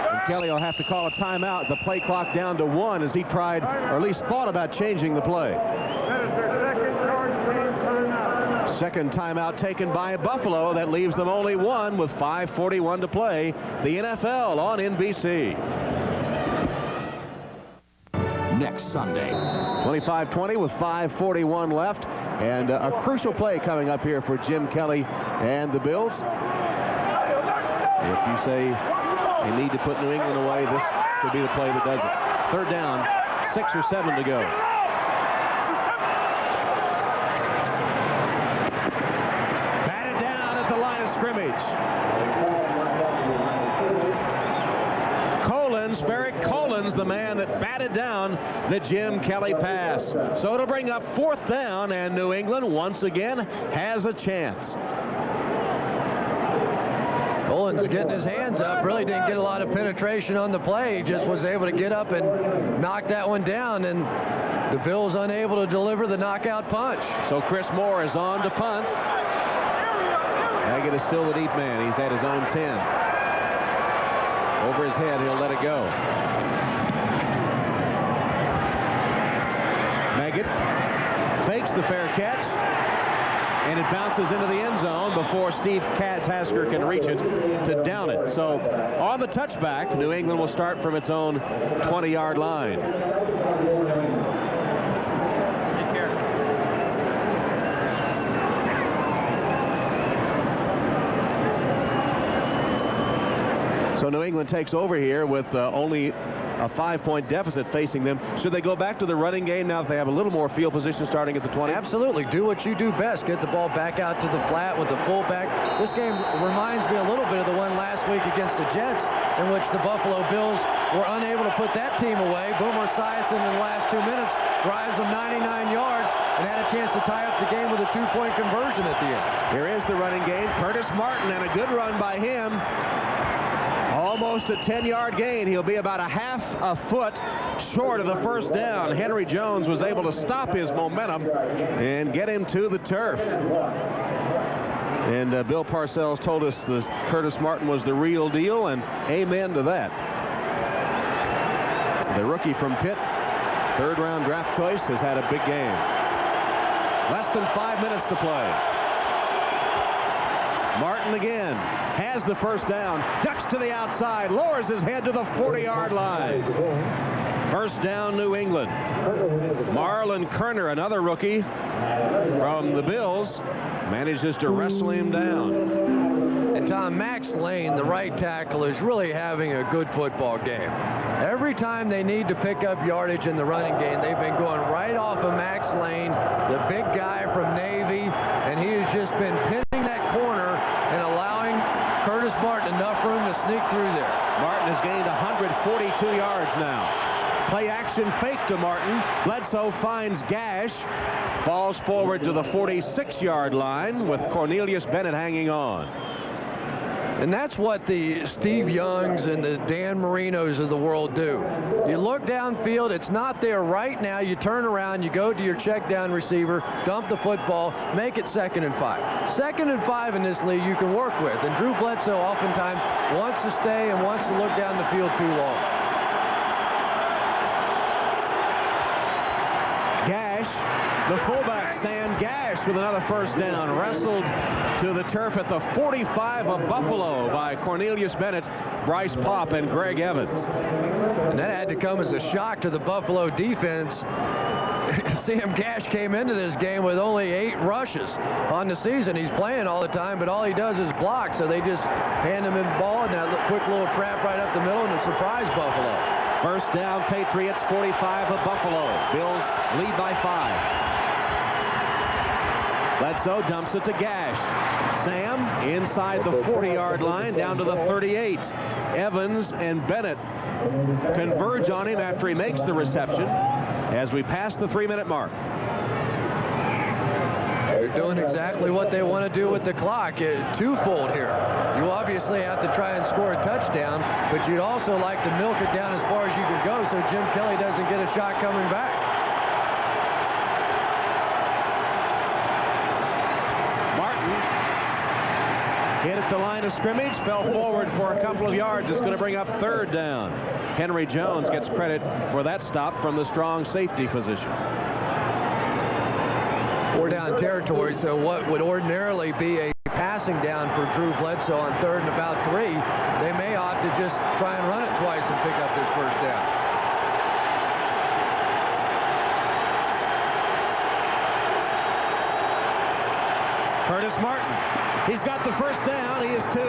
And Kelly will have to call a timeout. The play clock down to 1 as he tried, or at least thought about changing the play. Second timeout taken by Buffalo. That leaves them only 1 with 5:41 to play. The NFL on NBC. Next Sunday. 25-20 with 5:41 left, and a crucial play coming up here for Jim Kelly and the Bills. If you say they need to put New England away, this could be the play that does it. 3rd down, 6 or 7 to go. Batted down at the line of scrimmage. Barrett Collins, the man that batted down the Jim Kelly pass. So it'll bring up 4th down, and New England once again has a chance. Collins getting his hands up, really didn't get a lot of penetration on the play. He just was able to get up and knock that one down, and the Bills unable to deliver the knockout punch. So Chris Moore is on to punt. Haggett is still the deep man. He's at his own 10. Over his head, he'll let it go. Maggett fakes the fair catch, and it bounces into the end zone before Steve Tasker can reach it to down it. So on the touchback, New England will start from its own 20-yard line. So New England takes over here with only a 5-point deficit facing them. Should they go back to the running game now that they have a little more field position starting at the 20? Absolutely. Do what you do best. Get the ball back out to the flat with the fullback. This game reminds me a little bit of the one last week against the Jets, in which the Buffalo Bills were unable to put that team away. Boomer Esiason in the last 2 minutes drives them 99 yards and had a chance to tie up the game with a 2-point conversion at the end. Here is the running game. Curtis Martin, and a good run by him. Almost a 10-yard gain. He'll be about a half a foot short of the first down. Henry Jones was able to stop his momentum and get him to the turf. And Bill Parcells told us that Curtis Martin was the real deal, and amen to that. The rookie from Pitt, third-round draft choice, has had a big game. Less than 5 minutes to play. Martin again has the first down, ducks to the outside, lowers his head to the 40-yard line. First down, New England. Marlon Kerner, another rookie from the Bills, manages to wrestle him down. And Tom, Max Lane, the right tackle, is really having a good football game. Every time they need to pick up yardage in the running game, they've been going right off of Max Lane, the big guy from Navy, and he has just been pinning that corner and allowing Curtis Martin enough room to sneak through there. Martin has gained 142 yards now. Play action fake to Martin. Bledsoe finds Gash. Falls forward to the 46-yard line with Cornelius Bennett hanging on. And that's what the Steve Youngs and the Dan Marinos of the world do. You look downfield, it's not there right now. You turn around, you go to your check down receiver, dump the football, make it 2nd and 5. 2nd and 5 in this league you can work with. And Drew Bledsoe oftentimes wants to stay and wants to look down the field too long. Gash, the fullback, Sam Gash, with another first down. Wrestled to the turf at the 45 of Buffalo by Cornelius Bennett, Bryce Popp, and Greg Evans. And that had to come as a shock to the Buffalo defense. Sam Gash came into this game with only 8 rushes on the season. He's playing all the time, but all he does is block. So they just hand him the ball, and that quick little trap right up the middle, and a surprise Buffalo. First down, Patriots, 45 of Buffalo. Bills lead by 5. Bledsoe dumps it to Gash. Sam inside the 40-yard line down to the 38. Evans and Bennett converge on him after he makes the reception as we pass the 3-minute mark. They're doing exactly what they want to do with the clock. Twofold here. You obviously have to try and score a touchdown, but you'd also like to milk it down as far as you can go so Jim Kelly doesn't get a shot coming back. Hit at the line of scrimmage, fell forward for a couple of yards. It's going to bring up 3rd down. Henry Jones gets credit for that stop from the strong safety position. 4-down territory, so what would ordinarily be a passing down for Drew Bledsoe on 3rd and about 3, they may opt to just try and run it twice and pick up this first down. Curtis Martin. He's got the first down. He is to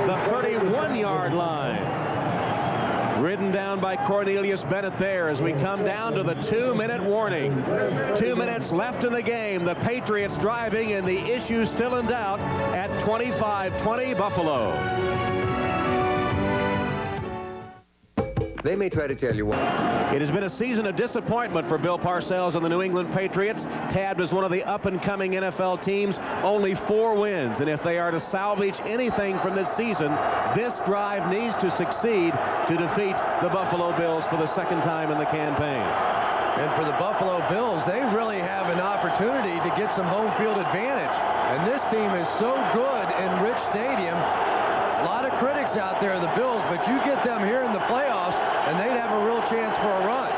the 31-yard line. Ridden down by Cornelius Bennett there as we come down to the 2-minute warning. 2 minutes left in the game. The Patriots driving, and the issue still in doubt at 25-20 Buffalo. They may try to tell you what. It has been a season of disappointment for Bill Parcells and the New England Patriots. Tabbed as one of the up-and-coming NFL teams, only 4 wins. And if they are to salvage anything from this season, this drive needs to succeed to defeat the Buffalo Bills for the 2nd time in the campaign. And for the Buffalo Bills, they really have an opportunity to get some home field advantage. And this team is so good in Rich Stadium. A lot of critics out there of the Bills, but you get them here in the playoffs, and they'd have a real chance for a run.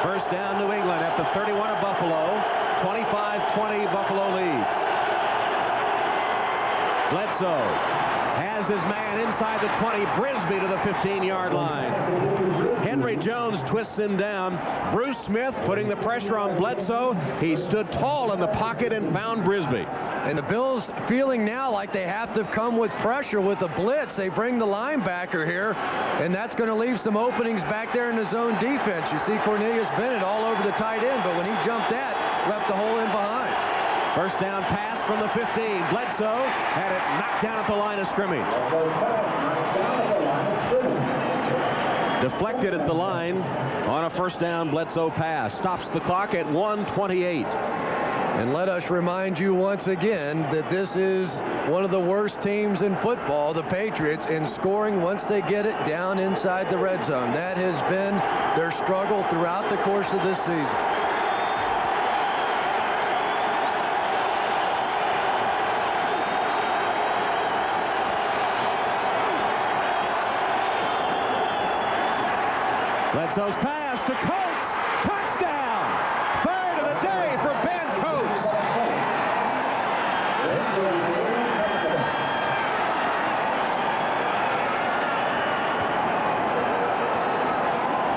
First down, New England at the 31 of Buffalo. 25-20, Buffalo leads. Bledsoe has his man inside the 20. Brisby to the 15-yard line. Henry Jones twists him down. Bruce Smith putting the pressure on Bledsoe. He stood tall in the pocket and found Brisby. And the Bills feeling now like they have to come with pressure with a blitz. They bring the linebacker here, and that's going to leave some openings back there in the zone defense. You see Cornelius Bennett all over the tight end, but when he jumped that, left the hole in behind. First down pass from the 15. Bledsoe had it knocked down at the line of scrimmage. Deflected at the line on a first down Bledsoe pass. Stops the clock at 1:28. And let us remind you once again that this is one of the worst teams in football, the Patriots, in scoring once they get it down inside the red zone. That has been their struggle throughout the course of this season. Bledsoe's pass to Coates. Touchdown! Third of the day for Ben Coates.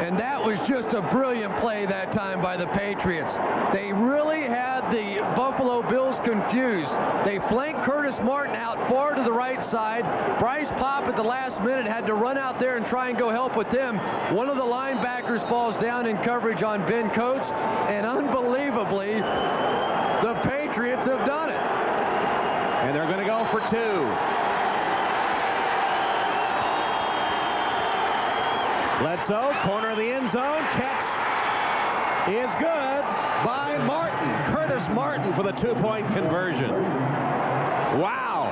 And that was just a brilliant play that time by the Patriots. They really had the Buffalo Bills confused. They flanked Curtis Martin out far to the right side. Bryce Popp at the last minute had to run out there and try and go help with them. One of the linebackers falls down in coverage on Ben Coates, and unbelievably, the Patriots have done it. And they're going to go for two. Bledsoe, corner of the end zone, catch is good by Martin. Curtis Martin for the two-point conversion. Wow.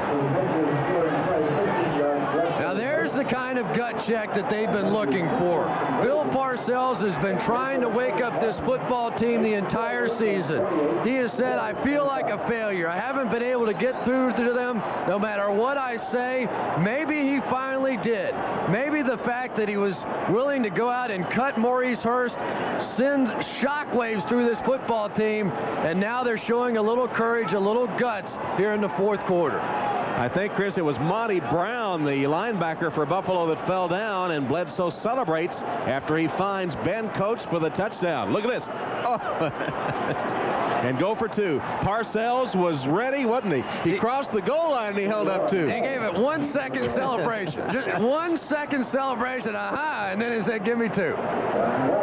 Now there's the kind of gut check that they've been looking for. Bill Parcells has been trying to wake up this football team the entire season. He has said, I feel like a failure. I haven't been able to get through to them no matter what I say. Maybe he finally did. Maybe the fact that he was willing to go out and cut Maurice Hurst sends shockwaves through this football team, and now they're showing a little courage, a little guts here in the fourth quarter. I think, Chris, it was Monty Brown, the linebacker for Buffalo, that fell down, and Bledsoe celebrates after he finds Ben Coates for the touchdown. Look at this. Oh. And go for two. Parcells was ready, wasn't he? He crossed the goal line and he held up two. He gave it 1 second celebration. Just 1 second celebration, aha, and then he said, give me two.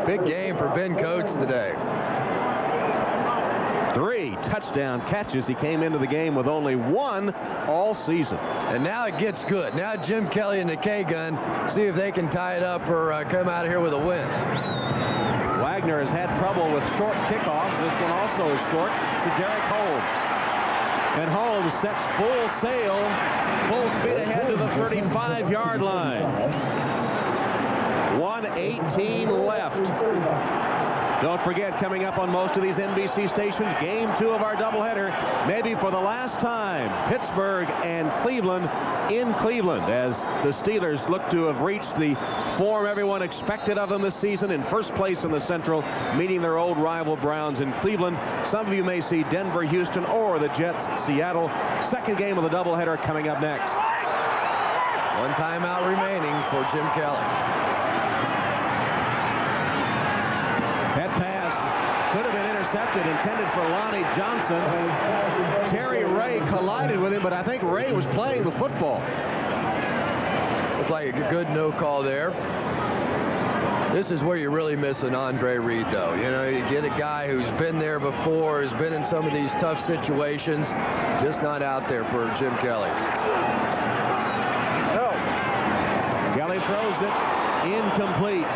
Big game for Ben Coates today. 3 touchdown catches. He came into the game with only 1 all season. And now it gets good. Now Jim Kelly and the K-Gun see if they can tie it up or come out of here with a win. Wagner has had trouble with short kickoffs. This one also is short to Derek Holmes. And Holmes sets full sail, full speed ahead to the 35-yard line. 1:18 left. Don't forget, coming up on most of these NBC stations, game 2 of our doubleheader, maybe for the last time, Pittsburgh and Cleveland in Cleveland, as the Steelers look to have reached the form everyone expected of them this season, in first place in the Central, meeting their old rival Browns in Cleveland. Some of you may see Denver, Houston, or the Jets, Seattle. Second game of the doubleheader coming up next. 1 timeout remaining for Jim Kelly. Intercepted, intended for Lonnie Johnson. Terry Ray collided with him, but I think Ray was playing the football. Looked like a good no call there. This is where you really miss an Andre Reed, though. You know, you get a guy who's been there before, has been in some of these tough situations, just not out there for Jim Kelly. No. Kelly throws it incomplete.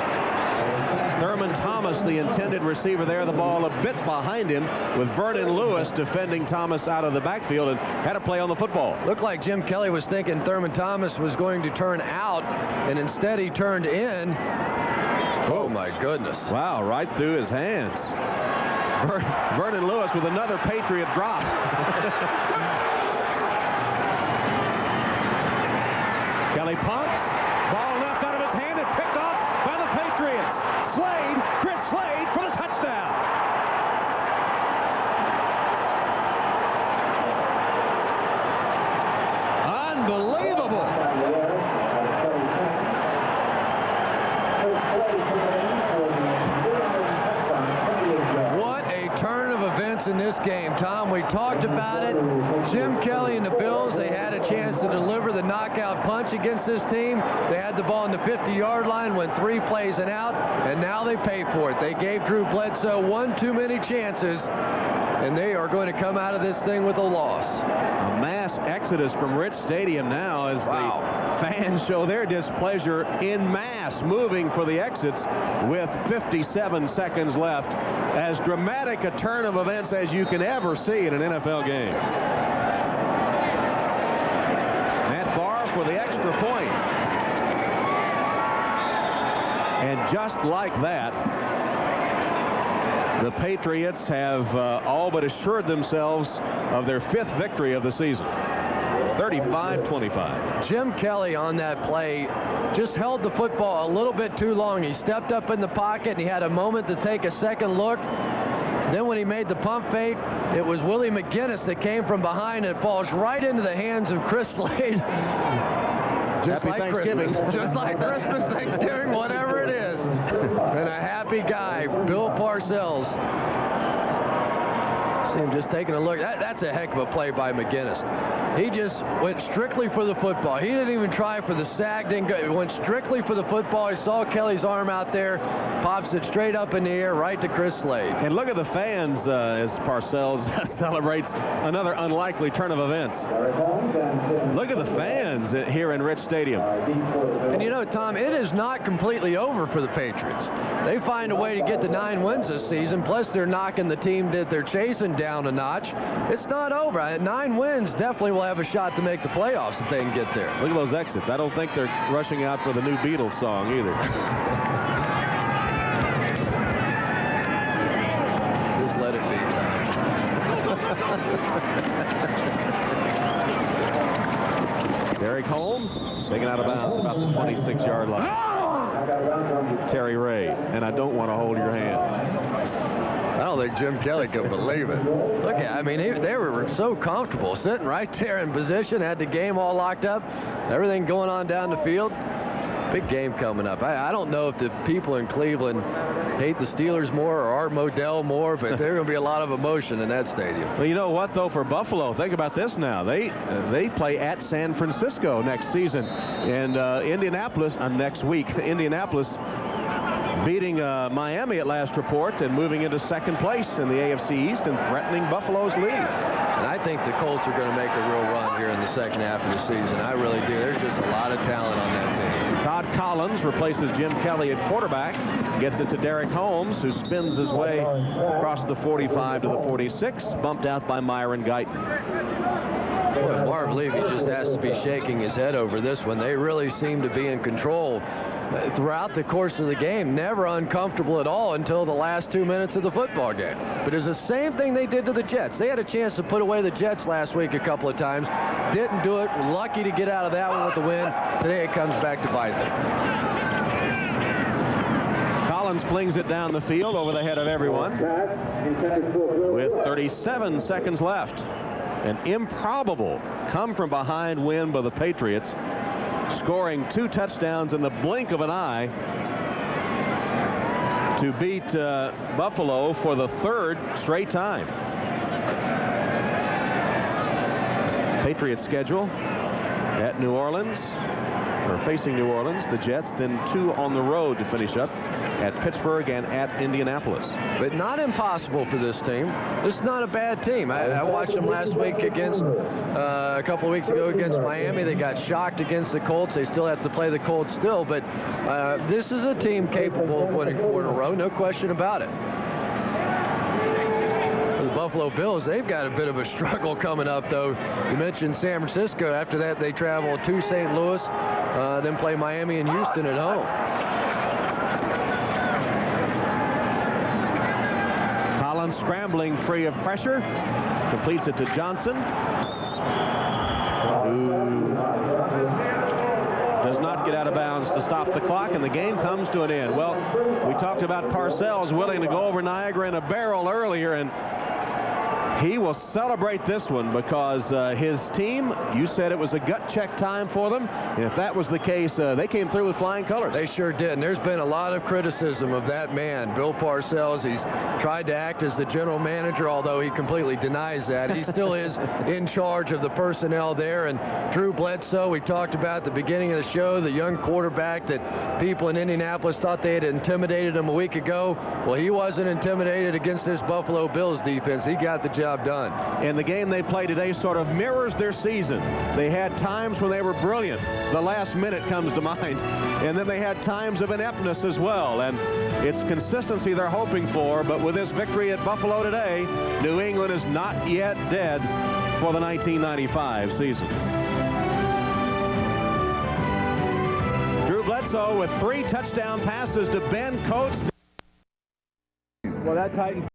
Thurman Thomas, the intended receiver there, the ball a bit behind him, with Vernon Lewis defending Thomas out of the backfield, and had a play on the football. Looked like Jim Kelly was thinking Thurman Thomas was going to turn out, and instead he turned in. Oh, my goodness. Wow, right through his hands. Vernon Lewis with another Patriot drop. Kelly pumps. Ball left out of his hand and picked off by the Patriots. Slade, Chris Slade for the touchdown. Unbelievable. What a turn of events in this game, Tom. We talked about it. Jim Kelly and the Bills, they had a chance to deliver the knockout punch against this team. They had the ball on the 50-yard line, went 3 plays and out, and now they pay for it. They gave Drew Bledsoe 1 too many chances, and they are going to come out of this thing with a loss. mass exodus from Rich Stadium now as the fans show their displeasure in mass, moving for the exits with 57 seconds left. As dramatic a turn of events as you can ever see in an NFL game. Matt Barr for the extra point. And just like that, the Patriots have all but assured themselves of their 5th victory of the season. 35-25. Jim Kelly on that play just held the football a little bit too long. He stepped up in the pocket and he had a moment to take a second look. Then when he made the pump fake, it was Willie McGinnis that came from behind and it falls right into the hands of Chris Slade. Just Happy like Thanksgiving. Just like Christmas, Thanksgiving, whatever it is. And a happy guy, Bill Parcells. See him just taking a look. That's a heck of a play by McGinnis. He just went strictly for the football. He didn't even try for the sack. Didn't go. He went strictly for the football. He saw Kelly's arm out there, pops it straight up in the air, right to Chris Slade. And look at the fans as Parcells celebrates another unlikely turn of events. Look at the fans here in Rich Stadium. And you know, Tom, it is not completely over for the Patriots. They find a way to get to 9 wins this season, plus they're knocking the team that they're chasing down a notch. It's not over. 9 wins definitely will have a shot to make the playoffs if they can get there. Look at those exits. I don't think they're rushing out for the new Beatles song either. Just let it be. Derek Holmes taken out of bounds about the 26-yard line. Terry Ray, and I don't want to hold your hand. I don't think Jim Kelly could believe it. Look, I mean, they were so comfortable sitting right there in position, had the game all locked up, everything going on down the field. Big game coming up. I don't know if the people in Cleveland hate the Steelers more or Art Modell more, but there's going to be a lot of emotion in that stadium. Well, you know what, though, for Buffalo, think about this now. They play at San Francisco next season, and Indianapolis next week. Indianapolis beating Miami at last report and moving into 2nd place in the AFC East and threatening Buffalo's lead. And I think the Colts are going to make a real run here in the second half of the season. I really do. There's just a lot of talent on that team. Todd Collins replaces Jim Kelly at quarterback, gets it to Derek Holmes, who spins his way across the 45 to the 46, bumped out by Myron Guyton. Boy, Marv Levy just has to be shaking his head over this one. They really seem to be in control throughout the course of the game, never uncomfortable at all until the last 2 minutes of the football game. But it's the same thing they did to the Jets. They had a chance to put away the Jets last week a couple of times. Didn't do it. Lucky to get out of that one with the win. Today it comes back to bite them. Collins flings it down the field over the head of everyone with 37 seconds left. An improbable come-from-behind win by the Patriots, scoring 2 touchdowns in the blink of an eye to beat Buffalo for the 3rd straight time. Patriots schedule at New Orleans, or facing New Orleans, the Jets, then 2 on the road to finish up at Pittsburgh and at Indianapolis. But not impossible for this team. This is not a bad team. I watched them last week against, a couple of weeks ago against Miami. They got shocked against the Colts. They still have to play the Colts still, but this is a team capable of winning 4 in a row, no question about it. The Buffalo Bills, they've got a bit of a struggle coming up, though. You mentioned San Francisco. After that, they travel to St. Louis, then play Miami and Houston at home. Scrambling free of pressure, completes it to Johnson, who does not get out of bounds to stop the clock, and the game comes to an end. Well, we talked about Parcells willing to go over Niagara in a barrel earlier, and he will celebrate this one because his team, you said it was a gut check time for them. And if that was the case, they came through with flying colors. They sure did. And there's been a lot of criticism of that man, Bill Parcells. He's tried to act as the general manager, although he completely denies that. He still is in charge of the personnel there. And Drew Bledsoe, we talked about at the beginning of the show, the young quarterback that people in Indianapolis thought they had intimidated him a week ago. Well, he wasn't intimidated against this Buffalo Bills defense. He got the job job done. And the game they played today sort of mirrors their season. They had times when they were brilliant. The last minute comes to mind. And then they had times of ineptness as well. And it's consistency they're hoping for. But with this victory at Buffalo today, New England is not yet dead for the 1995 season. Drew Bledsoe with 3 touchdown passes to Ben Coates. Well, that Titans